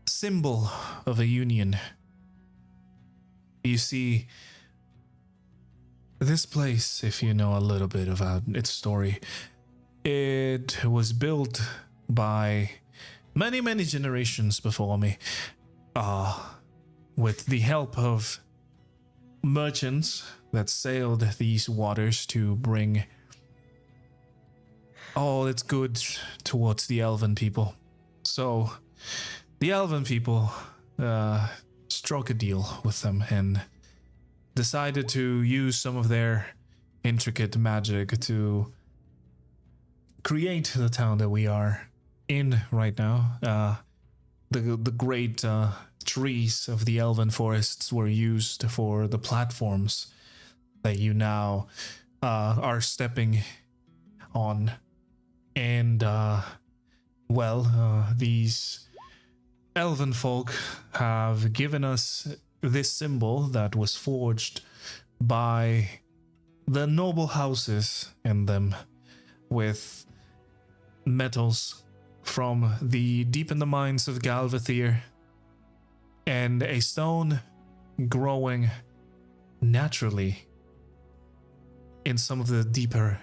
symbol of a union. You see, this place, if you know a little bit about its story, it was built by many, many generations before me, with the help of merchants that sailed these waters to bring all its goods towards the elven people. So the elven people struck a deal with them and decided to use some of their intricate magic to create the town that we are in right now. The great trees of the elven forests were used for the platforms that you now are stepping on. And, these elven folk have given us this symbol that was forged by the noble houses in them with metals from the deep in the mines of Galvathir, and a stone growing naturally in some of the deeper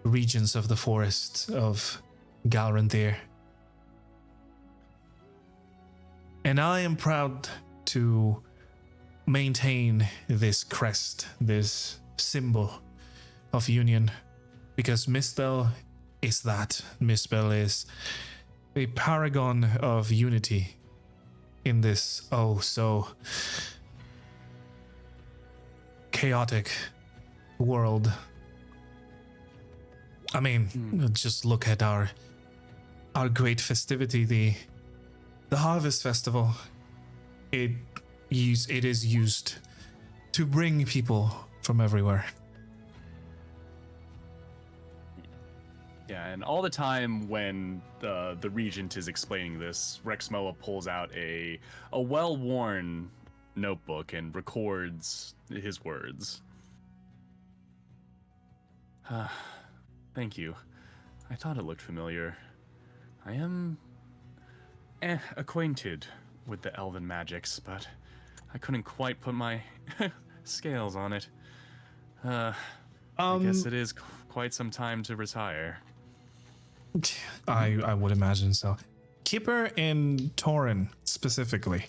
regions of the forest of Galranthir. And I am proud to maintain this crest, this symbol of union, because Misspell is that. Misspell is a paragon of unity in this so chaotic world. I mean, just look at our great festivity, the Harvest Festival. It is used to bring people from everywhere. Yeah, and all the time when the regent is explaining this, Rexmoa pulls out a well-worn notebook and records his words. Thank you. I thought it looked familiar. I am acquainted with the elven magics, but I couldn't quite put my scales on it. I guess it is quite some time to retire. I would imagine so. Kipper and Taurin specifically.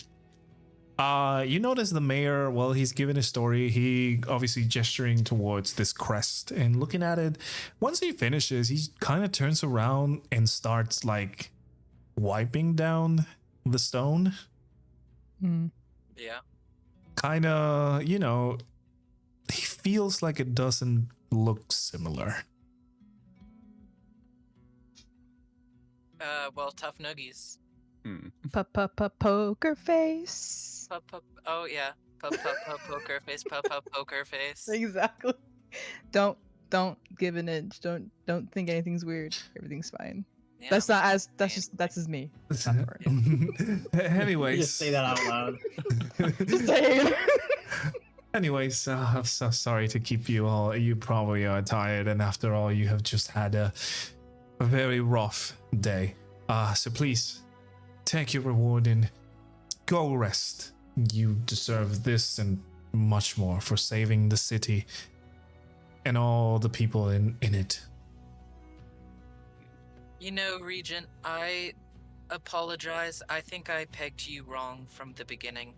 You notice the mayor, while he's giving his story, he obviously gesturing towards this crest and looking at it. Once he finishes, he kind of turns around and starts like wiping down the stone. Yeah. Kind of, he feels like it doesn't look similar. Well, tough nuggies. Poker face. Oh yeah. Poker face. Poker face. Exactly. Don't give an inch. Don't think anything's weird. Everything's fine. Yeah. That's just me. Anyways, Just say that out loud. Just saying. Anyways, I'm so sorry to keep you all. You probably are tired, and after all, you have just had a very rough day. So please take your reward and go rest. You deserve this and much more for saving the city and all the people in it. Regent, I apologize. I think I pegged you wrong from the beginning.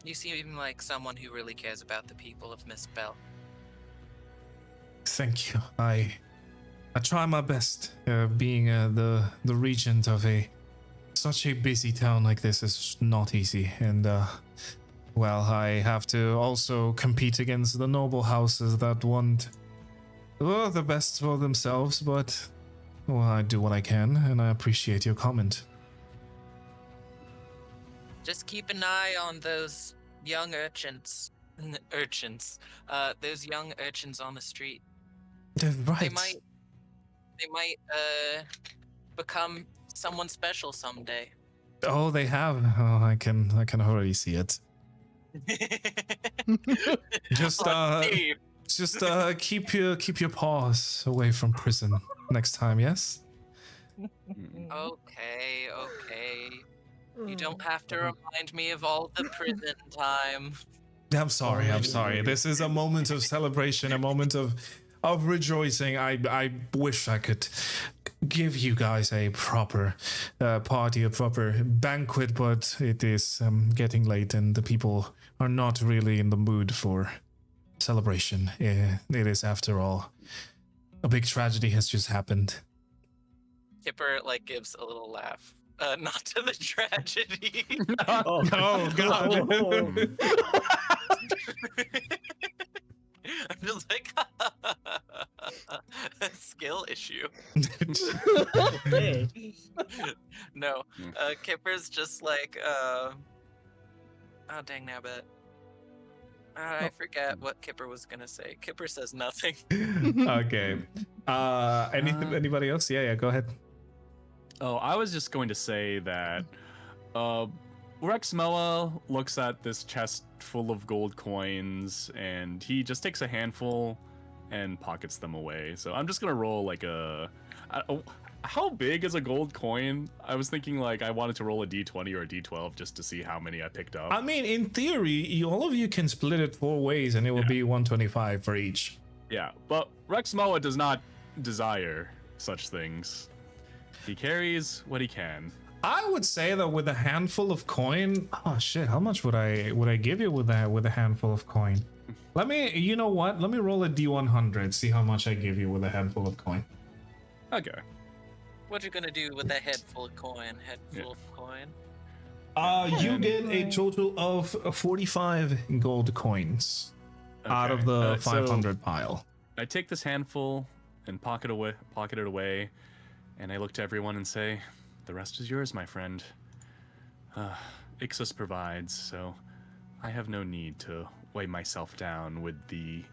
You seem like someone who really cares about the people of Misspell. Thank you. I try my best. Being the regent of such a busy town like this is not easy, and I have to also compete against the noble houses that want the best for themselves. But I do what I can, and I appreciate your comment. Just keep an eye on those young urchins. Those young urchins on the street. Right. They might become someone special someday. Oh, they have. Oh, I can already see it. Just keep your paws away from prison next time, yes? Okay. You don't have to remind me of all the prison time. I'm sorry. This is a moment of celebration, a moment of rejoicing. I wish I could give you guys a proper party, a proper banquet, but it is getting late and the people are not really in the mood for celebration. It is, after all, a big tragedy has just happened. Kipper gives a little laugh. Not to the tragedy. Oh God. skill issue. Okay. No, Kipper's just like, oh dang nabbit. I forget what Kipper was gonna say. Kipper says nothing. Okay. Anybody else? Yeah, go ahead. Oh, I was just going to say that Rexmoa looks at this chest full of gold coins and he just takes a handful and pockets them away. So I'm just going to roll like how big is a gold coin? I was thinking like I wanted to roll a d20 or a d12 just to see how many I picked up. I mean, in theory, all of you can split it 4 ways and it will be 125 for each. Yeah, but Rexmoa does not desire such things. He carries what he can. I would say that with a handful of coin, oh shit, how much would I give you with a handful of coin? You know what? Let me roll a d100, see how much I give you with a handful of coin. Okay. What you gonna do with a head full of coin? Of coin? You get a total of 45 gold coins out of the 500 pile. I take this handful and pocket it away, and I look to everyone and say, "The rest is yours, my friend. Ixus provides, so I have no need to weigh myself down with the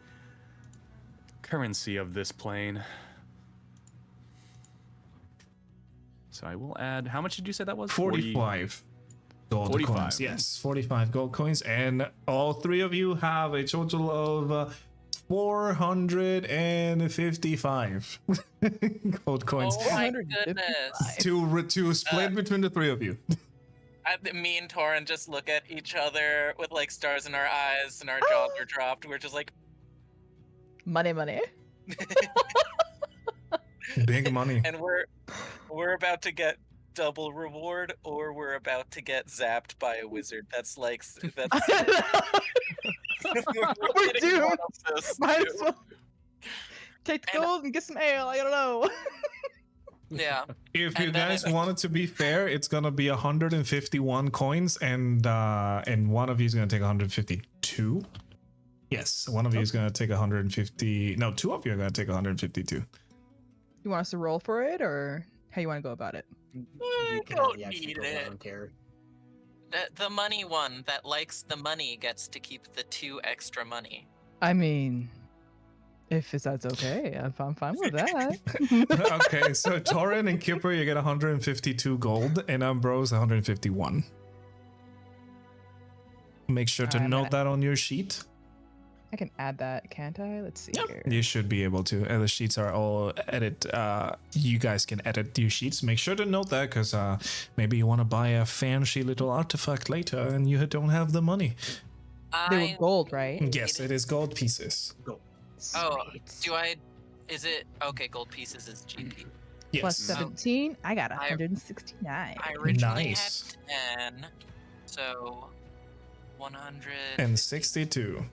currency of this plane." So I will add, how much did you say that was? 45 gold 45. coins. Yes, 45 gold coins, and all 3 of you have a total of 455 gold coins Oh my goodness. to split between the 3 of you. Me and Taurin just look at each other with like stars in our eyes and our jaws are dropped. We're just like, Money. Big money. and we're about to get double reward, or we're about to get zapped by a wizard. That's like that's. We're doomed. Might as well take the gold and get some ale. I don't know. Yeah. If you And then guys want it to be fair, it's gonna be 151 coins, and one of you is gonna take 152. Yes, one of you is gonna take 150. No, 2 of you are gonna take 152. You want us to roll for it, or how you want to go about it? You can don't have the extra need gold, I it. don't care. The money one that likes the money gets to keep the 2 extra money. I mean, if that's okay, I'm fine with that. Okay, so Taurin and Kipper, you get 152 gold, and Ambrose 151. Make sure to I'm note gonna- that on your sheet. I can add that, can't I? Let's see here. You should be able to. The sheets are all edit. You guys can edit your sheets. Make sure to note that, because maybe you want to buy a fancy little artifact later and you don't have the money. They were gold, right? Yes, it is gold pieces. Oh, Sweet. is it okay? Gold pieces is GP. Yes. Plus 17, I got I- 169. I originally Nice. had 10, so 100 And 62.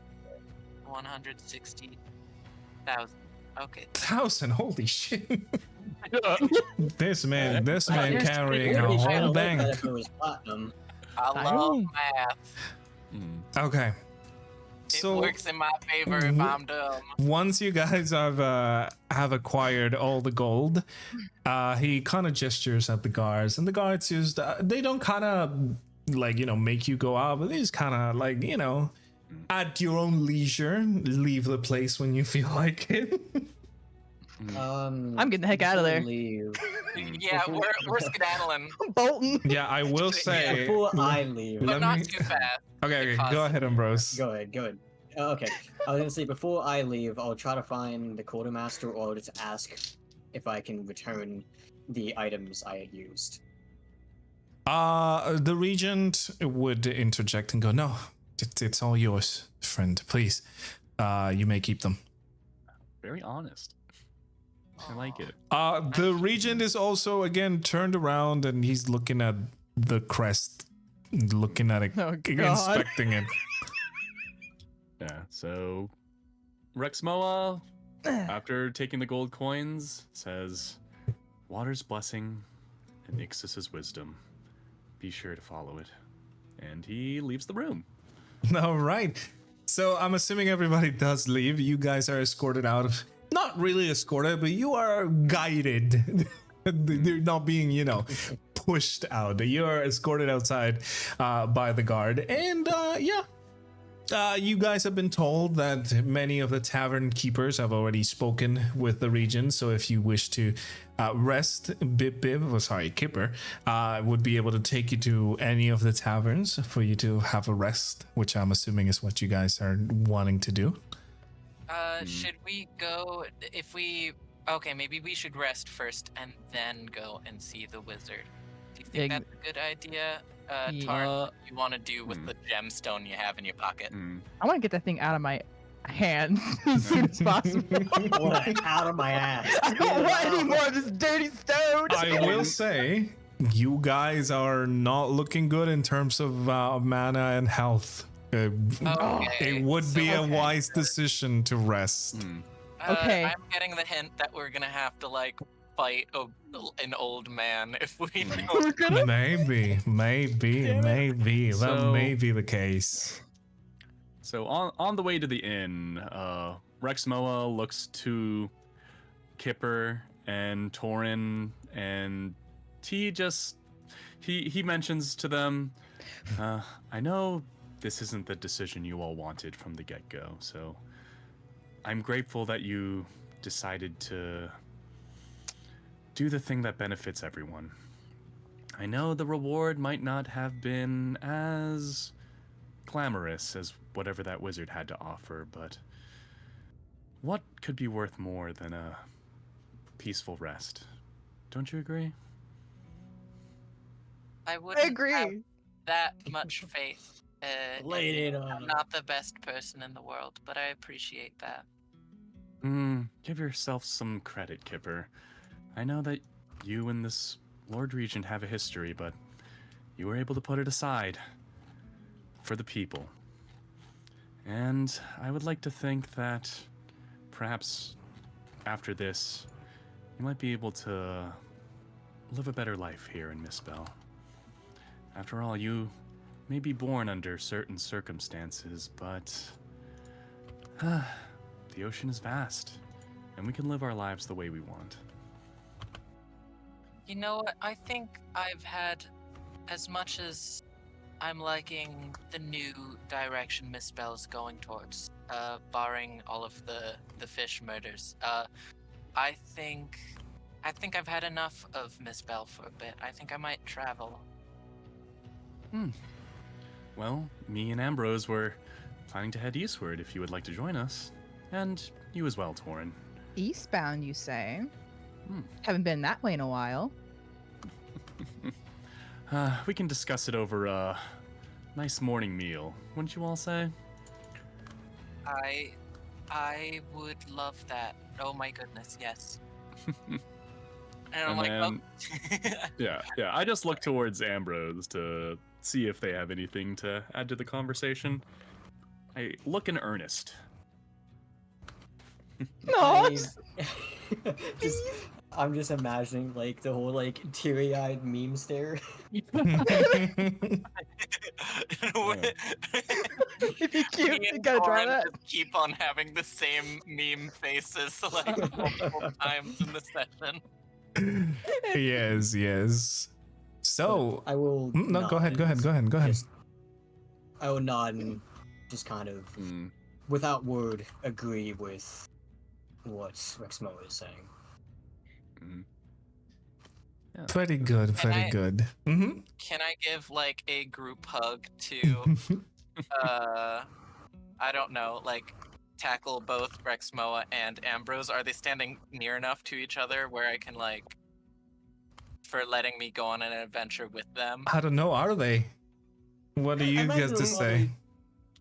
160,000. Okay. 1,000, holy shit. Uh, This man Yes, carrying a Pretty sure I whole looked at bank. it if it was platinum. I love Dang. math. Okay. It So works in my favor if I'm dumb. once you guys have acquired all the gold, he kind of gestures at the guards, and the guards just they don't kind of make you go out, but they just kind of at your own leisure leave the place when you feel like it. I'm getting the heck out of there. Leave. Yeah, we're skedaddling, Bolton. Yeah, I will say. Before I leave. but Let not me- too fast. Okay, because- go ahead, Ambrose. Go ahead. Okay. I was gonna say, before I leave, I'll try to find the quartermaster, or I'll just ask if I can return the items I had used. The regent would interject and go, "No, it's all yours, friend. Please, you may keep them." Very honest. I like it. The regent is also again turned around and he's looking at the crest, looking at it, Oh, God. inspecting it. Yeah, so Rexmoa, after taking the gold coins, says, "Water's blessing and Ixus's wisdom. Be sure to follow it." And he leaves the room. All right. So I'm assuming everybody does leave. You guys are escorted out of not really escorted, but you are guided. They're not being, pushed out. You are escorted outside by the guard. And you guys have been told that many of the tavern keepers have already spoken with the region. So if you wish to rest, Kipper would be able to take you to any of the taverns for you to have a rest, which I'm assuming is what you guys are wanting to do. Should we go Okay, maybe we should rest first and then go and see the wizard. Do you think that's a good idea? Taurin, what do you want to do with the gemstone you have in your pocket? I want to get that thing out of my hands as soon as possible. Out of my ass. I don't want any more of this dirty stone. I will say, you guys are not looking good in terms of mana and health. It would be a wise decision to rest. Okay. I'm getting the hint that we're gonna have to fight an old man if we don't. Maybe. That So- may be the case. So on the way to the inn, Rexmoa looks to Kipper and Taurin, and he mentions to them, I know this isn't the decision you all wanted from the get-go, so I'm grateful that you decided to do the thing that benefits everyone. I know the reward might not have been as glamorous as whatever that wizard had to offer, but what could be worth more than a peaceful rest? Don't you agree? I wouldn't agree. have that much faith. Laid it on. I'm not the best person in the world, but I appreciate that. Give yourself some credit, Kipper. I know that you and this Lord Regent have a history, but you were able to put it aside for the people. And I would like to think that perhaps after this, you might be able to live a better life here in Misspell. After all, you may be born under certain circumstances, but the ocean is vast, and we can live our lives the way we want. You know what? I think I've had, as much as I'm liking the new direction Misspell's going towards, barring all of the fish murders. I think I've had enough of Misspell for a bit. I think I might travel. Well, me and Ambrose were planning to head eastward if you would like to join us. And you as well, Taurin. Eastbound, you say? Haven't been that way in a while. We can discuss it over a nice morning meal, wouldn't you all say? I would love that. Oh my goodness, yes. And I'm And like, then- Yeah. I just look towards Ambrose to see if they have anything to add to the conversation. I look in earnest. No. I'm just imagining the whole teary-eyed meme stare. It'd be cute. Me You and gotta draw Taurin that. just keep on having the same meme faces multiple times in the session. Yes. So, I will. no, go ahead. I will nod and just kind of, without word, agree with what Rexmoa is saying. Yeah. Very good. Mm-hmm. Can I give a group hug to I don't know, tackle both Rexmoa and Ambrose? Are they standing near enough to each other where I can for letting me go on an adventure with them? I don't know. Are they? What do you imagine get to they're say?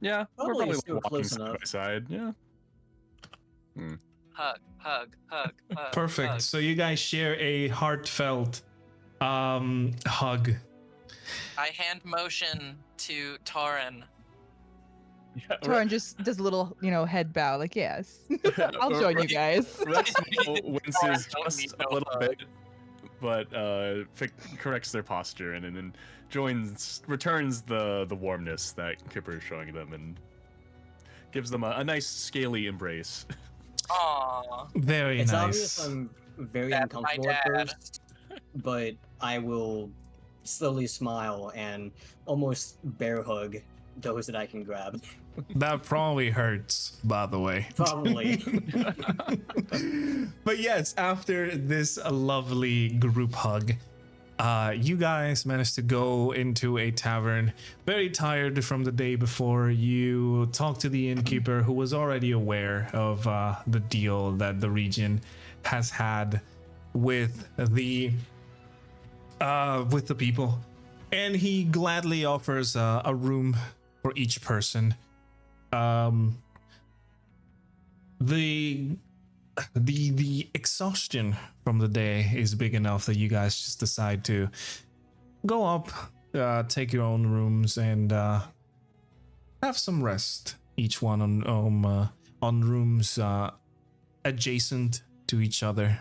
Yeah, we're Probably probably still walking close side enough. by side. Yeah. Hug. Perfect. hug. So you guys share a heartfelt hug. I hand motion to Taurin. Yeah, Taurin just does a little, head bow, yes. I'll join you guys. Rexmoa winces Don't just need a no little hug. bit, but corrects their posture and then returns the warmness that Kipper is showing them and gives them a nice scaly embrace. Aw. Very It's nice. obvious I'm very That's my uncomfortable at dad. first, but I will slowly smile and almost bear hug those that I can grab. That probably hurts, by the way. Probably. But yes, after this lovely group hug, you guys managed to go into a tavern, very tired from the day before. You talked to the innkeeper, who was already aware of the deal that the region has had with the people, and he gladly offers a room for each person. The exhaustion from the day is big enough that you guys just decide to go up, take your own rooms, and have some rest. Each one on rooms adjacent to each other.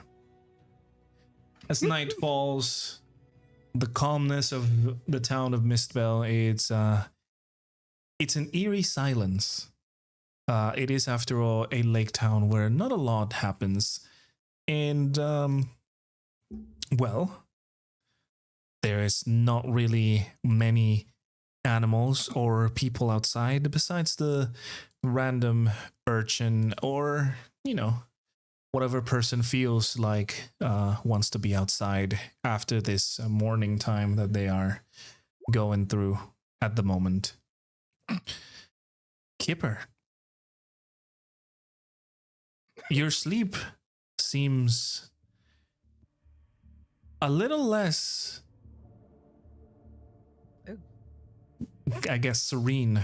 As night falls, the calmness of the town of Mistbell, it's an eerie silence. It is, after all, a lake town where not a lot happens. And, well, there is not really many animals or people outside besides the random urchin or, whatever person feels like wants to be outside after this morning time that they are going through at the moment. Kipper, your sleep seems a little less, I guess, serene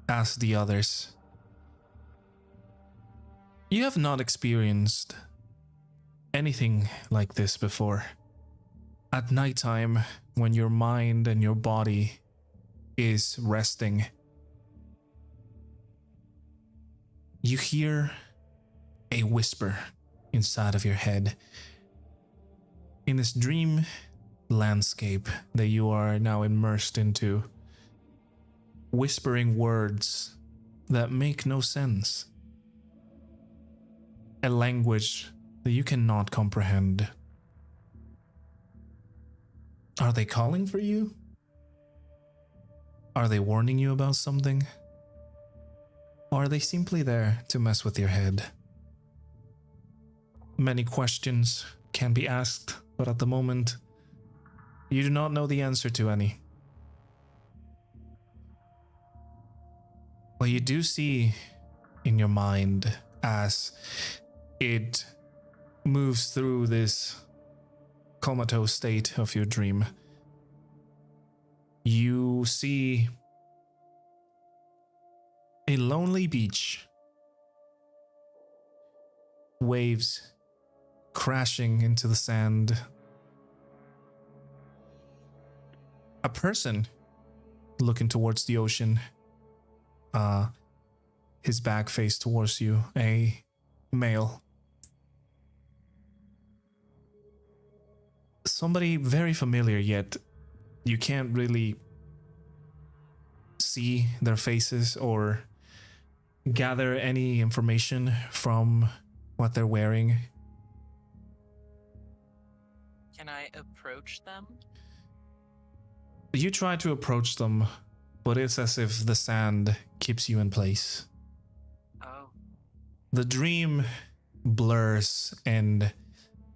as the others. You have not experienced anything like this before. At nighttime, when your mind and your body is resting, you hear a whisper inside of your head. In this dream landscape that you are now immersed into, whispering words that make no sense. A language that you cannot comprehend. Are they calling for you? Are they warning you about something? Or are they simply there to mess with your head? Many questions can be asked, but at the moment, you do not know the answer to any. What you do see in your mind as it moves through this comatose state of your dream, you see a lonely beach, waves crashing into the sand, a person looking towards the ocean, his back face towards you, a male. Somebody very familiar, yet you can't really see their faces or gather any information from what they're wearing. Can I approach them? You try to approach them, but it's as if the sand keeps you in place. Oh. The dream blurs and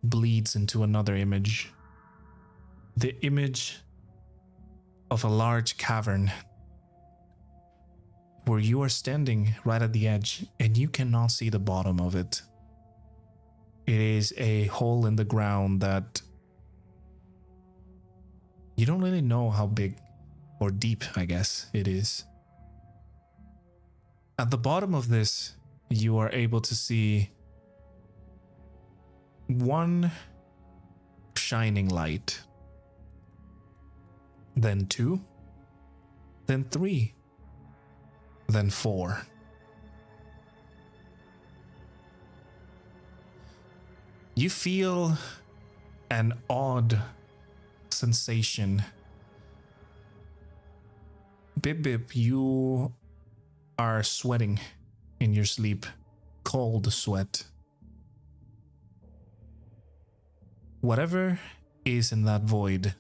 bleeds into another image. The image of a large cavern where you are standing right at the edge and you cannot see the bottom of it. It is a hole in the ground that you don't really know how big or deep, I guess, it is. At the bottom of this, you are able to see one shining light, then 2, then 3, then 4. You feel an odd sensation. Bip Bip, you are sweating in your sleep. cold sweat. Whatever is in that void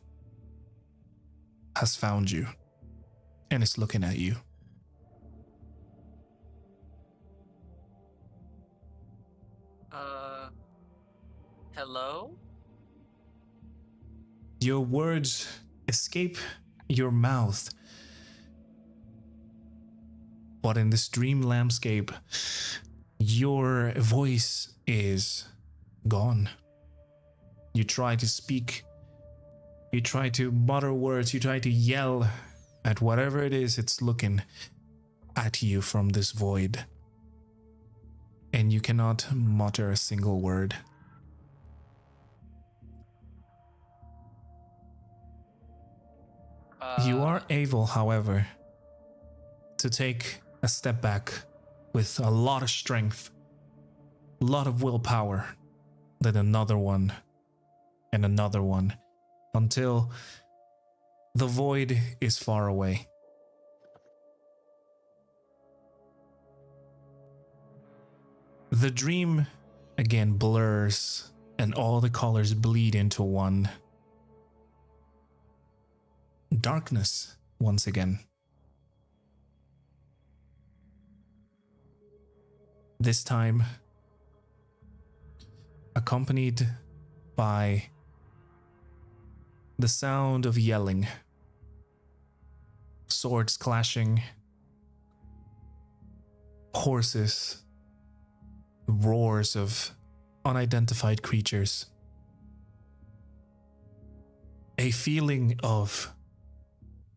has found you and is looking at you. Hello? Your words escape your mouth, but in this dream landscape, your voice is gone. You try to speak, you try to mutter words, you try to yell at whatever it is it's looking at you from this void, and you cannot mutter a single word. You are able, however, to take a step back with a lot of strength, a lot of willpower, then another one, and another one, until the void is far away. The dream again blurs, and all the colors bleed into one. Darkness once again. This time accompanied by the sound of yelling, swords clashing, horses, roars of unidentified creatures. A feeling of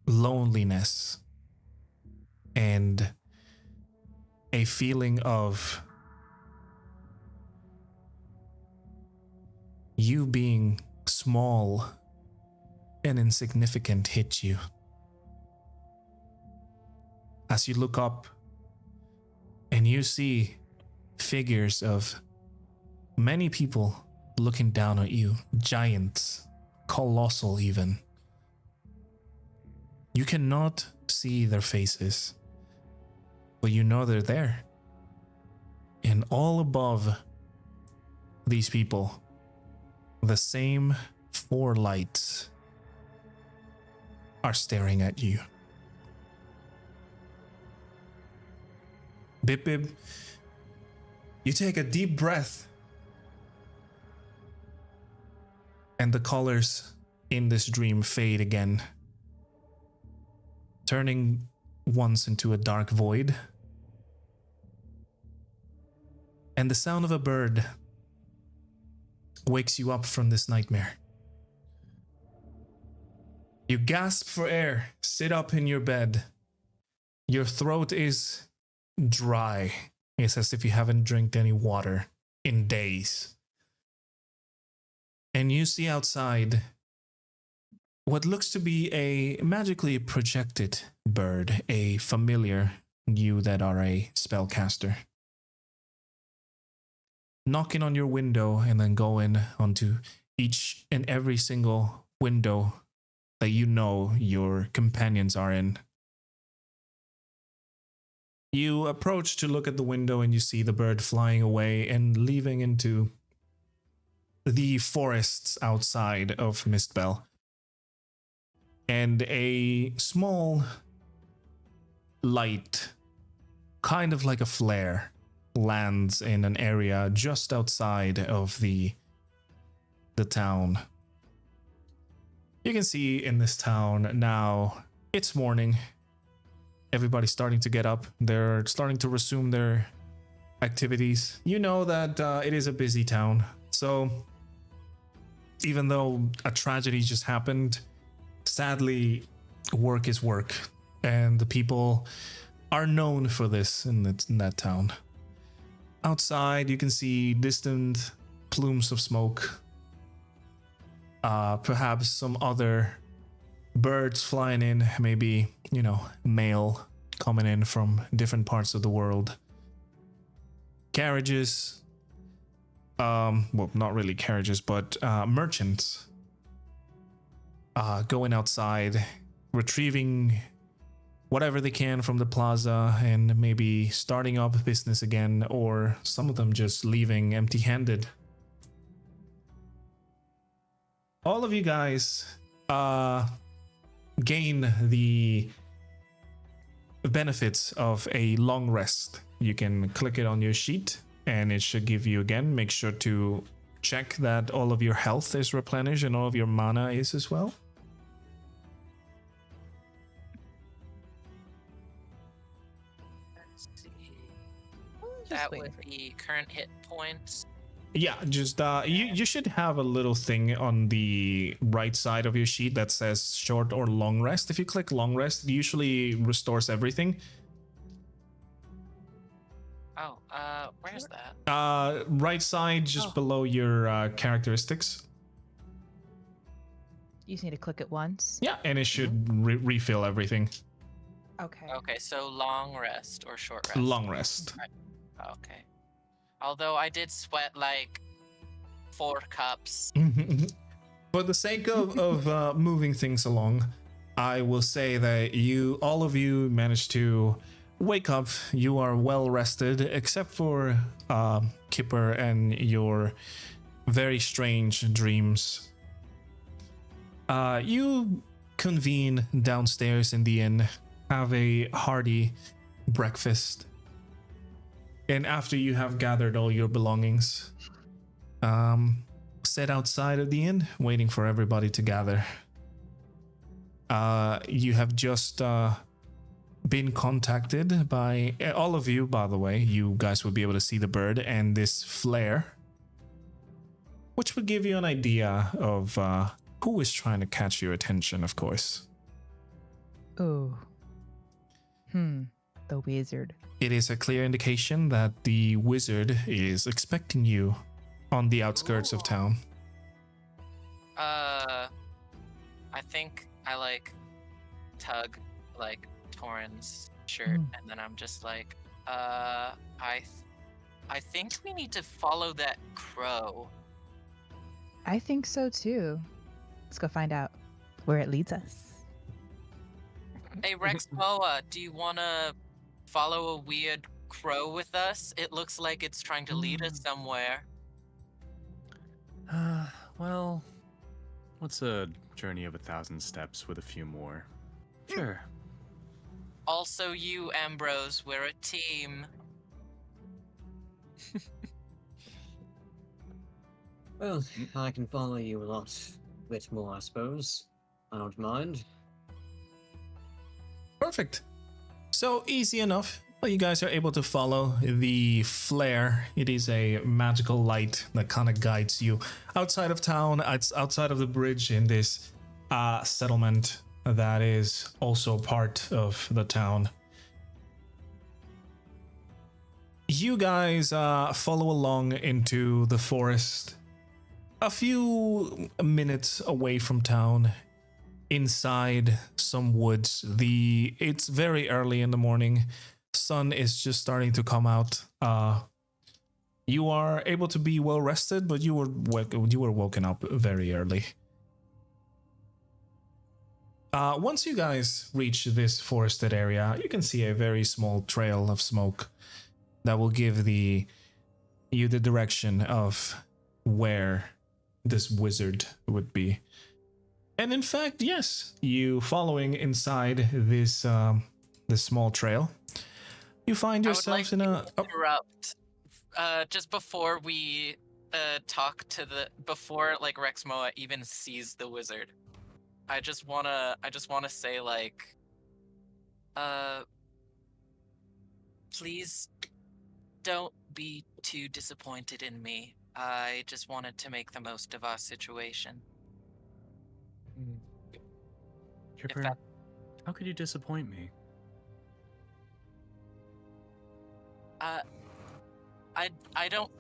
loneliness and a feeling of you being small and insignificant hit you. As you look up and you see figures of many people looking down at you, giants, colossal even. You cannot see their faces, but you know they're there. And all above these people, the same 4 lights are staring at you. Bip Bip, you take a deep breath, and the colors in this dream fade again, turning once into a dark void. And the sound of a bird wakes you up from this nightmare. You gasp for air, sit up in your bed. Your throat is dry. It's as if you haven't drank any water in days. And you see outside what looks to be a magically projected bird, a familiar, you that are a spellcaster. Knocking on your window and then going onto each and every single window that you know your companions are in. You approach to look at the window and you see the bird flying away and leaving into the forests outside of Mistbell. And a small light, kind of like a flare, lands in an area just outside of the town. You can see in this town now, it's morning. Everybody's starting to get up. They're starting to resume their activities. You know that it is a busy town. So even though a tragedy just happened, sadly, work is work. And the people are known for this in that town. Outside, you can see distant plumes of smoke. Perhaps some other birds flying in, maybe, mail coming in from different parts of the world. Carriages, well, not really carriages, but merchants going outside, retrieving whatever they can from the plaza and maybe starting up business again, or some of them just leaving empty-handed. All of you guys gain the benefits of a long rest. You can click it on your sheet and it should give you, again, make sure to check that all of your health is replenished and all of your mana is as well. Let's see. Just That waiting would for be current hit points. Yeah, just you should have a little thing on the right side of your sheet that says short or long rest. If you click long rest, it usually restores everything. Oh, where's that? Right side, just below your characteristics. You just need to click it once. Yeah, and it should refill everything. Okay. Okay, so long rest or short rest? Long rest. Okay. Although I did sweat like 4 cups. For the sake of moving things along, I will say that all of you managed to wake up. You are well rested, except for Kipper and your very strange dreams. You convene downstairs in the inn, have a hearty breakfast, and after you have gathered all your belongings, sit outside of the inn, waiting for everybody to gather. You have just been contacted by all of you, by the way. You guys will be able to see the bird and this flare, which would give you an idea of who is trying to catch your attention, of course. Oh. The wizard. It is a clear indication that the wizard is expecting you on the outskirts of town. I think I like tug like Taurin's shirt, and then I'm just like, I think we need to follow that crow. I think so too. Let's go find out where it leads us. Hey Rexmoa, do you wanna follow a weird crow with us? It looks like it's trying to lead us somewhere. Well, what's a journey of 1,000 steps with a few more? Sure. Also, you, Ambrose, we're a team. Well, I can follow you a bit more, I suppose. I don't mind. Perfect. So easy enough. You guys are able to follow the flare. It is a magical light that kind of guides you outside of town. It's outside of the bridge in this settlement that is also part of the town. You guys follow along into the forest, a few minutes away from town, inside some woods. It's very early in the morning. Sun is just starting to come out. You are able to be well rested, but you were woken up very early. Once you guys reach this forested area, you can see a very small trail of smoke that will give you the direction of where this wizard would be. And in fact, yes, you following inside this small trail, you find yourselves in a. Interrupt. Just before we talk to before like Rexmoa even sees the wizard, I just wanna say like, please don't be too disappointed in me. I just wanted to make the most of our situation. Kipper, how could you disappoint me? I don't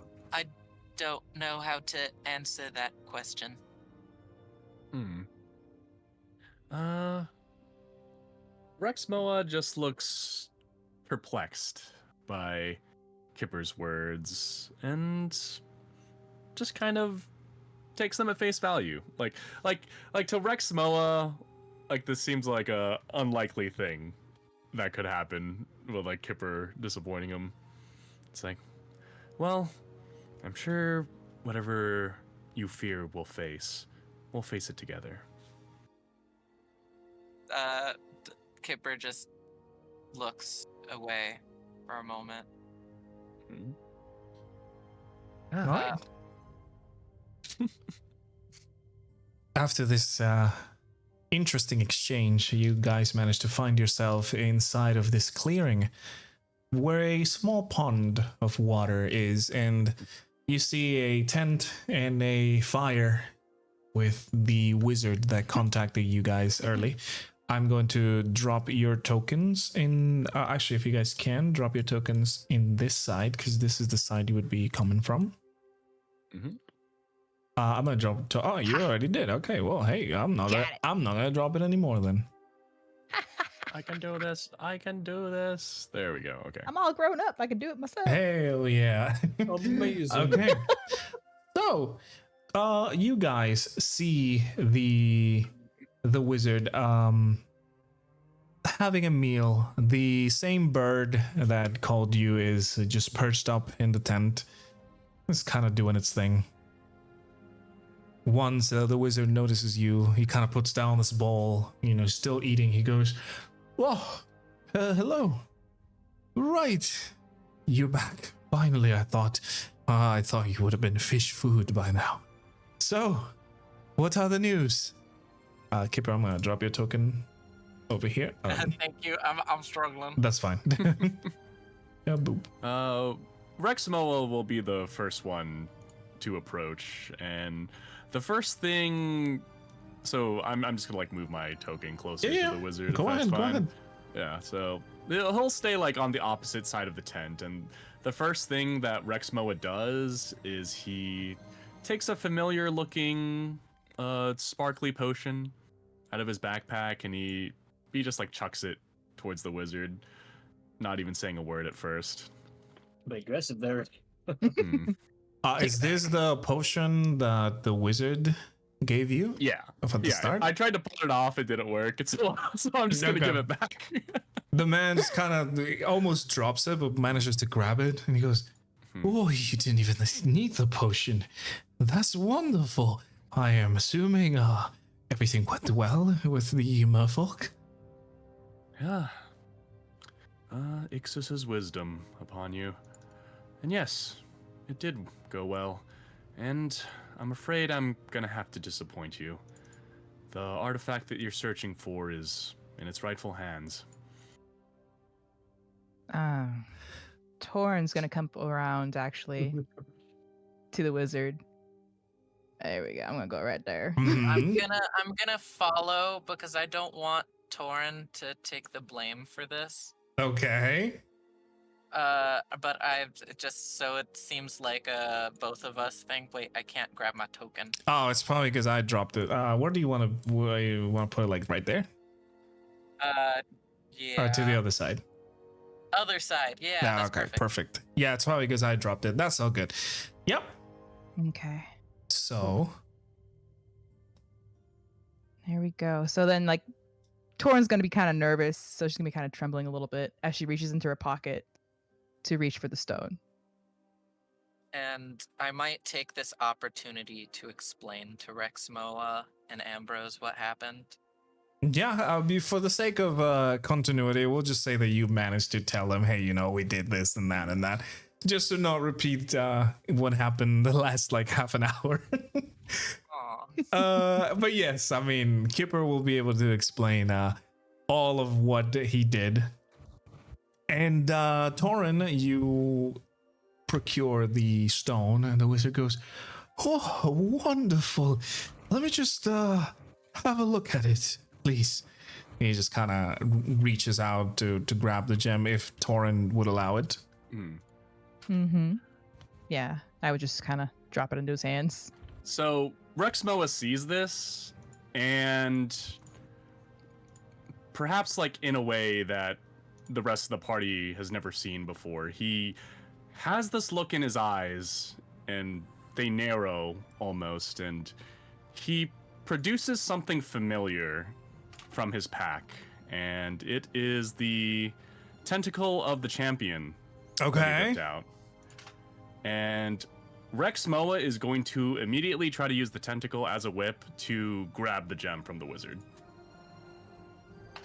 know how to answer that question. Rexmoa just looks perplexed by Kipper's words and just kind of takes them at face value. Like to Rexmoa, like this seems like a unlikely thing that could happen with like Kipper disappointing him. It's like, well, I'm sure whatever you fear we'll face it together. Kipper just looks away for a moment. All right. After this interesting exchange, you guys managed to find yourself inside of this clearing where a small pond of water is, and you see a tent and a fire with the wizard that contacted you guys early. I'm going to drop your tokens in. Actually, if you guys can, drop your tokens in this side, because this is the side you would be coming from. Mm-hmm. I'm gonna drop. Oh, you already did. Okay. Well, hey, I'm not gonna drop it anymore then. I can do this. I can do this. There we go. Okay. I'm all grown up. I can do it myself. Hell yeah. Amazing. Okay. So, you guys see the wizard having a meal. The same bird that called you is just perched up in the tent. It's kind of doing its thing. Once the wizard notices you, he kind of puts down this bowl, still eating. He goes, "Whoa, hello. Right, you're back. Finally, I thought you would have been fish food by now. So, what are the news?" Kipper, I'm gonna drop your token over here. Thank you. I'm struggling. That's fine. Yeah, boop. Rexmoa will be the first one to approach, and the first thing. So I'm just gonna like move my token closer to the wizard. Go ahead. Go ahead. Yeah. So he'll stay like on the opposite side of the tent, and the first thing that Rexmoa does is he takes a familiar-looking, sparkly potion out of his backpack, and he just like chucks it towards the wizard, not even saying a word at first. But aggressive there. Is this the potion that the wizard gave you? Yeah. From the start? I tried to pull it off, it didn't work. So I'm just gonna give it back. The man just kind of almost drops it, but manages to grab it, and he goes, "Oh, you didn't even need the potion. That's wonderful. I am assuming everything went well with the merfolk." Yeah. Ixus's wisdom upon you. And yes, it did go well. And I'm afraid I'm gonna have to disappoint you. The artifact that you're searching for is in its rightful hands. Taurin's gonna come around actually to the wizard. There we go. I'm gonna go right there. I'm gonna follow because I don't want Taurin to take the blame for this. Okay. But I've just so it seems like both of us think. Wait, I can't grab my token. Oh, it's probably because I dropped it. Where do you want to put it? Like right there? Yeah. Or to the other side? Other side, yeah. That's okay, perfect. Yeah, it's probably because I dropped it. That's all good. Yep. Okay. So. There we go. So then, like, Taurin's gonna be kind of nervous, so she's gonna be kind of trembling a little bit as she reaches into her pocket to reach for the stone. And I might take this opportunity to explain to Rexmoa and Ambrose what happened. Yeah, for the sake of continuity, we'll just say that you managed to tell them, hey, we did this and that, just to not repeat what happened the last like half an hour. But yes, I mean, Kipper will be able to explain all of what he did. And Taurin, you procure the stone, and the wizard goes, "Oh, wonderful. Let me just have a look at it, please." He just kind of reaches out to grab the gem if Taurin would allow it. Yeah, I would just kind of drop it into his hands. So Rexmoa sees this, and perhaps like in a way that the rest of the party has never seen before, he has this look in his eyes, and they narrow almost, and he produces something familiar from his pack, and it is the tentacle of the champion. Okay. that he ripped out. And Rexmoa is going to immediately try to use the tentacle as a whip to grab the gem from the wizard.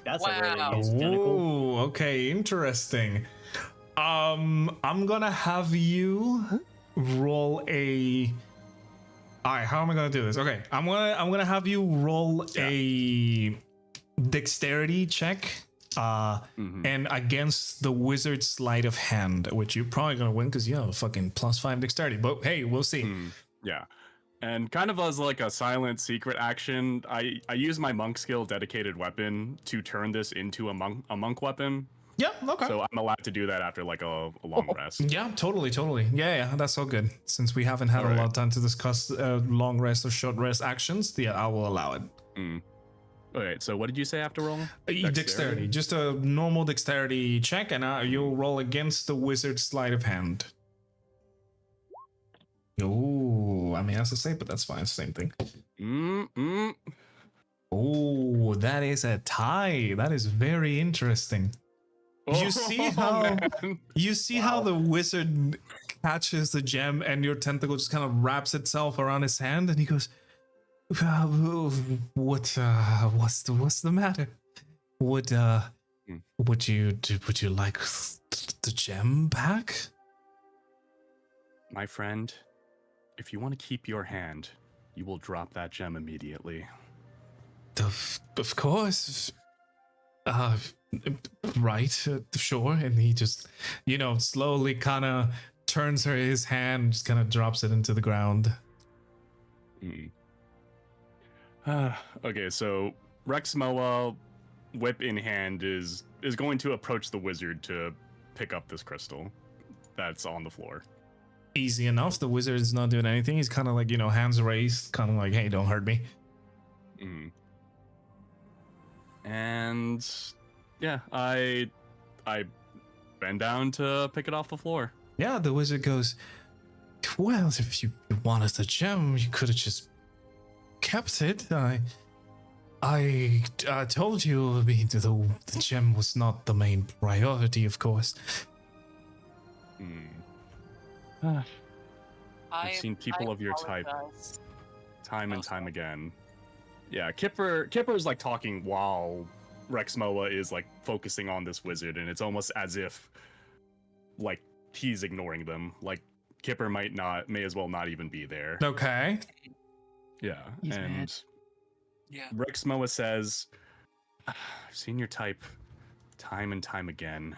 That's a way to Wow. use tentacle. Ooh, okay, interesting. I'm gonna have you roll a. All right, how am I gonna do this? Okay, I'm gonna have you roll a dexterity check, and against the wizard's sleight of hand, which you're probably gonna win because you have a fucking +5 dexterity. But hey, we'll see. Yeah. And kind of as like a silent secret action, I use my monk skill dedicated weapon to turn this into a monk weapon. Yeah, okay. So I'm allowed to do that after like a long rest. Yeah, totally. Yeah, that's all good. Since we haven't had a lot of time to discuss long rest or short rest actions, yeah, I will allow it. Okay, so what did you say after rolling? Dexterity. Just a normal dexterity check, and you'll roll against the wizard's sleight of hand. Ooh, I mean, that's the same, but that's fine. Same thing. Oh, that is a tie. That is very interesting. You see how how the wizard catches the gem and your tentacle just kind of wraps itself around his hand, and he goes, "What's the matter? Would you like the gem back?" My friend, if you want to keep your hand, you will drop that gem immediately. Of course. Right, sure. And he just, slowly kind of turns his hand, just kind of drops it into the ground. Okay, so Rexmoa, whip in hand, is going to approach the wizard to pick up this crystal that's on the floor. Easy enough. The wizard is not doing anything. He's kind of like, hands raised, kind of like, hey, don't hurt me. And yeah, I bend down to pick it off the floor. Yeah, the wizard goes, well, if you wanted the gem, you could have just kept it. I told you, I mean, the gem was not the main priority, of course. I've seen people of your type time and time again. Yeah, Kipper's like talking while Rexmoa is like focusing on this wizard, and it's almost as if like he's ignoring them. Like Kipper may as well not even be there. Okay. Yeah, He's and mad. Yeah. Rexmoa says, I've seen your type time and time again.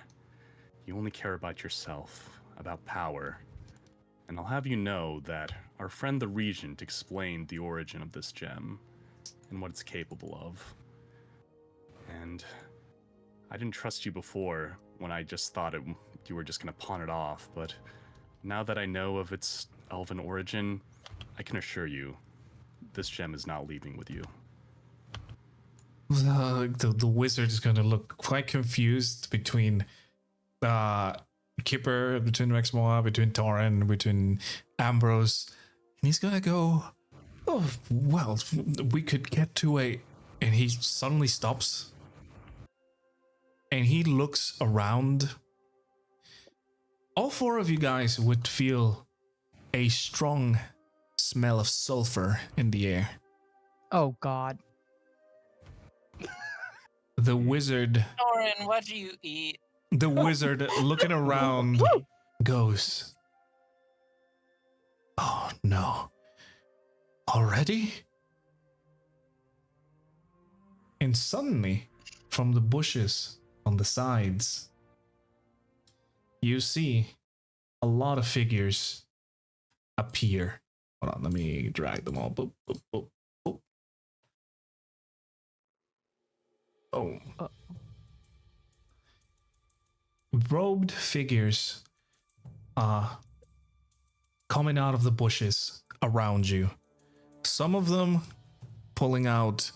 You only care about yourself, about power. And I'll have you know that our friend the Regent explained the origin of this gem and what it's capable of. And I didn't trust you before when I just thought you were just going to pawn it off, but now that I know of its elven origin, I can assure you, this gem is not leaving with you. The wizard is going to look quite confused between Kipper, between Rexmoa, between Taurin, between Ambrose, and he's going to go, oh, well, we could get to and he suddenly stops, and he looks around. All four of you guys would feel a strong smell of sulfur in the air. Oh, God. The wizard... Taurin, what do you eat? The wizard, looking around, goes, oh, no. Already? And suddenly, from the bushes on the sides, you see a lot of figures appear. Hold on, let me drag them all. Boop, boop, boop, boop. Oh. Robed figures coming out of the bushes around you. Some of them pulling out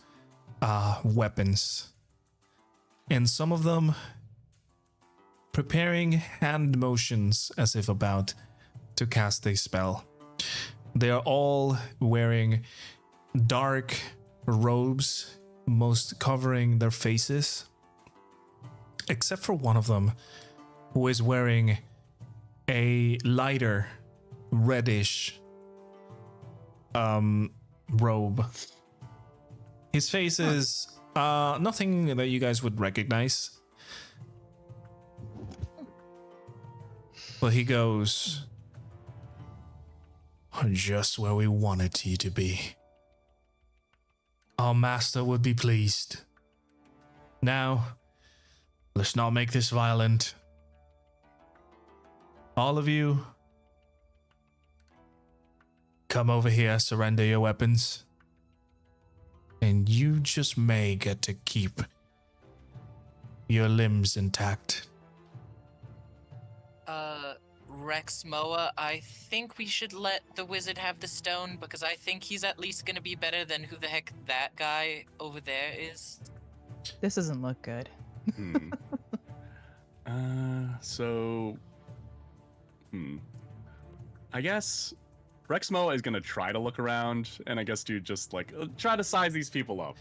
weapons, and some of them preparing hand motions as if about to cast a spell. They are all wearing dark robes, most covering their faces, except for one of them, who is wearing a lighter reddish robe. His face is nothing that you guys would recognize. But he goes, just where we wanted you to be. Our master would be pleased. Now, let's not make this violent. All of you, come over here, surrender your weapons. And you just may get to keep your limbs intact. Rexmoa, I think we should let the wizard have the stone because I think he's at least gonna be better than who the heck that guy over there is. This doesn't look good. I guess Rexmoa is gonna try to look around and I guess do just like try to size these people up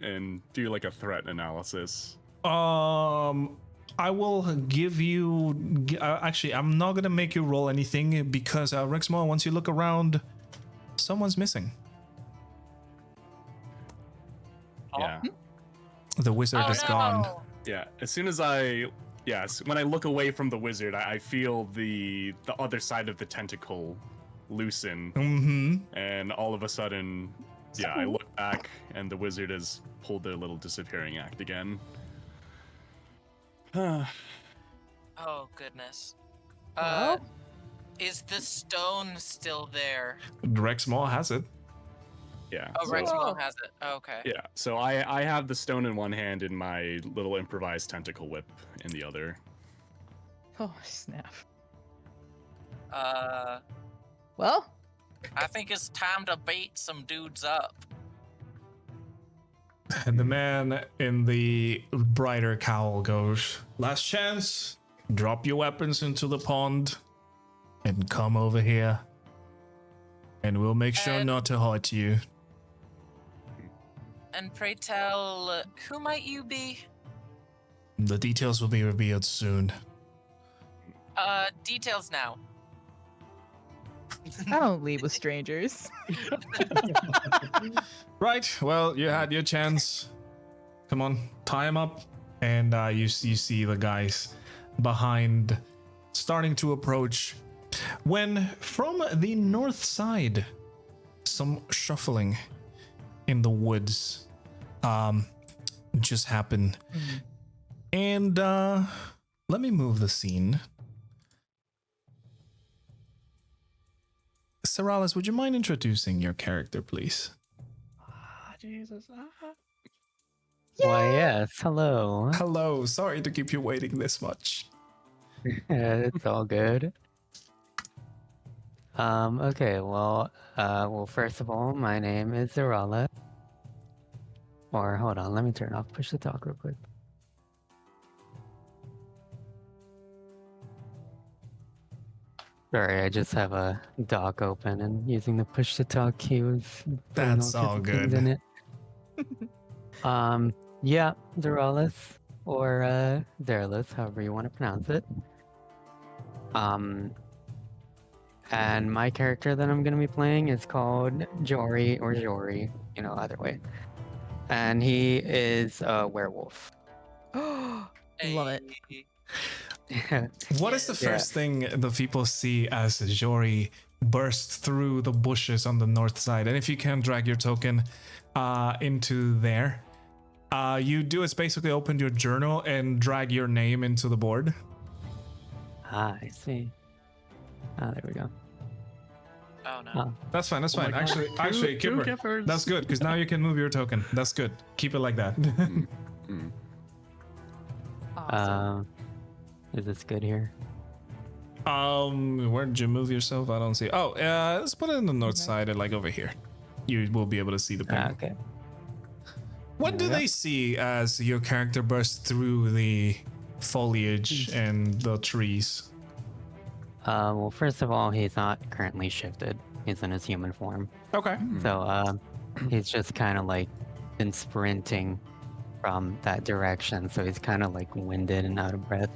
and do like a threat analysis. I will give you. Actually, I'm not gonna make you roll anything because Rexmoa, once you look around, someone's missing. Yeah. The wizard is gone. Yeah. As soon as when I look away from the wizard, I feel the other side of the tentacle loosen, and all of a sudden, I look back and the wizard has pulled their little disappearing act again. Oh goodness. Well? Is the stone still there? Rexmoa has it. Yeah. Oh, Rexmoa has it. Oh, okay. Yeah. So I have the stone in one hand and my little improvised tentacle whip in the other. Oh, snap. Well, I think it's time to beat some dudes up. And the man in the brighter cowl goes, last chance, drop your weapons into the pond and come over here. And we'll make sure not to hurt you. And pray tell, who might you be? The details will be revealed soon. Details now. I don't leave with strangers. Right, well, you had your chance. Come on, tie him up. And you see the guys behind starting to approach. When from the north side, some shuffling in the woods just happened. And let me move the scene. Seralis, would you mind introducing your character, please? Jesus. Why, yes. Hello. Hello. Sorry to keep you waiting this much. It's all good. Okay, well, first of all, my name is Zerala. Or, hold on, let me turn off push to talk real quick. Sorry, I just have a doc open and using the push to talk key was That's all good. in it. Yeah, Zeralis or Zeralis, however you want to pronounce it. And my character that I'm gonna be playing is called Jory or Jory, either way. And he is a werewolf. Love it. What is the first thing the people see as Jory bursts through the bushes on the north side? And if you can drag your token into there, you do is basically open your journal and drag your name into the board. Ah, I see. Ah, there we go. Oh no. Oh. That's fine. That's fine. my God. Actually, Two Kipper, Kippers. that's good because now you can move your token. That's good. Keep it like that. Awesome. Is this good here? Where did you move yourself? I don't see. Oh, let's put it on the north side, like over here. You will be able to see the ping. Okay. What do they see as your character bursts through the foliage and the trees? Well, first of all, he's not currently shifted. He's in his human form. Okay. So, he's just kind of like been sprinting from that direction, so he's kind of like winded and out of breath.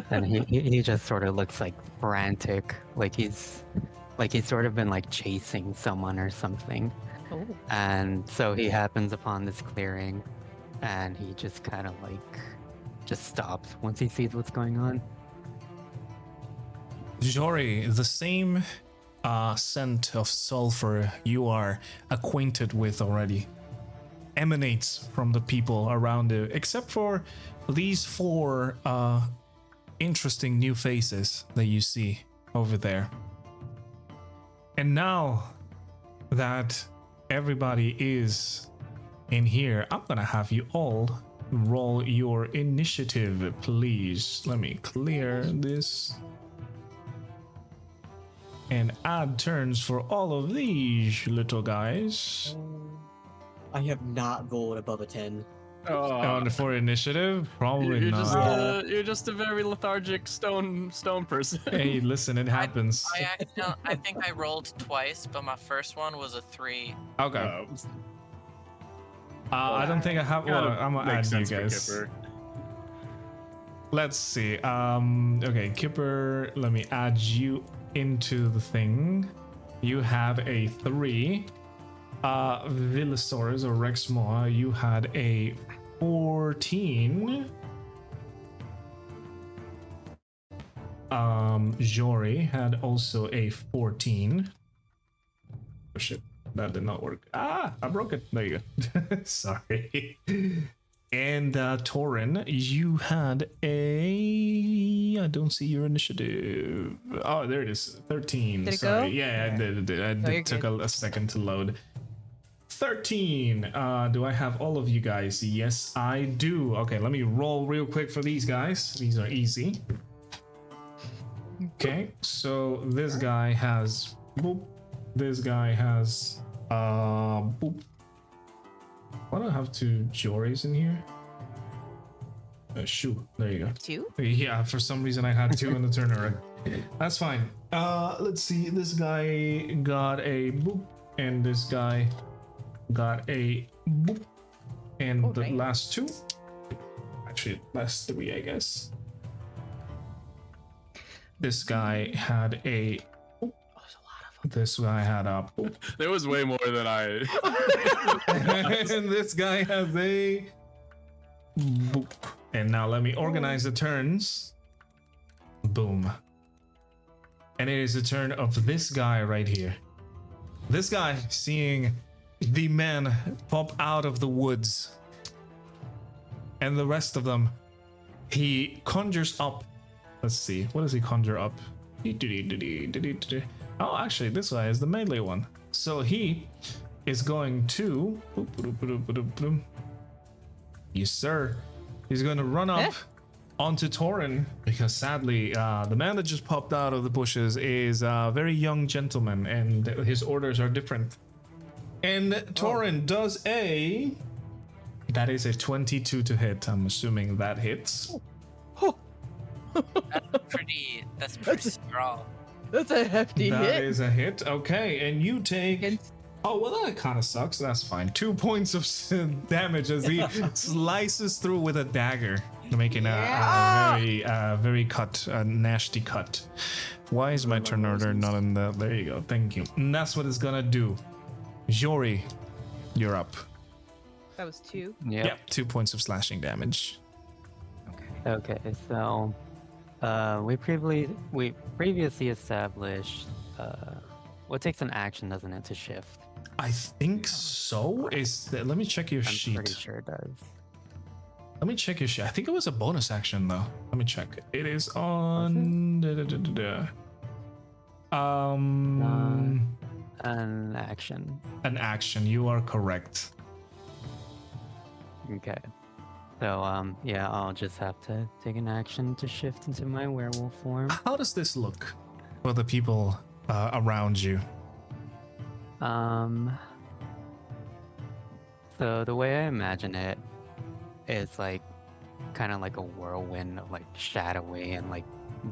And he just sort of looks like frantic, like he's sort of been like chasing someone or something. Oh. And so he happens upon this clearing, and he just kind of like just stops once he sees what's going on. Jory, the same scent of sulfur you are acquainted with already emanates from the people around you, except for these 4 interesting new faces that you see over there. And now that everybody is in here, I'm gonna have you all roll your initiative, please. Let me clear this and add turns for all of these little guys. I have not rolled above a 10. For initiative, probably not. You're just a very lethargic stone person. Hey, listen, it happens. I think I rolled twice, but my first one was a 3. Okay. I don't think I have. Well, I'm gonna add you guys. Let's see. Okay, Kipper. Let me add you into the thing. You have a 3. Villisaurus or Rexmoa, you had a 14. Jory had also a 14. Oh shit, that did not work. I broke it. There you go. Sorry. And Taurin, you had a... I don't see your initiative. Oh, there it is. 13. Did it Sorry. go? Yeah, I did. It took a second to load. 13. Do I have all of you guys? Yes, I do. Okay, let me roll real quick for these guys. These are easy. Okay, so this guy has boop. This guy has boop. Why do I have 2 Jories in here? Shoot, there you go. 2? Yeah, for some reason I had 2 in the turnaround. That's fine. Let's see. This guy got a boop, and this guy got a boop, and the last 2. Actually, last 3, I guess. This guy had a. This guy had a. There was way more than I. And this guy has a. Boop. And now let me organize the turns. Boom. And it is the turn of this guy right here. This guy, seeing the man pop out of the woods, and the rest of them, he conjures up. Let's see, what does he conjure up? Oh, actually, this guy is the melee one. So he is going to... Yes, sir. He's going to run up onto Taurin, because sadly, the man that just popped out of the bushes is a very young gentleman, and his orders are different. And Taurin does a... That is a 22 to hit. I'm assuming that hits. That's pretty strong. That's a hefty hit. That is a hit. Okay, and you take... Oh, well, that kind of sucks. That's fine. 2 points of damage as he slices through with a dagger, making a very nasty cut. Why is my turn order not in the... There you go. Thank you. And that's what it's gonna do. Jory, you're up. That was 2. Yep. 2 points of slashing damage. Okay, so we previously established what takes an action, doesn't it, to shift? I think so. Let me check your sheet. I'm pretty sure it does. Let me check your sheet. I think it was a bonus action though. Let me check. It is on an action. An action. You are correct. Okay. So yeah, I'll just have to take an action to shift into my werewolf form. How does this look for the people around you? So the way I imagine it is like kind of like a whirlwind of like shadowy and like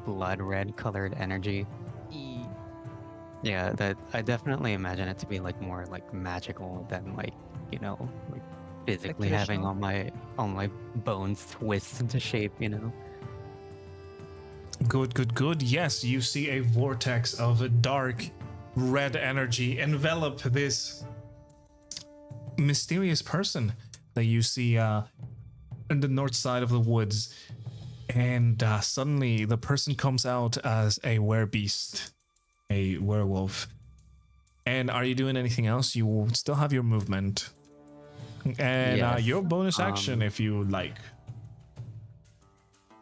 blood red colored energy. Yeah, that I definitely imagine it to be like more like magical than like, you know, like physically having all my bones twist into shape, you know. Good. Yes, you see a vortex of a dark red energy envelop this mysterious person that you see in the north side of the woods. And suddenly the person comes out as a werebeast, a werewolf. And are you doing anything else? You will still have your movement. And Yes, your bonus action if you like.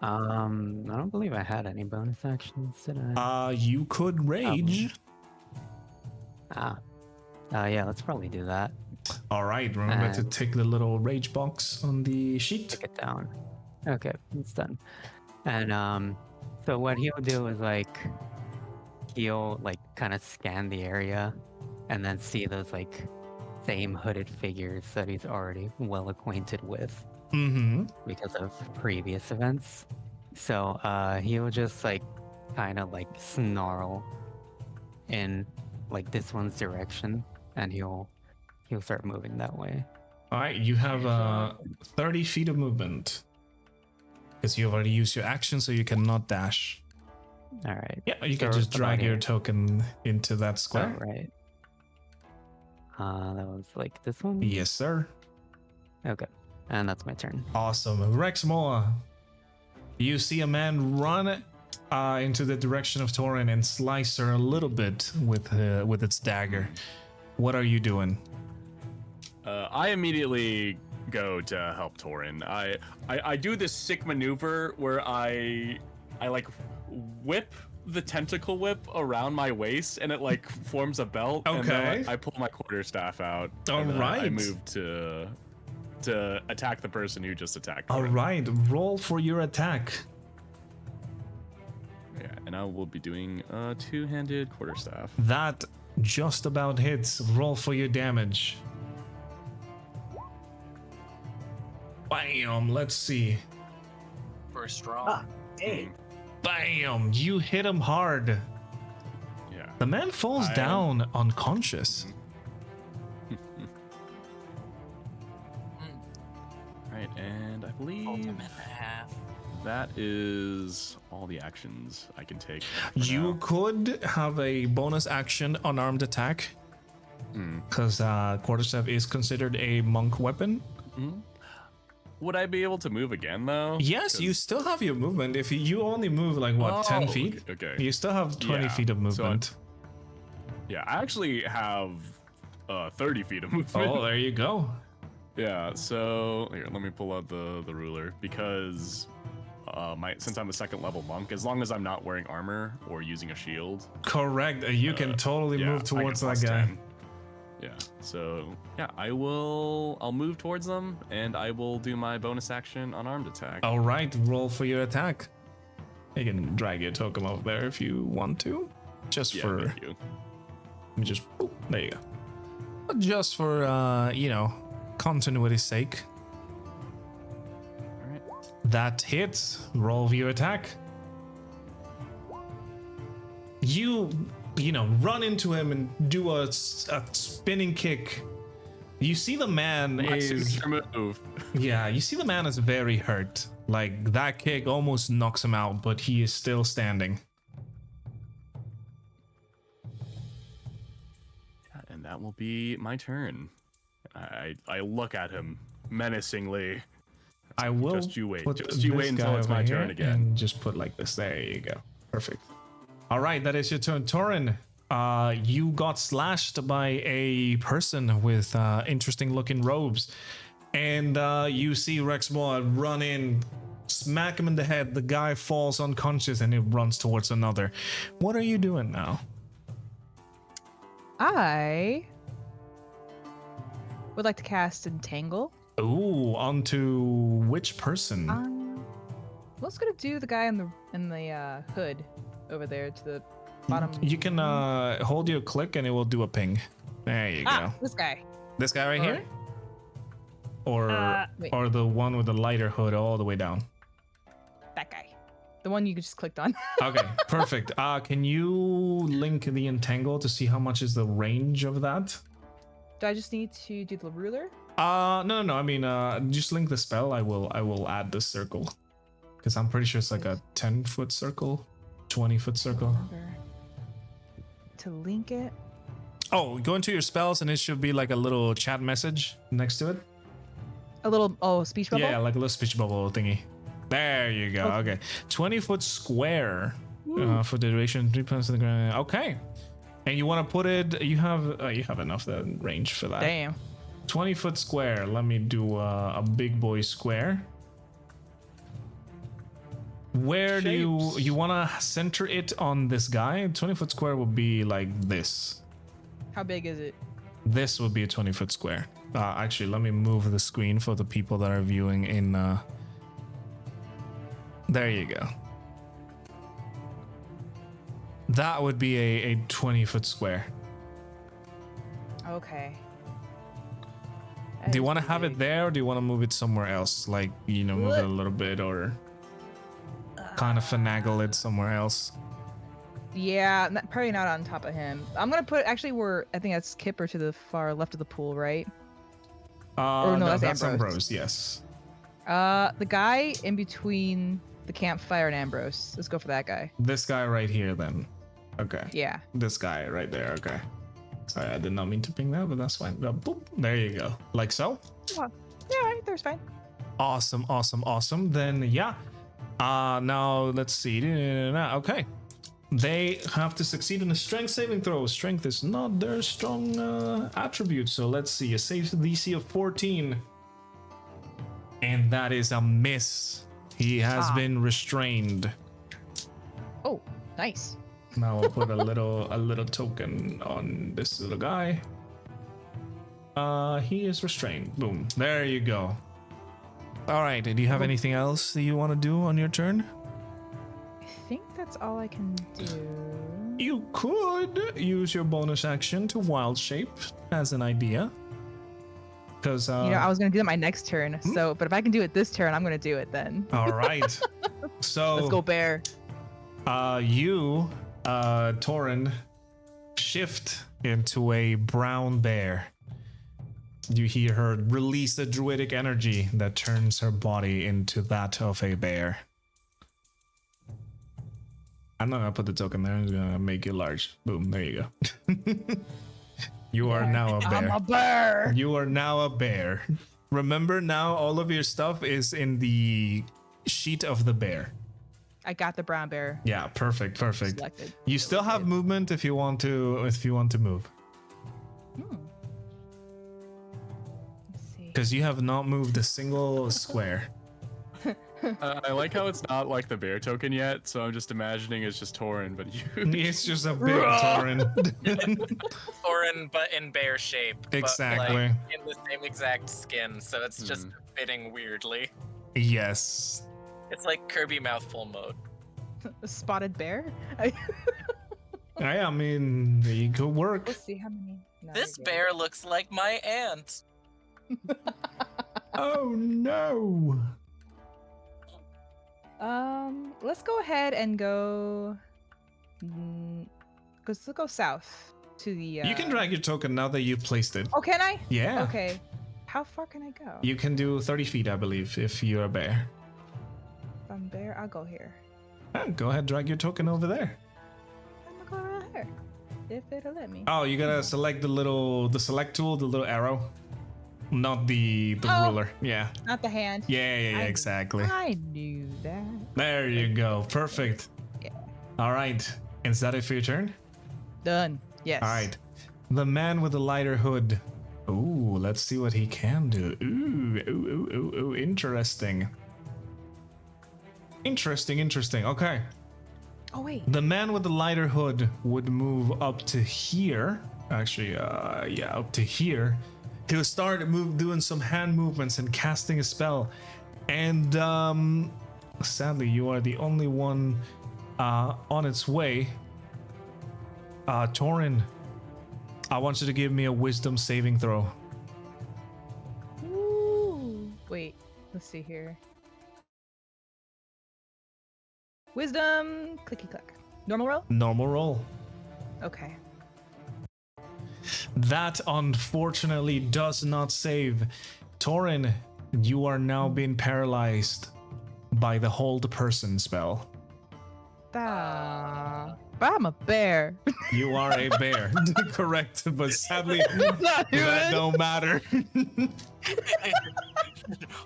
I don't believe I had any bonus actions, did I? You could rage. Yeah, let's probably do that. All right, remember to tick the little rage box on the sheet. Tick it down. Okay, it's done. And so what he'll do is like he'll like kind of scan the area and then see those like same hooded figures that he's already well acquainted with because of previous events. So he'll just like kind of like snarl in like this one's direction, and he'll start moving that way. All right, you have 30 feet of movement because you've already used your action, so you cannot dash. All right. Yeah, you can just drag your token into that square. Oh, right. That was like this one? Yes, sir. Okay. And that's my turn. Awesome. Rexmoa, you see a man run into the direction of Taurin and slice her a little bit with its dagger. What are you doing? I immediately go to help Taurin. I do this sick maneuver where I like whip the tentacle whip around my waist, and it like forms a belt. Okay. And then I pull my quarterstaff out. All right. I move to attack the person who just attacked. All Taurin. right. Roll for your attack. Yeah, and I will be doing a two-handed quarterstaff. That just about hits. Roll for your damage. Bam. Let's see. For strong. Hey. Bam. You hit him hard. Yeah. The man falls down unconscious. Right, and I believe Fold him in half. that is all the actions I can take. You could have a bonus action unarmed attack because quarterstaff is considered a monk weapon. Would I be able to move again though? Yes, you still have your movement. If you only move like what, 10 feet? Okay. You still have 20 feet of movement. Yeah, I actually have 30 feet of movement. Oh, there you go. Yeah, so here, let me pull out the ruler because since I'm a second level monk, as long as I'm not wearing armor or using a shield. Correct. You can totally move towards that guy. 10. Yeah. So yeah, I'll move towards them and I will do my bonus action unarmed attack. All right, roll for your attack. You can drag your token over there if you want to. Just Yeah, for thank you. Let me just boop, there you go. Just for continuity's sake. All right. That hits. Roll for your attack. You run into him and do a spinning kick. You see the man My is signature move. yeah, you see the man is very hurt. Like that kick almost knocks him out, but he is still standing. And that will be my turn. I look at him menacingly. I will Just you wait. put Just you this wait until guy it's my over turn here again. And just put like this. There you go. Perfect. All right, that is your turn, Taurin. You got slashed by a person with interesting looking robes, and you see Rexmoa run in, smack him in the head. The guy falls unconscious, and it runs towards another. What are you doing now? I would like to cast Entangle. Ooh, onto which person? Let's go to do the guy in the hood over there to the bottom. You can hold your click, and it will do a ping. There you go. This guy. This guy right Or- here? Or wait. or the one with the lighter hood all the way down? That guy. The one you just clicked on. Okay, perfect. Can you link the entangle to see how much is the range of that? Do I just need to do the ruler? No. I mean, just link the spell. I will add this circle because I'm pretty sure it's like a 10-foot circle, 20-foot circle. Remember to link it. Oh, go into your spells and it should be like a little chat message next to it. A little speech bubble. Yeah, like a little speech bubble thingy. There you go. Okay, 20-foot square for the duration. 3 points to the ground. Okay, and you want to put it. You have enough range for that. Damn. 20-foot square. Let me do a big boy square. Where do you want to center it on this guy? 20-foot square would be like this. How big is it? This would be a 20-foot square. Actually, let me move the screen for the people that are viewing in. There you go. That would be a 20-foot square. Okay. Do you want to have it there, or do you want to move it somewhere else? Like, move it a little bit, or kind of finagle it somewhere else. Yeah, probably not on top of him. I'm gonna put I think that's Kipper to the far left of the pool, right? No, that's Ambrose. Ambrose. Yes. The guy in between the campfire and Ambrose. Let's go for that guy. This guy right here, then. Okay. Yeah. This guy right there. Okay. Sorry, I did not mean to ping that, but that's fine. Boop. There you go. Like so. Yeah, right there's fine. Awesome. Then yeah. Now let's see. Okay. They have to succeed in a strength saving throw. Strength is not their strong attribute. So let's see. A save DC of 14. And that is a miss. He has been restrained. Oh, nice. Now I'll put a little token on this little guy. He is restrained. Boom. There you go. All right. Do you have anything else that you want to do on your turn? I think that's all I can do. You could use your bonus action to wild shape as an idea. Because I was gonna do that my next turn. So, but if I can do it this turn, I'm gonna do it then. All right. So let's go bear. You, Taurin, shift into a brown bear. You hear her release a druidic energy that turns her body into that of a bear. I'm not gonna put the token there. I'm just gonna make it large. Boom. There you go. You are now a bear. I'm a bear. You are now a bear. Remember, now all of your stuff is in the sheet of the bear. I got the brown bear. Yeah, perfect. Selected. You still have movement if you want to move. Let's see. Because you have not moved a single square. I like how it's not like the bear token yet, so I'm just imagining it's just Taurin, but you. It's just a big Taurin. Taurin, but in bear shape. Exactly. But, like, in the same exact skin, so it's just fitting weirdly. Yes. It's like Kirby mouthful mode. A spotted bear? I mean, it could work. Let's see how many. No, This you're good. bear looks like my aunt. Oh no. Let's go ahead and go. Let's go south to the. You can drag your token now that you've placed it. Oh, can I? Yeah. Okay. How far can I go? You can do 30 feet, I believe, if you're a bear. If I'm bear, I'll go here. Go ahead, drag your token over there. I'm gonna go right here. If it'll let me. Oh, you gotta select the select tool, the little arrow. Not the ruler. Yeah. Not the hand. Yeah, exactly. I knew that. There you go. Perfect. Yeah. All right. Is that it for your turn? Done. Yes. All right. The man with the lighter hood. Ooh, let's see what he can do. Ooh, interesting. Interesting. Okay. Oh wait. The man with the lighter hood would move up to here. Actually, up to here. He'll start doing some hand movements and casting a spell. And sadly, you are the only one on its way. Taurin, I want you to give me a wisdom saving throw. Ooh. Wait. Let's see here. Wisdom. Clicky click. Normal roll. Normal roll. Okay. That unfortunately does not save. Taurin, you are now being paralyzed by the hold person spell. But I'm a bear. You are a bear. Correct, but sadly Not that even. don't matter.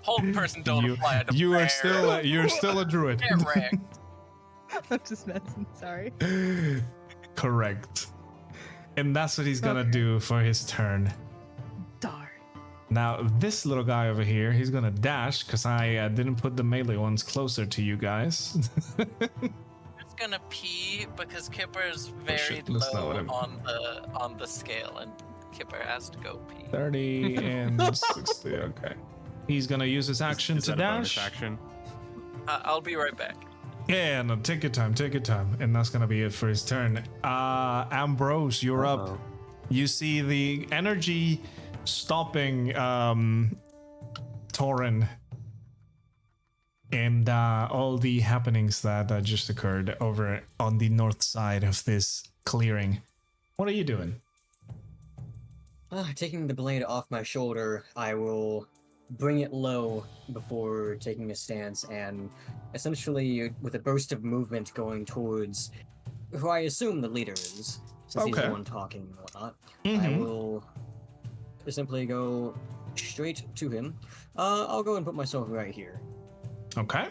Hold person don't apply to you bear. are you're still a druid. Correct. I'm just messing. Sorry. Correct. And that's what he's gonna do for his turn. Darn. Now, this little guy over here, he's gonna dash because I didn't put the melee ones closer to you guys. It's gonna pee because Kipper's very shit, that's not what low on the scale, and Kipper has to go pee. 30 and 60. Okay. He's gonna use his action Is to that a bonus dash. action? I'll be right back. Yeah, no, take your time, and that's gonna be it for his turn. Ambrose, you're up. Uh-oh. You see the energy stopping Taurin and all the happenings that just occurred over on the north side of this clearing. What are you doing? Taking the blade off my shoulder, I will bring it low before taking a stance, and essentially, with a burst of movement, going towards who I assume the leader is, since he's Okay. the one talking and whatnot. I Mhm. will simply go straight to him. I'll go and put myself right here, Okay.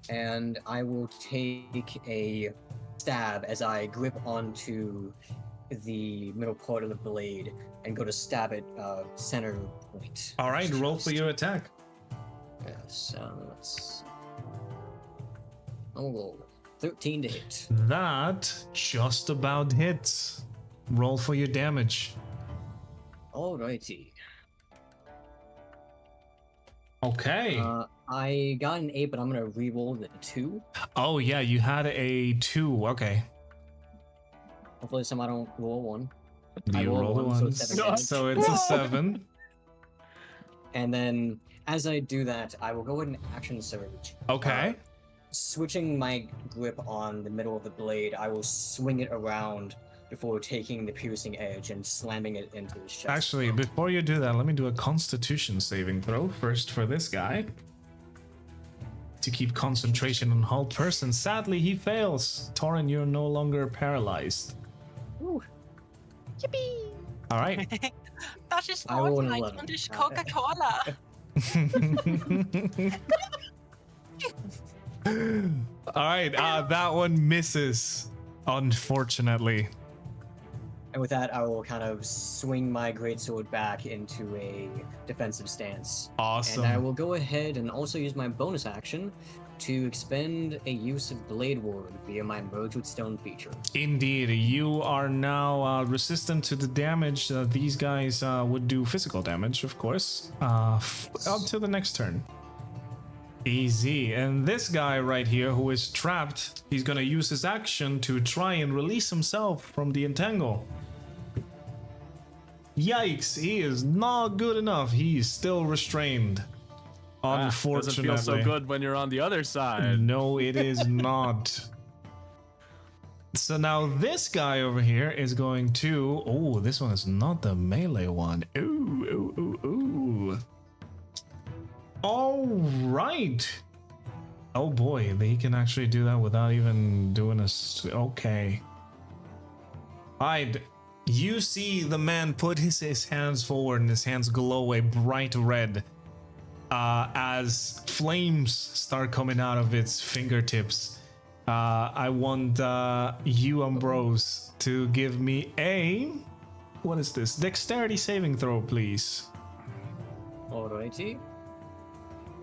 and I will take a stab as I grip onto the middle part of the blade and go to stab it center point. All right, roll for your attack. Yes, let's. I'll roll 13 to hit. That just about hits. Roll for your damage. Alrighty. Okay. I got an 8, but I'm gonna re-roll the 2. Oh yeah, you had a 2. Okay. Hopefully, this time I don't roll 1. You rolled roll one, so one, it's 7 damage. so it's a 7. And then, as I do that, I will go ahead and action surge. Okay. Switching my grip on the middle of the blade, I will swing it around before taking the piercing edge and slamming it into his chest. Actually, before you do that, let me do a Constitution saving throw first for this guy. To keep concentration on hold person. Sadly, he fails. Taurin, you're no longer paralyzed. Ooh. Yippee! All right. Das ist I roll an Fortnite 11. und ich Coca-Cola. All right. That one misses, unfortunately. And with that, I will kind of swing my greatsword back into a defensive stance. Awesome. And I will go ahead and also use my bonus action to expend a use of Blade Ward via my Merge with Stone feature. Indeed, you are now resistant to the damage. These guys would do physical damage, of course, up to the next turn. Easy. And this guy right here who is trapped, he's gonna use his action to try and release himself from the entangle. Yikes, he is not good enough. He's still restrained. Unfortunately. Doesn't feel so good when you're on the other side. No, it is not. So now this guy over here is going to... Oh, this one is not the melee one. Ooh, ooh, ooh, ooh. All right. Oh boy, he can actually do that without even doing a... Okay. You see the man put his hands forward and his hands glow a bright red as flames start coming out of its fingertips. I want you, Ambrose, to give me a... What is this? Dexterity saving throw, please. Alrighty.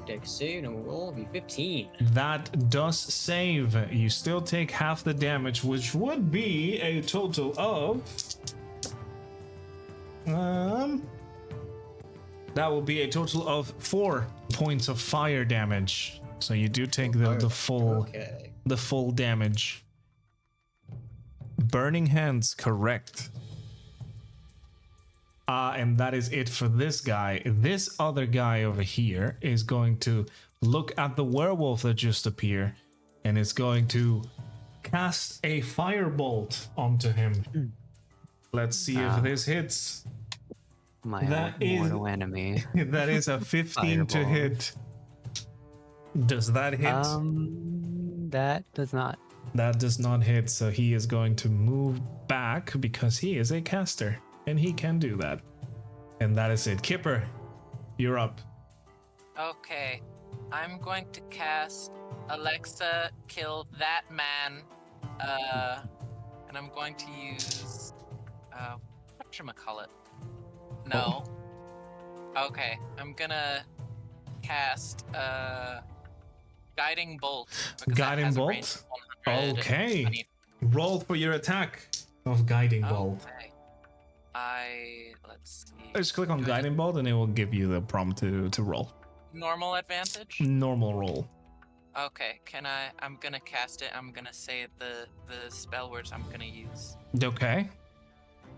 Dex save, and roll will be 15. That does save. You still take half the damage, which would be a total of... that will be a total of 4 points of fire damage. So you do take the full damage. Burning hands, correct. And that is it for this guy. This other guy over here is going to look at the werewolf that just appeared and is going to cast a firebolt onto him. Let's see if this hits. My That mortal enemy. That is a 15 to Fireball. hit. Does that hit? That does not. That does not hit, so he is going to move back because he is a caster, and he can do that. And that is it. Kipper, you're up. Okay, I'm going to cast Alexa, kill that man. And I'm going to use whatchamacallit? No. Okay, I'm gonna cast Guiding Bolt. because that Guiding has a range Bolt? of 120 Okay. feet. Roll for your attack of Guiding Bolt. Okay. Let's see. Just click on Do I Guiding Bolt and it will give you the prompt to roll. Normal advantage? Normal roll. Okay, I'm gonna cast it. I'm gonna say the spell words I'm gonna use. Okay.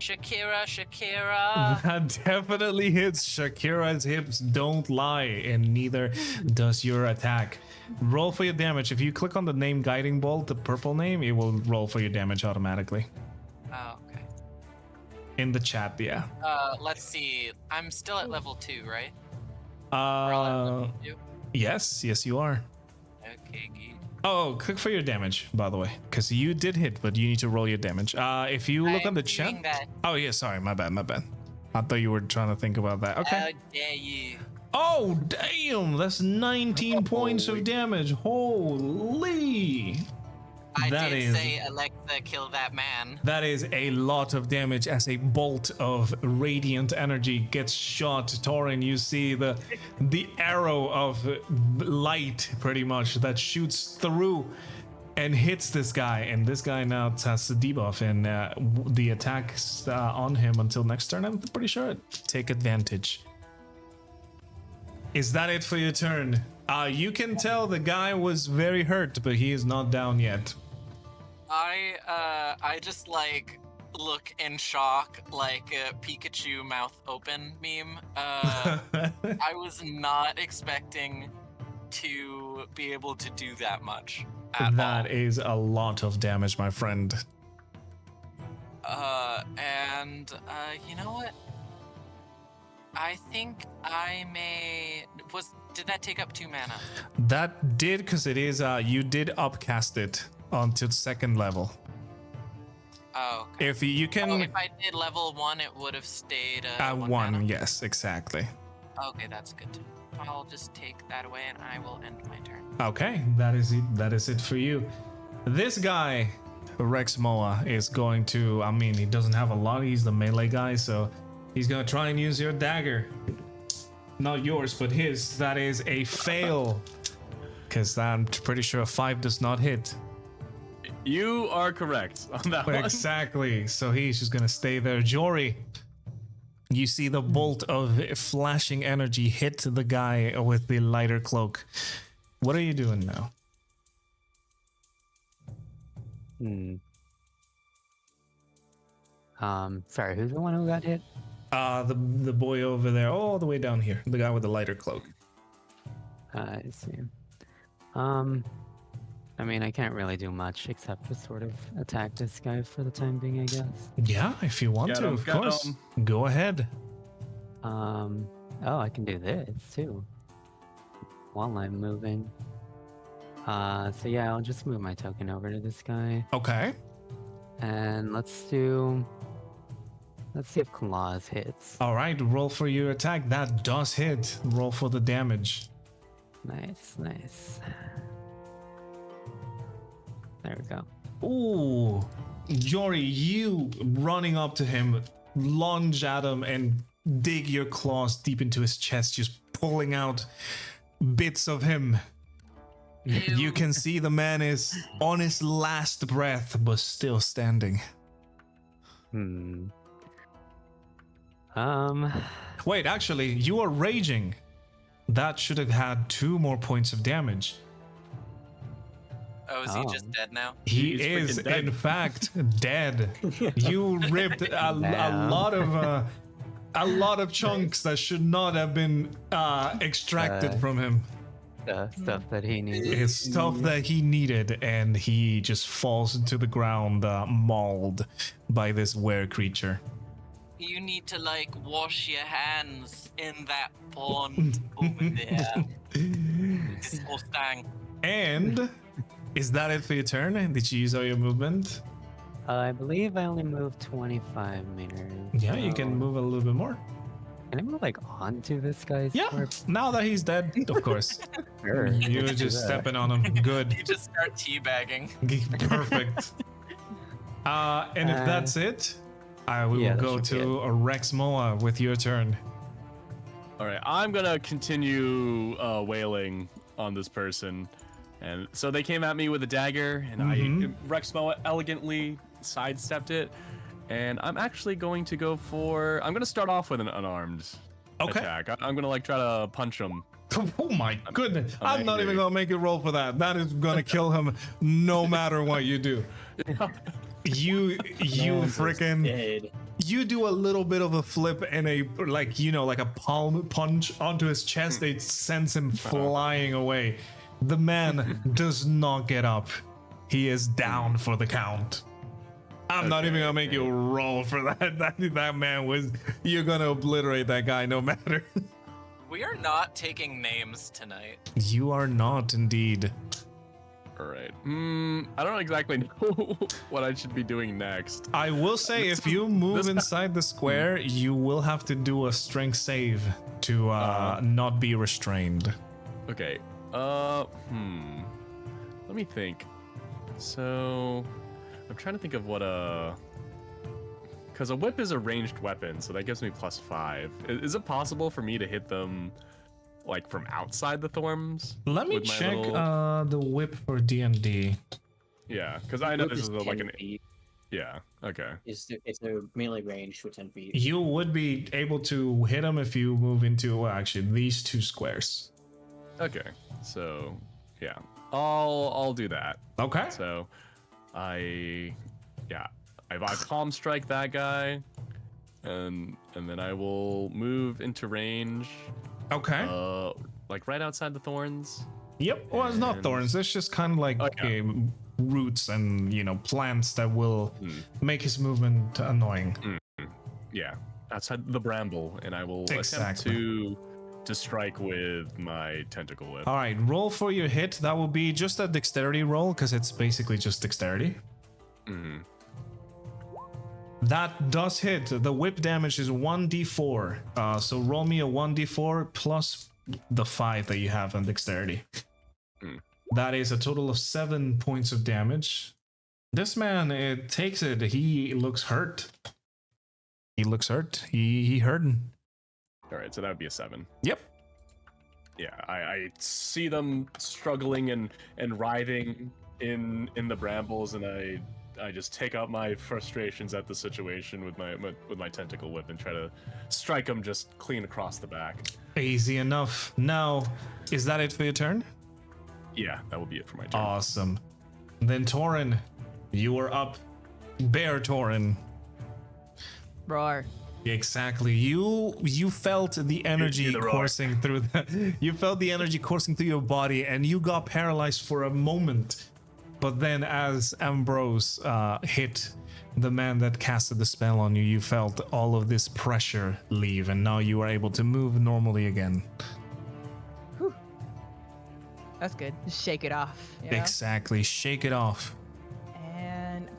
Shakira. That definitely hits. Shakira's hips don't lie, and neither does your attack. Roll for your damage. If you click on the name Guiding Bolt, the purple name, it will roll for your damage automatically. Oh, okay. In the chat, yeah. Let's see. I'm still at level 2, right? We're all at level 2? Yes, you are. Okay, good. Oh, click for your damage, by the way, because you did hit, but you need to roll your damage. If you look on the chat. Doing that. Oh yeah, sorry, my bad. I thought you were trying to think about that. Okay. How dare you? Oh damn, that's 19 points of damage. Holy! I That did is- say Alexa, kill that man. That is a lot of damage as a bolt of radiant energy gets shot. Taurin, you see the arrow of light pretty much that shoots through and hits this guy. And this guy now has the debuff and the attacks on him until next turn. I'm pretty sure. Take advantage. Is that it for your turn? You can tell the guy was very hurt, but he is not down yet. I just like look in shock, like a Pikachu mouth open meme. I was not expecting to be able to do that much. That is a lot of damage, my friend. And you know what? I think I may. Did that take up 2 mana? That did, because it is you did upcast it onto the 2nd level. Oh, okay. If you can If I did level 1, it would have stayed at 1 one, mana? yes, exactly. Okay, that's good. I'll just take that away and I will end my turn. Okay, that is it. That is it for you. This guy, Rexmoa, is going to. I mean, he doesn't have a lot. He's the melee guy, so he's gonna try and use your dagger. Not yours, but his. That is a fail. Because I'm pretty sure a 5 does not hit. You are correct on that one. Exactly. So he's just gonna stay there. Jory, you see the bolt of flashing energy hit the guy with the lighter cloak. What are you doing now? Sorry, who's the one who got hit? The boy over there, all the way down here, the guy with the lighter cloak. I see. I mean, I can't really do much except for sort of attack this guy for the time being, I guess. Yeah, if you want Get to, him, of get course. him. Go ahead. Oh, I can do this too while I'm moving. So yeah, I'll just move my token over to this guy, Okay. and let's see if claws hits. All right, roll for your attack. That does hit. Roll for the damage. Nice. There we go. Ooh, Jory, you running up to him, lunge at him, and dig your claws deep into his chest, just pulling out bits of him. You can see the man is on his last breath, but still standing. Wait, actually, you are raging. That should have had 2 more points of damage. Oh, is he just dead now? He He's is, freaking dead. in fact, dead. You ripped a lot of chunks that should not have been extracted from him. the stuff that he needs. His stuff that he needed, and he just falls into the ground, mauled by this were creature. You need to like wash your hands in that pond over there. Disgusting. And is that it for your turn? Did you use all your movement? I believe I only moved 25 meters. Yeah, you so- can move a little bit more. Can I move like onto this guy's Yeah, corpse? now that he's dead, of course. Sure. You were do just that. stepping on him. Good. You just start teabagging. Perfect. And if that's it, we Yeah, will that go should be to Rexmoa with your turn. All right, I'm gonna continue wailing on this person, and so they came at me with a dagger, and Rexmoa elegantly sidestepped it, and I'm actually going to go for. I'm gonna start off with an unarmed attack. I'm gonna like try to punch him. Oh my goodness. I'm I'm not even angry. going to make you roll for that. That is going to kill him no matter what you do. You freaking. Dead. You do a little bit of a flip and a like a palm punch onto his chest. It sends him flying away. The man does not get up. He is down for the count. I'm not even gonna make you roll for that. That man was. You're gonna obliterate that guy no matter. We are not taking names tonight. You are not indeed. All right. I don't exactly know what I should be doing next. I will say, if you move inside the square, you will have to do a strength save to not be restrained. Okay. Let me think. So, I'm trying to think of what because a whip is a ranged weapon, so that gives me +5. Is it possible for me to hit them, like from outside the thorns? Let me with my check little- the whip for D&D. Yeah, because I know Whip this is is like 10 an. feet. Yeah. Okay. It's a melee range for 10 feet. You would be able to hit him if you move into, well, actually, these two squares. Okay. So, yeah, I'll do that. Okay. So, I palm strike that guy, and then I will move into range, Okay. like right outside the thorns. Yep. Well, it's not and- thorns. It's just kind of like Okay. roots and, plants that will make his movement annoying. Yeah, outside the bramble, and I will attempt Exactly. to strike with my tentacle whip. All right. Roll for your hit. That will be just a dexterity roll because it's basically just dexterity. That does hit. The whip damage is 1d4. So roll me a 1d4 plus the 5 that you have on dexterity. That is a total of 7 points of damage. This man, it takes it. He looks hurt. He hurting. All right, so that would be a 7. Yep. Yeah, I see them struggling and writhing in the brambles, and I just take out my frustrations at the situation with my tentacle whip and try to strike them just clean across the back. Easy enough. Now, is that it for your turn? Yeah, that will be it for my turn. Awesome. Then Taurin, you are up. Bear Taurin. Roar. Exactly. You felt the energy the roar. coursing through your body, and you got paralyzed for a moment. But then, as Ambrose hit the man that casted the spell on you, you felt all of this pressure leave, and now you are able to move normally again. That's good. Just shake it off. You know? Exactly. Shake it off.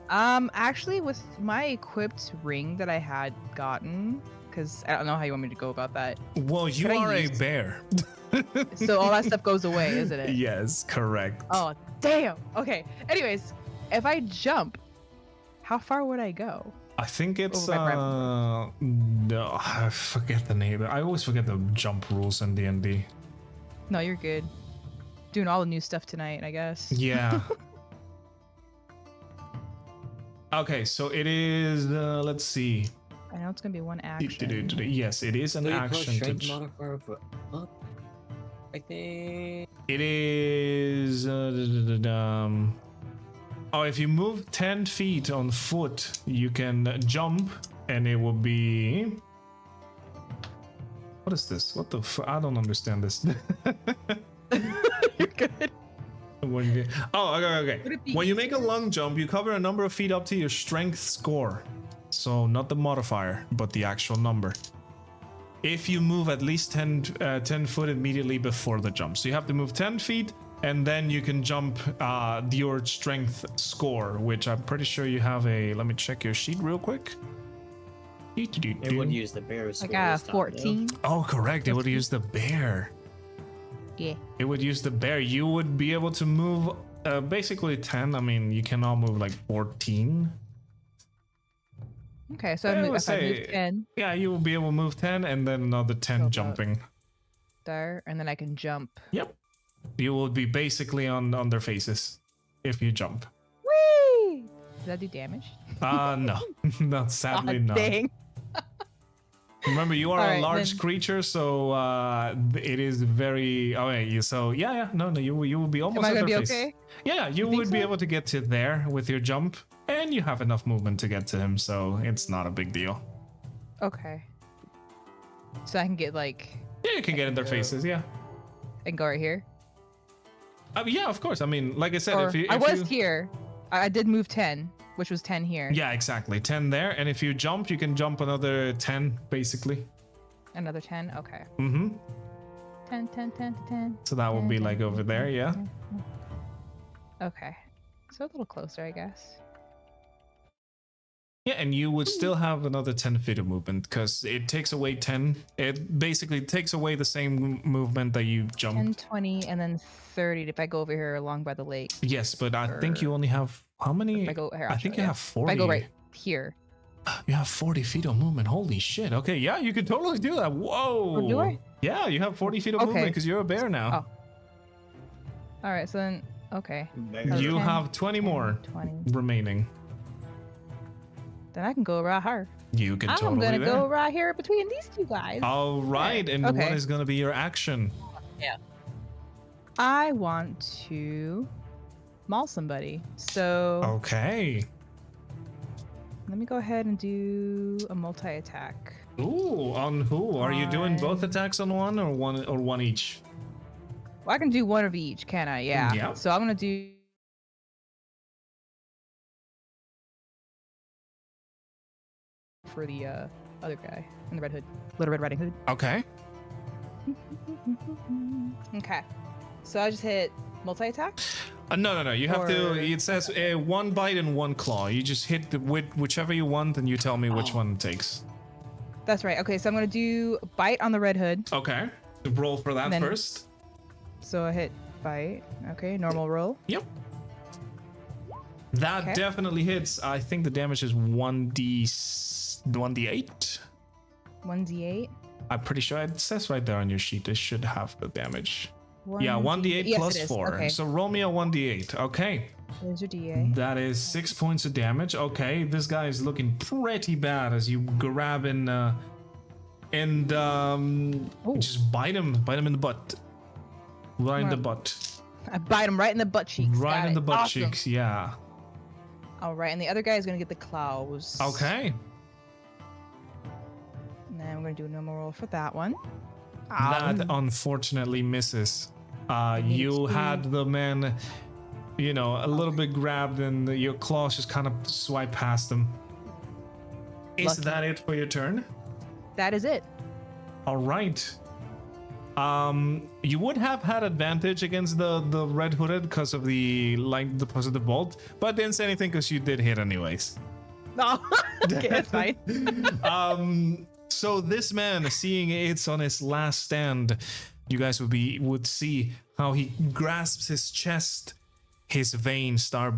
And actually, with my equipped ring that I had gotten, because I don't know how you want me to go about that. Well, you Could I are a use- bear. So all that stuff goes away, isn't it? Yes, correct. Oh, damn. Okay. Anyways, if I jump, how far would I go? I think it's Over no, I forget the name. I always forget the jump rules in D&D. No, you're good. Doing all the new stuff tonight, I guess. Yeah. Okay, so it is. Let's see. I know it's gonna be one action. Yes, it is an So you put action. strength modifier for up, I think. It is. Oh, if you move 10 feet on foot, you can jump, and it will be. What is this? What the? I don't understand this. You're good. Oh, okay. Would it be When you make a easier? long jump, you cover a number of feet up to your strength score. So not the modifier, but the actual number. If you move at least 10 foot immediately before the jump. So you have to move 10 feet, and then you can jump your strength score, which I'm pretty sure you have a... Let me check your sheet real quick. It would use the bear I score got this a time, 14. Oh, correct. It would use the bear. Yeah. It would use the bear. You would be able to move basically 10. I mean, you can all move like 14. Okay, so I would if I move say- 10 Yeah, you will be able to move 10 and then another 10 about- jumping. there, and then I can jump. Yep. You will be basically on their faces if you jump. Whee! Does that do damage? No. Not sadly God not. dang. Remember, you are a Alright, large then- creature, so it is very... Oh, yeah, so yeah. No, you will be almost Am I at gonna their be face. okay? Yeah, you think would be so? able to get to there with your jump, and you have enough movement to get to him, so it's not a big deal. Okay. So I can get like, Yeah, you can get in their Yeah. faces, yeah. I can go right here. Yeah, of course. I mean, like I said, Or if you... I if was you- here. I did move 10, which was 10 here. Yeah, exactly. 10 there, and if you jump, you can jump another 10, basically. Another 10. Okay. Mm-hmm. 10, 10, 10, 10. So that would be like over there, yeah. Okay. So a little closer, I guess. Yeah, and you would still have another 10 feet of movement, because it takes away 10. It basically takes away the same movement that you 10, jumped. 20, and then 30 if I go over here along by the lake. Yes, but I think you only have... How many? If I go here, I I'll think show you have 40. If I go right here. You have 40 feet of movement. Holy shit. Okay, yeah, you could totally do that. Whoa. Oh, do I? Yeah, you have 40 feet of movement Okay. because you're a bear now. All right, so then, okay. Bear. You 10, have 20 more 20. remaining. Then I can go right here. You can I'm totally gonna there. go right here between these two guys. All right, and Okay. what is going to be your action? I want to maul somebody. So Okay. let me go ahead and do a multi-attack. Ooh, on who? Are you doing both On- attacks on one or one each? Well, I can do one of each, can I? Yeah. Yeah. So I'm gonna do. For the other guy in the red hood, Little Red Riding Hood. Okay. Okay. So I just hit multi-attack. No. You have to. Or- It says one bite and one claw. You just hit whichever you want, and you tell me which Oh. one it takes. That's right. Okay, so I'm gonna do bite on the red hood. Okay. Roll for that Then- first. So I hit bite. Okay, normal roll. Yep. That Okay. definitely hits. I think the damage is 1d8. 1d8. I'm pretty sure it says right there on your sheet. It should have the damage. Yeah, 1d8 yes, plus it is. 4. Okay. So roll me a 1d8. Okay. There's your DA. That is 6 points of damage. Okay, this guy is looking pretty bad as you grab and Ooh. just bite him in the butt. Right in the Right. butt. I bite him right in the butt cheeks. Right Got in the it. butt Awesome. cheeks, yeah. All right, and the other guy is gonna get the claws. Okay. And then we're gonna do a normal roll for that one. That unfortunately misses. need You to- had the man, a little bit grabbed, and your claws just kind of swipe past him. Is Lucky. that it for your turn? That is it. All right. You would have had advantage against the red hooded because of the bolt, but didn't say anything because you did hit anyways. No, okay, that's fine. So this man, seeing it's on his last stand, you guys would see how he grasps his chest, his veins start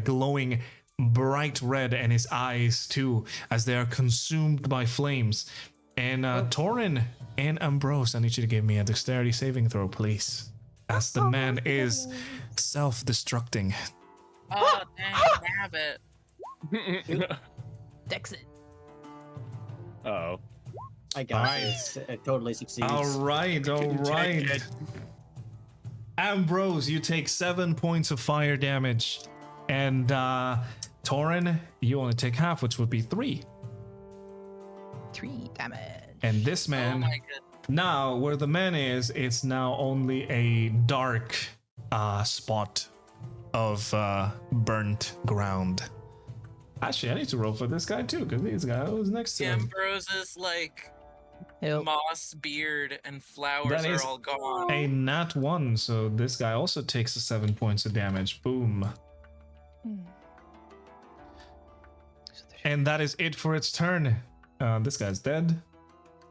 glowing bright red, and his eyes too, as they are consumed by flames. And Taurin and Ambrose, I need you to give me a dexterity saving throw, please, as the man is self-destructing. Oh, dang, rabbit. Dex it. Oh. I got Alright. this. It totally succeeds. All right. it. Ambrose, you take 7 points of fire damage, and Taurin, you only take half, which would be 3. 3 damage. And this Oh man my goodness. Now, where the man is, it's now only a dark spot of burnt ground. Actually, I need to roll for this guy too, because this guy was next to him. Ambrose's like Ew. moss beard and flowers That are is all gone. a nat 1, so this guy also takes 7 points of damage. Boom. And that is it for its turn. This guy's dead.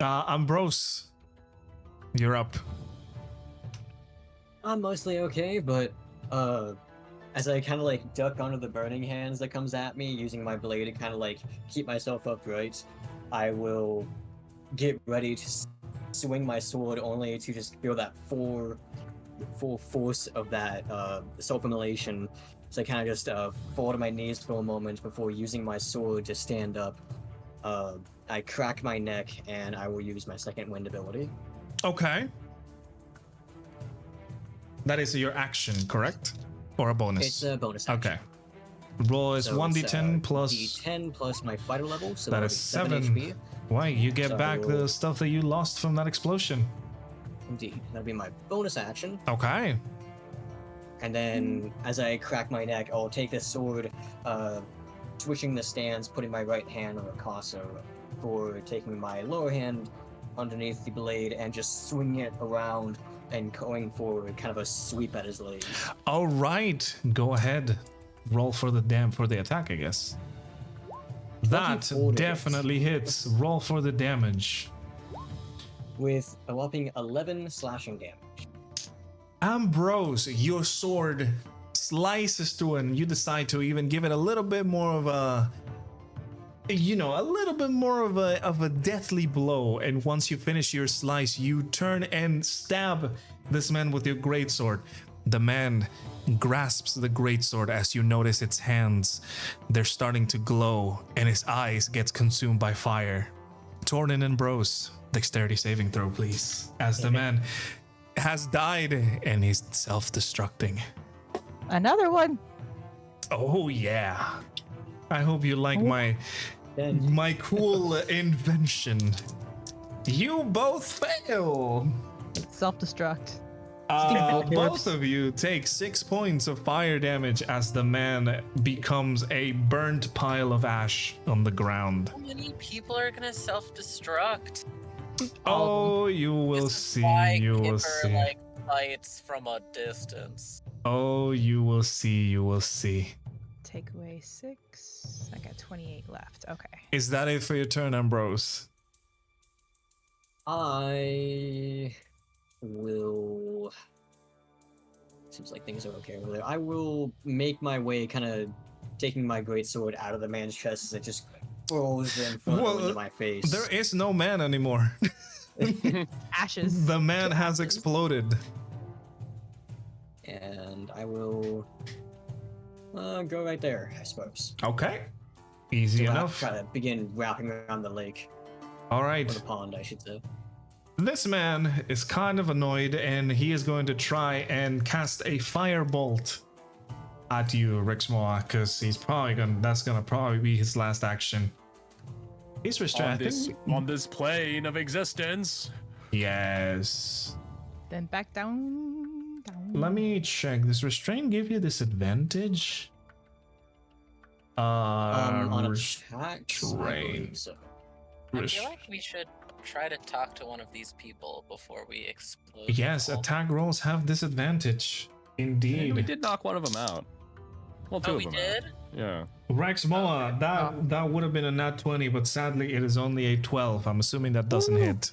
Ambrose, you're up. I'm mostly okay, but as I kind of like duck under the burning hands that comes at me, using my blade to kind of like keep myself upright, I will get ready to swing my sword, only to just feel that full force of that self-immolation. So I kind of just fall to my knees for a moment before using my sword to stand up. I crack my neck, and I will use my second wind ability. Okay. That is your action, correct? Or a bonus? It's a bonus action. Okay. Roll is So 1d10 it's, plus. D10 plus my fighter level, so That that'll is be 7 7. HP. Why? You get So- back the stuff that you lost from that explosion. Indeed, that'll be my bonus action. Okay. And then, as I crack my neck, I'll take this sword, switching the stance, putting my right hand on the Casso for taking my lower hand underneath the blade and just swinging it around and going for kind of a sweep at his legs. All right. Go ahead. Roll for the attack, I guess. That 24 definitely hits. Roll for the damage. With a whopping 11 slashing damage. Ambrose, your sword slices through, and you decide to even give it a little bit more of a, a little bit more of a deathly blow. And once you finish your slice, you turn and stab this man with your greatsword. The man grasps the greatsword as you notice its hands. They're starting to glow, and his eyes gets consumed by fire. Taurin and Ambrose, dexterity saving throw, please, as the man has died and he's self-destructing. Another one. Oh yeah. I hope you like my Then cool invention. You both fail. Self-destruct. Both of you take 6 points of fire damage as the man becomes a burnt pile of ash on the ground. How many people are gonna self-destruct? Oh, you will This is see. why You will Kipper, see. like, fights from a distance. Oh, you will see. You will see. Take away 6. I got 28 left. Okay. Is that it for your turn, Ambrose? I will. Seems like things are okay over there. I will make my way, kind of taking my greatsword out of the man's chest as it just throws in front of into my face. There is no man anymore. Ashes. The man has exploded. And I will go right there, I suppose. Okay. Easy So I'll enough. try to begin wrapping around the lake, All or right. the pond, I should say. This man is kind of annoyed, and he is going to try and cast a firebolt at you, Rexmoa, because he's probably that's gonna probably be his last action. He's restrained. On this plane of existence. Yes. Then back down. Let me check. Does restrain give you disadvantage? On attacks, I restrain. believe so. I feel like we should try to talk to one of these people before we explode. Yes, them all. attack rolls have disadvantage. Indeed. We did knock one of them out. Well, two Oh, of we them did? out. Yeah. Rexmoa, that would have been a nat 20, but sadly it is only a 12. I'm assuming that doesn't hit.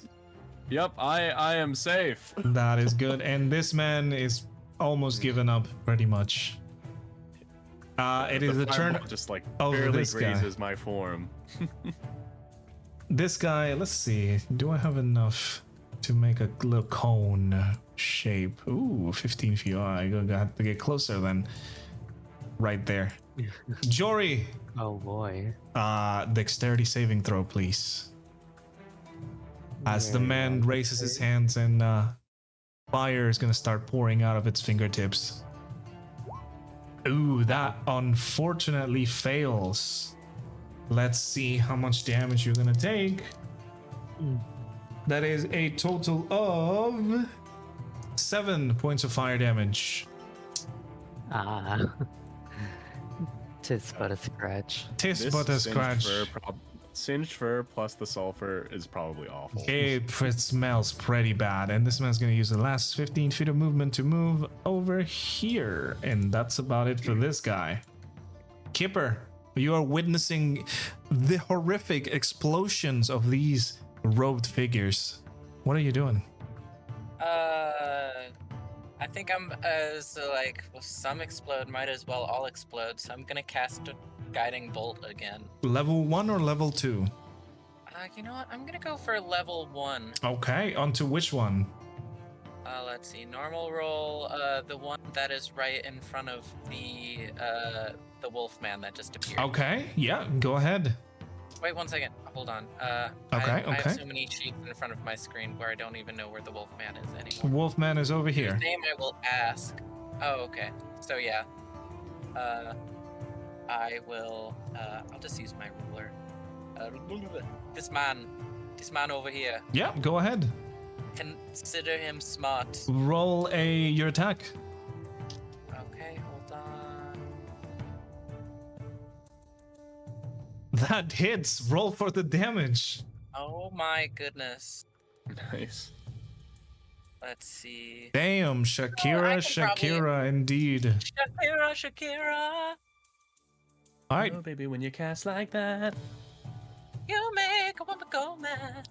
Yep, I am safe. That is good. And this man is almost given up, pretty much. It is the turn fireball just like of barely this guy. grazes my form. This guy, let's see. Do I have enough to make a little cone shape? Ooh, 15 feet. Oh, I'm gonna have to get closer then. Right there. Jory, Oh boy. dexterity saving throw, please. As the Yeah, man raises his hands and fire is gonna start pouring out of its fingertips. Ooh, that unfortunately fails. Let's see how much damage you're gonna take. That is a total of 7 points of fire damage. Ah. Tis but a scratch. Tis This but a singed scratch. Singed fur plus the sulfur is probably awful. It smells pretty bad, and this man's gonna use the last 15 feet of movement to move over here, and that's about it for this guy. Kipper, you are witnessing the horrific explosions of these robed figures. What are you doing? I think I'm so like well, some explode, might as well all explode. So I'm gonna cast a guiding bolt again. Level 1 or level 2? You know what? I'm gonna go for level 1. Okay, onto which one? Let's see. Normal roll. The one that is right in front of the wolf man that just appeared. Okay, yeah, go ahead. Wait 1 second. Hold on. Okay, I okay. have so many sheets in front of my screen where I don't even know where the wolf man is anymore. Wolfman is over here. His name I will ask. Oh, okay. So yeah. I will. I'll just use my ruler. This man over here. Yeah, go ahead. Consider him smart. Roll your attack. Okay, hold on. That hits. Roll for the damage. Oh my goodness. Nice. Let's see. Damn, Shakira, Shakira, indeed. Shakira. All right. Oh, baby, when you cast like that. You make a woman go mad.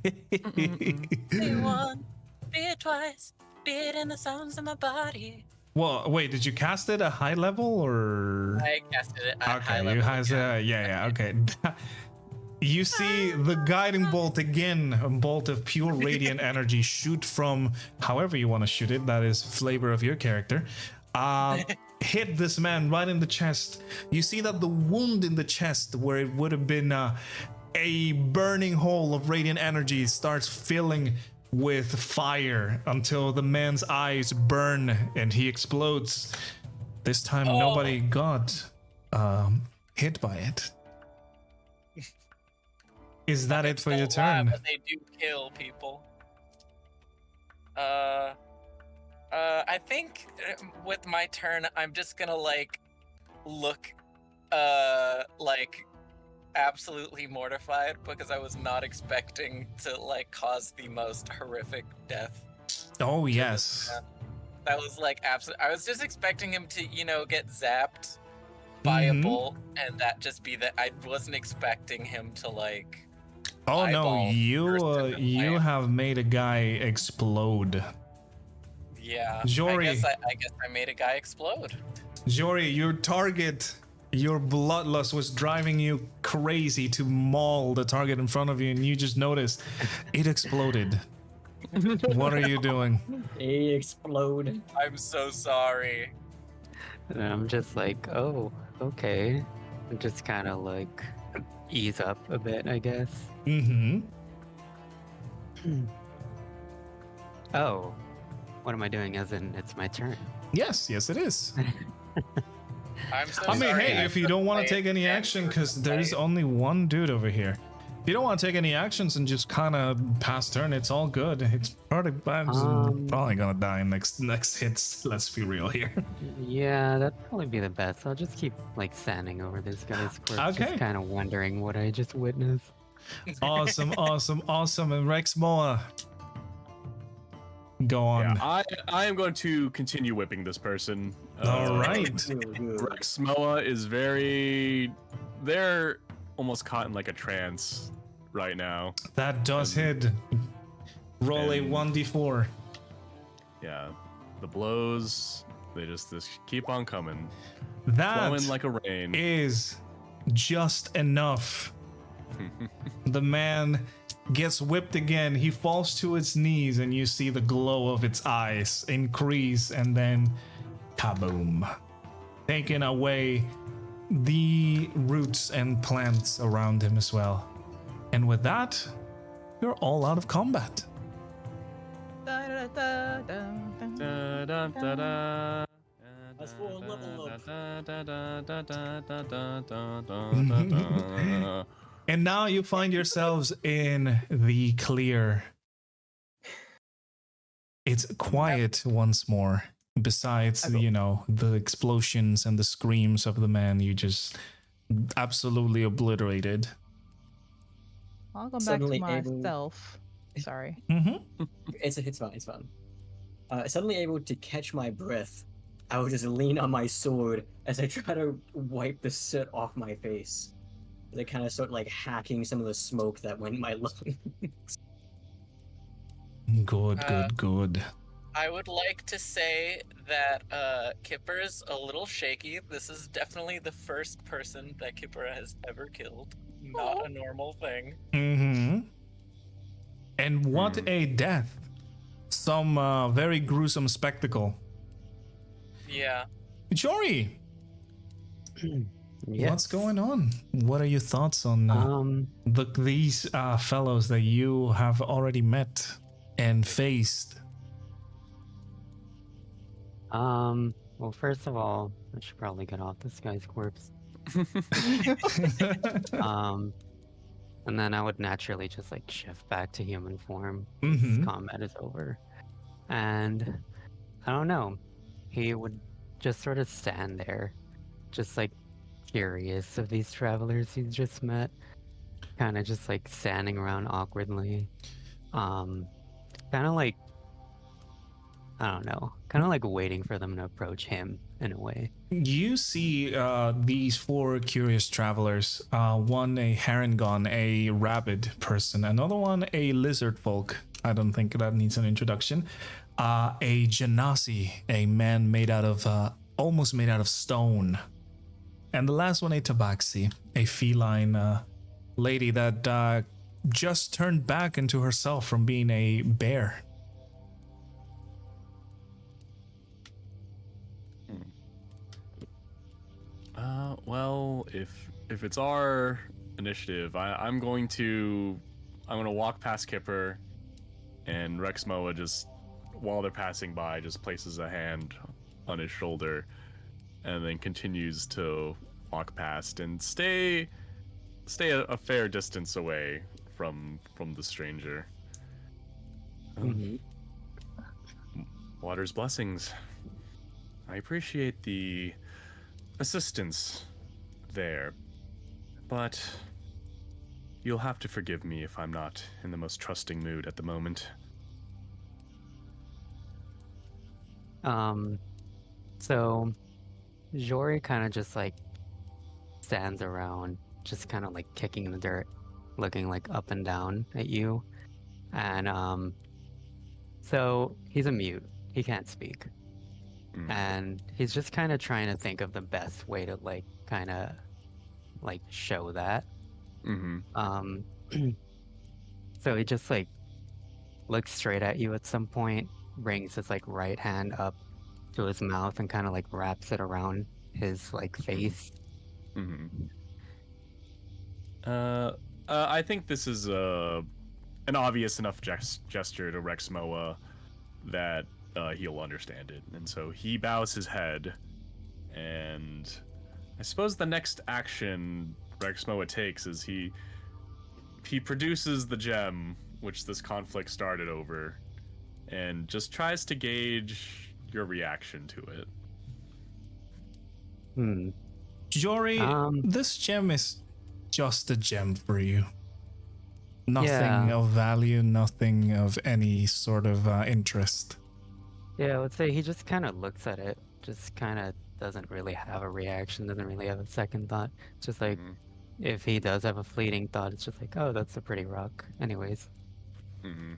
Be one, be it twice, be it in the sounds of my body. Well, wait, did you cast it at high level or? I casted it at high Okay, level. you has yeah, okay. You see the guiding bolt again, a bolt of pure radiant energy shoot from however you want to shoot it, that is flavor of your character. Hit this man right in the chest. You see that the wound in the chest where it would have been a burning hole of radiant energy starts filling with fire until the man's eyes burn and he explodes. This time nobody got hit by it. Is that it for your turn? But they do kill people. I think with my turn, I'm just gonna like look, like absolutely mortified because I was not expecting to like cause the most horrific death. Oh yes. That was like absolute. I was just expecting him to, you know, get zapped by a bolt, and that just be that. I wasn't expecting him to like. Oh no, eyeball you person have made a guy explode. Yeah. Jory. I guess I made a guy explode. Jory, your target, your bloodlust was driving you crazy to maul the target in front of you, and you just noticed it exploded. What are you doing? They explode. I'm so sorry. And I'm just like, oh, okay. And just kind of like ease up a bit, I guess. Mm-hmm. Oh, what am I doing? As in, it's my turn. Yes, it is. I'm so I mean, sorry. hey, if you don't want to take any action, because there's only one dude over here. If you don't want to take any actions and just kind of pass turn, it's all good. It's probably gonna die next hits. Let's be real here. Yeah, that'd probably be the best. I'll just keep like standing over this guy's corpse, Okay. just kind of wondering what I just witnessed. Awesome. And Rexmoa, go on. Yeah, I am going to continue whipping this person. All right. Rexmoa is they're almost caught in like a trance right now. That does hit. Roll a And- 1d4. Yeah, the blows, they just keep on coming. That Flowing like a rain. is just enough. The man gets whipped again. He falls to his knees, and you see the glow of its eyes increase, and then kaboom, taking away the roots and plants around him as well. And with that, you're all out of combat. Da-da-da-da. That's for a level up. And now you find yourselves in the clear. It's quiet once more. Besides, the explosions and the screams of the man you just absolutely obliterated. I'll go back to Suddenly able- myself. Sorry. Mm-hmm. It's fine. Suddenly able to catch my breath, I would just lean on my sword as I try to wipe the soot off my face. They kind of start like hacking some of the smoke that went in my lungs. Good. I would like to say that Kipper's a little shaky. This is definitely the first person that Kipper has ever killed. Not a normal thing. Mm-hmm. And what a death. Some very gruesome spectacle. Yeah. Jory, Yes. what's going on? What are your thoughts on these fellows that you have already met and faced? Well, first of all, I should probably get off this guy's corpse. And then I would naturally just like shift back to human form. Mhm. Combat is over. And I don't know. He would just sort of stand there, just like curious of these travelers he's just met. Kind of just like standing around awkwardly. Kind of like, I don't know, kind of like waiting for them to approach him in a way. You see these four curious travelers. One a Harangon, a rabid person. Another one a lizard folk. I don't think that needs an introduction. A Genasi, a man made out of, almost made out of stone. And the last one a Tabaxi, a feline lady that just turned back into herself from being a bear. Well, if it's our initiative, I'm going to walk past Kipper, and Rexmoa just, while they're passing by, just places a hand on his shoulder, and then continues to walk past and stay a fair distance away from the stranger. Water's blessings. I appreciate the assistance there, but you'll have to forgive me if I'm not in the most trusting mood at the moment. So Jory kind of just like stands around, just kind of like kicking the dirt, looking like up and down at you. And so he's a mute. He can't speak. And he's just kind of trying to think of the best way to like kind of like show that. So he just like looks straight at you at some point, brings his like right hand up to his mouth and kind of like wraps it around his like face. I think this is an obvious enough gesture to Rexmoa that he'll understand it, and so he bows his head, and I suppose the next action Rexmoa takes is he produces the gem which this conflict started over, and just tries to gauge your reaction to it. Jory, this gem is just a gem for you. Nothing of value, nothing of any sort of interest. Yeah, I would say he just kind of looks at it, just kind of doesn't really have a reaction, doesn't really have a second thought. It's just like, if he does have a fleeting thought, it's just like, oh, that's a pretty rock. Anyways. And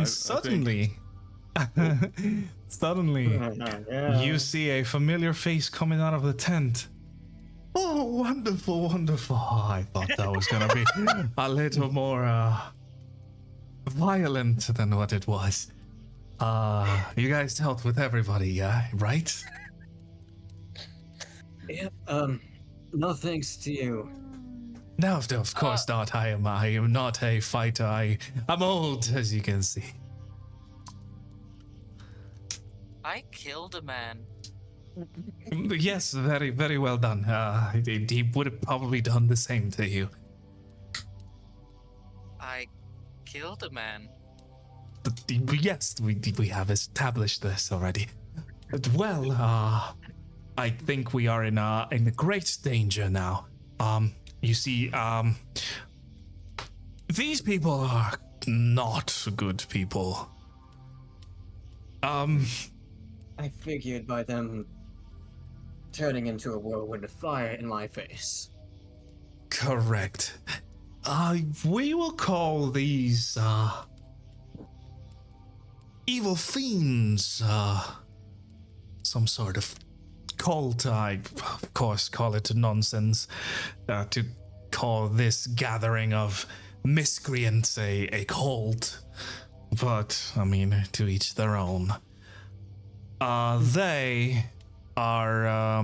suddenly, you see a familiar face coming out of the tent. Oh, wonderful, wonderful. Oh, I thought that was going to be a little more violent than what it was. You guys dealt with everybody, right? Yep, no thanks to you. No, of course not. I am not a fighter. I'm old, as you can see. I killed a man. Yes, very, very well done. He would have probably done the same to you. I killed a man. Yes, we have established this already. Well, I think we are in great danger now. You see, these people are not good people. I figured by them turning into a whirlwind of fire in my face. Correct. We will call these, evil fiends, some sort of cult. I, of course, call it nonsense to call this gathering of miscreants a cult. But, I mean, to each their own. They are,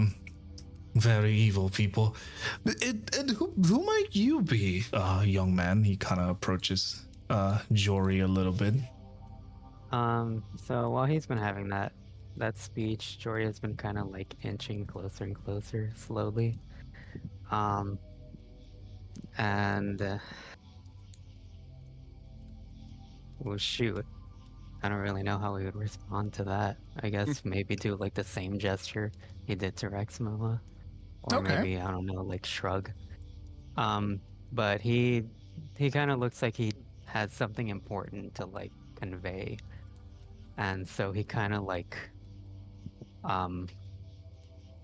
very evil people. And who might you be, young man? He kind of approaches Jory a little bit. So while he's been having that speech, Jory has been kind of like inching closer and closer, slowly. Well, shoot. I don't really know how he would respond to that. I guess maybe do like the same gesture he did to Rexmoa. Or Okay. maybe, I don't know, like shrug. But he kind of looks like he has something important to like convey. And so he kind of like,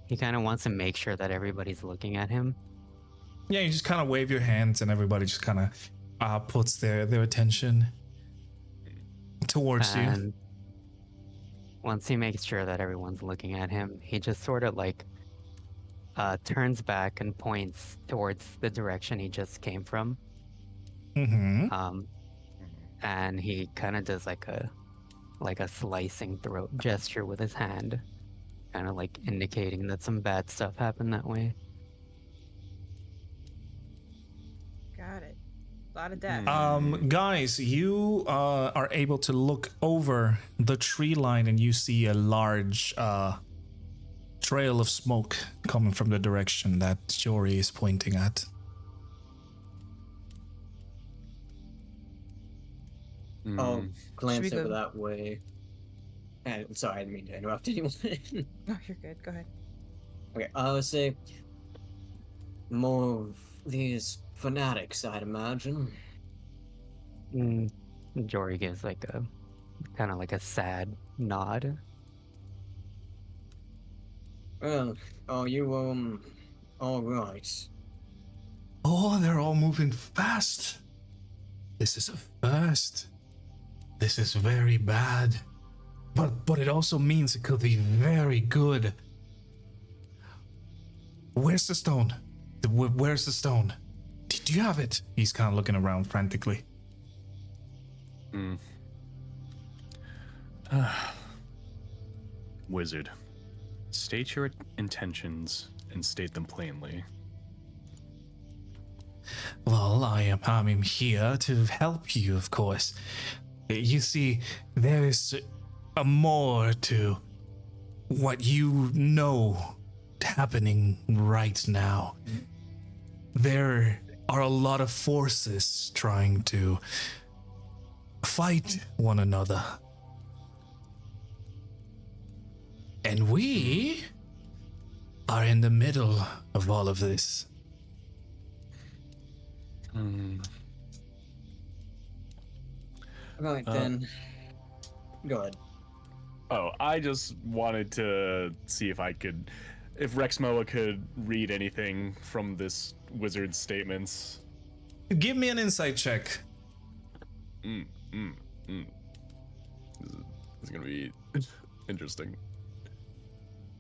he kind of wants to make sure that everybody's looking at him. Yeah, you just kind of wave your hands and everybody just kind of puts their attention towards you. And once he makes sure that everyone's looking at him, he just sort of like turns back and points towards the direction he just came from. Mm-hmm. And he kind of does like a slicing throat gesture with his hand, kind of like indicating that some bad stuff happened that way. Got it. A lot of death. Guys, you are able to look over the tree line and you see a large trail of smoke coming from the direction that Jory is pointing at. I'll glance Should we over go- that way. Sorry, I didn't mean to interrupt anyone. Oh, you're good. Go ahead. Okay, I would say more of these fanatics, I'd imagine. Jory gives like a kind of like a sad nod. Well, are you, alright? Oh, they're all moving fast. This is a first. This is very bad. But it also means it could be very good. Where's the stone? Where's the stone? Do you have it? He's kind of looking around frantically. Wizard, state your intentions and state them plainly. Well, I'm here to help you, of course. You see, there is a more to what you know happening right now. There are a lot of forces trying to fight one another. And we are in the middle of all of this. Right then. Go ahead. Oh, I just wanted to see if Rexmoa could read anything from this wizard's statements. Give me an insight check. This is gonna be interesting.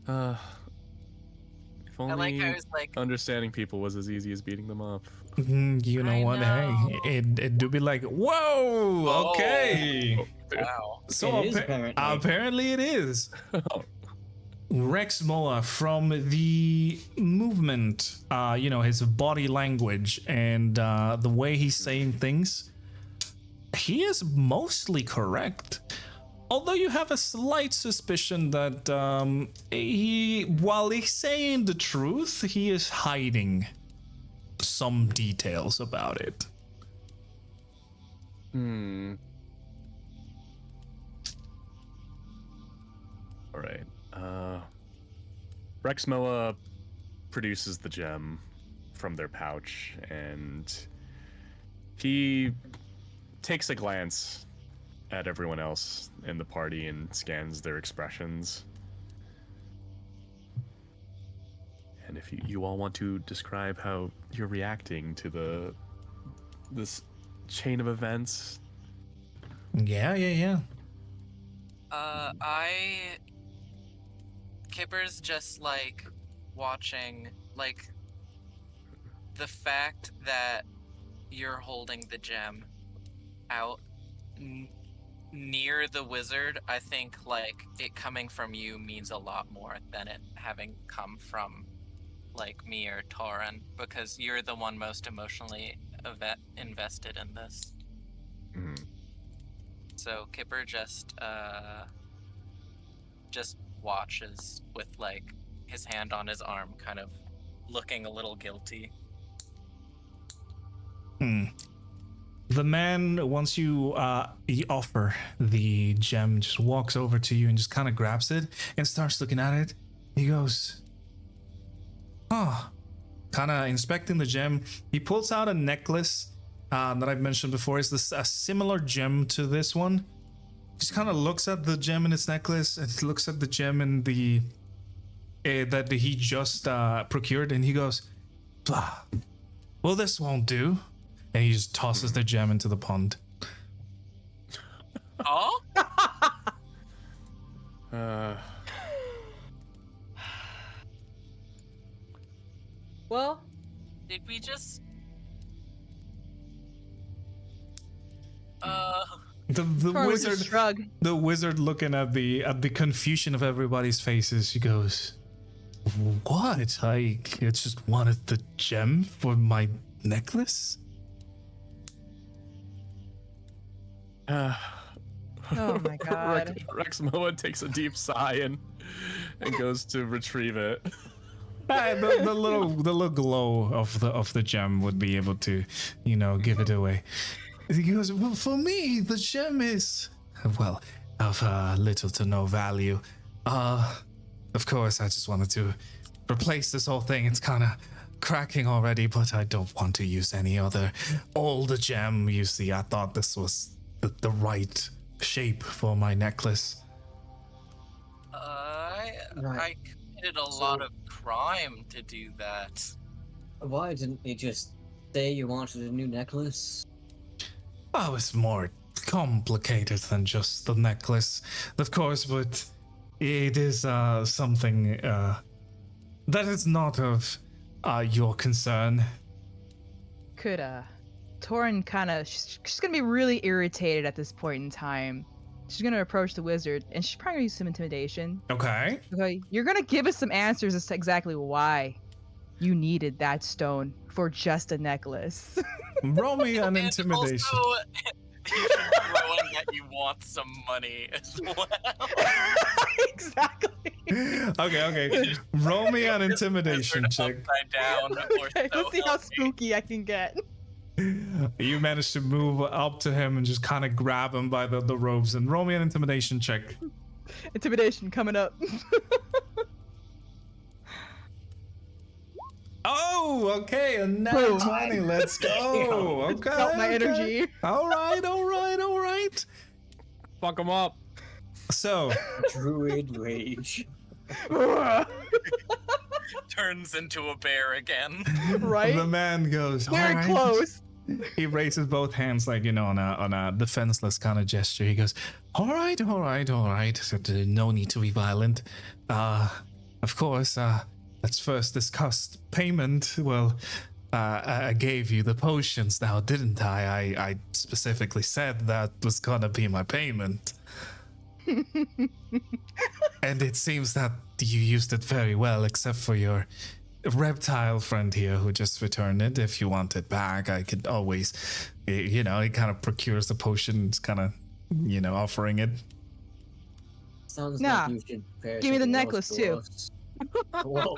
If only I like how it's like, understanding people was as easy as beating them up. You know I what? know. Hey, it do be like, whoa, okay. wow. So It is apparently. it is. Rexmoa, from the movement, his body language and the way he's saying things, he is mostly correct. although you have a slight suspicion that while he's saying the truth, he is hiding some details about it. All right. Rexmoa produces the gem from their pouch, and he takes a glance at everyone else in the party and scans their expressions. And if you all want to describe how you're reacting to this chain of events. Yeah. Kipper's just like watching, like, the fact that you're holding the gem out near the wizard. I think like it coming from you means a lot more than it having come from like me or Taurin, because you're the one most emotionally invested in this. So Kipper just watches with like his hand on his arm, kind of looking a little guilty. The man, once you offer the gem, just walks over to you and just kind of grabs it and starts looking at it. He goes, kind of inspecting the gem. He pulls out a necklace that I've mentioned before. Is this a similar gem to this one? Just kind of looks at the gem in its necklace and looks at the gem in the that he just procured, and he goes, well, this won't do. And he just tosses the gem into the pond. Oh? Well, did we just The Taurin would just wizard, shrug. the wizard, looking at the confusion of everybody's faces, she goes, "What? I just wanted the gem for my necklace." Oh my god. Rexmoa takes a deep sigh and goes to retrieve it. The little glow of the gem would be able to, give it away. He goes, well, for me, the gem is, well, of little to no value. Of course, I just wanted to replace this whole thing. It's kind of cracking already, but I don't want to use any other old gem. You see, I thought this was the right shape for my necklace. I committed a lot of crime to do that. Why didn't you just say you wanted a new necklace? Oh, it's more complicated than just the necklace, of course, but it is something that is not of your concern. Could Taurin she's gonna be really irritated at this point in time. She's gonna approach the wizard, and she's probably gonna use some intimidation. Okay. Okay, you're gonna give us some answers as to exactly why you needed that stone for just a necklace. Roll me an And intimidation. also, you should throw in that you want some money as well. Exactly. Okay. Roll me an intimidation check. Upside down, or Okay, so let's see how help me. spooky I can get. You managed to move up to him and just kind of grab him by the robes, and roll me an intimidation check. Intimidation coming up. Oh, okay, a nat Boom. 20. Let's go. Okay. Felt my energy. All right. Fuck him up. So, Druid rage. Turns into a bear again. Right? the man goes, Very "All right." close. He raises both hands like, on a defenseless kind of gesture. He goes, all right. So, no need to be violent. Of course, let's first discuss payment. Well, I gave you the potions now, didn't I? I specifically said that was gonna be my payment. And it seems that you used it very well, except for your reptile friend here who just returned it. If you want it back, I could always, he kind of procures the potion, kind of, offering it. Sounds Nah. like you should prepare Give me the something necklace, else for too. us. Whoa.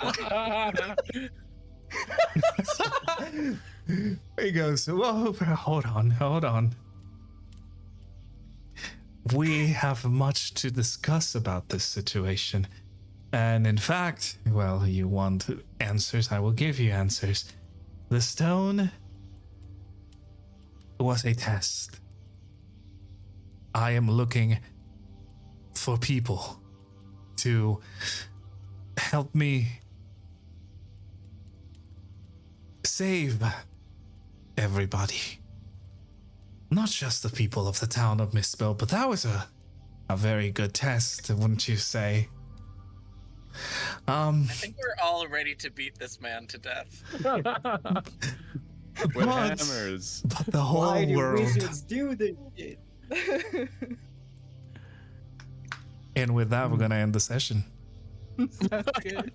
He goes, whoa, hold on. We have much to discuss about this situation. And in fact, well, you want answers, I will give you answers. The stone was a test. I am looking for people to help me save everybody. Not just the people of the town of Misspell, but that was a very good test, wouldn't you say? I think we're all ready to beat this man to death. With hammers. But the whole Why do world. wizards do this shit? And with that, we're gonna end the session. Sounds good.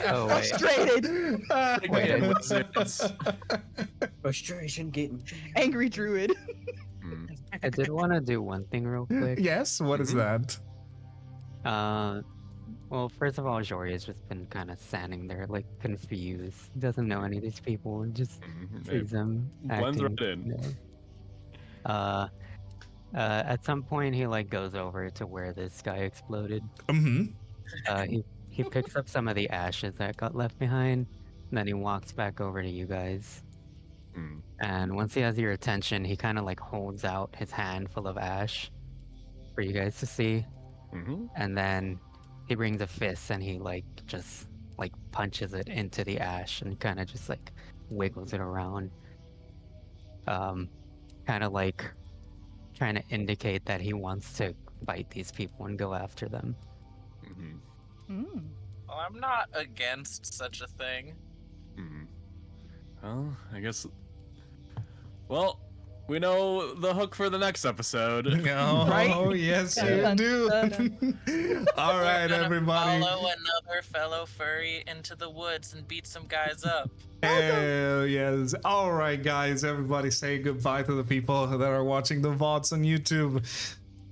Oh wait. Frustrated. Wait, Frustration getting. Angry druid. I did want to do one thing real quick. Yes, what is that? Well, first of all, Jory has just been kind of standing there, like, confused. He doesn't know any of these people and just sees them Blends acting. right in. At some point, he, like, goes over to where this guy exploded. He picks up some of the ashes that got left behind, and then he walks back over to you guys. And once he has your attention, he kind of, like, holds out his hand full of ash for you guys to see. And then he brings a fist and he just punches it into the ash and kind of just like wiggles it around, kind of like trying to indicate that he wants to fight these people and go after them. Mm. Well, I'm not against such a thing. Well, I guess. Well, we know the hook for the next episode. Oh, Right? yes, Dun, you dun, do. dun, All right, We're gonna everybody. Follow another fellow furry into the woods and beat some guys up. Hell yes. All right, guys, everybody say goodbye to the people that are watching the VODs on YouTube.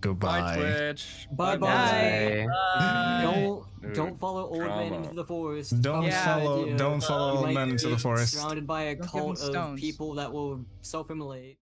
Goodbye. Bye, Twitch. Bye Bye. Don't follow old men Drama. into the forest. Don't Yeah. follow You old might men into the be forest. Surrounded by a Don't give 'em cult of stones. people that will self-immolate.